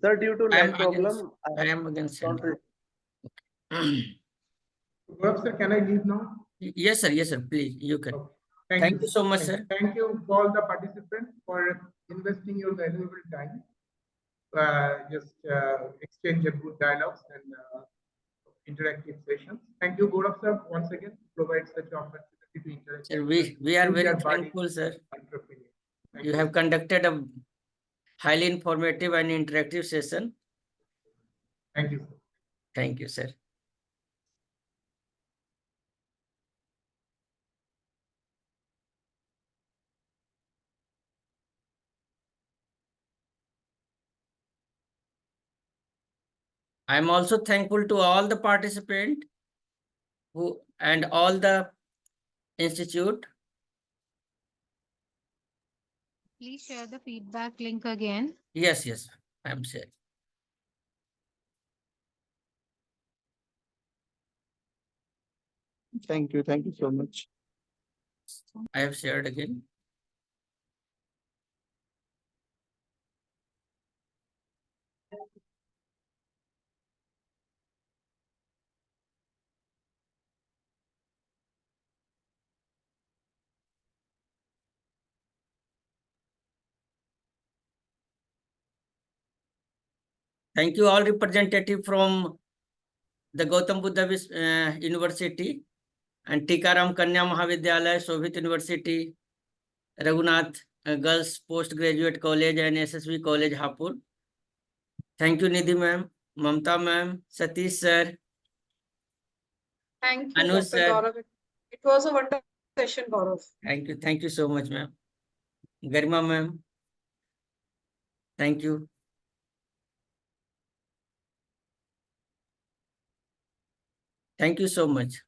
Sir, due to I am net again, problem, I am again sending. Gaurav sir, can I leave now? Yes, sir. Yes, sir. Please, you can. Okay. Thank you so much, Thank sir. Thank you for all the participants for investing your valuable time. Just exchange a good dialogues and interactive sessions. Thank you, Gaurav sir, once again, provide such opportunity to interact. Sir, we are very thankful, sir. You have conducted a highly informative and interactive session. Thank you. Thank you, sir. I am also thankful to all the participants who and all the institute. Please share the feedback link again. Yes, I am sharing. Thank you so much. I have shared again. Thank you all representative from the Gautam Buddha University and Tikaram Kanya Mahavidyalaya, Shobhit University, Raghunath Girls Postgraduate College and SSV College, Hapur. Thank you, Nidhi ma'am, Mamta ma'am, Satish sir. Thank you, Anuj Dr. sir. Gaurav. It was a wonderful session, Gaurav. Thank you so much, ma'am. Garima ma'am. Thank you. Thank you so much.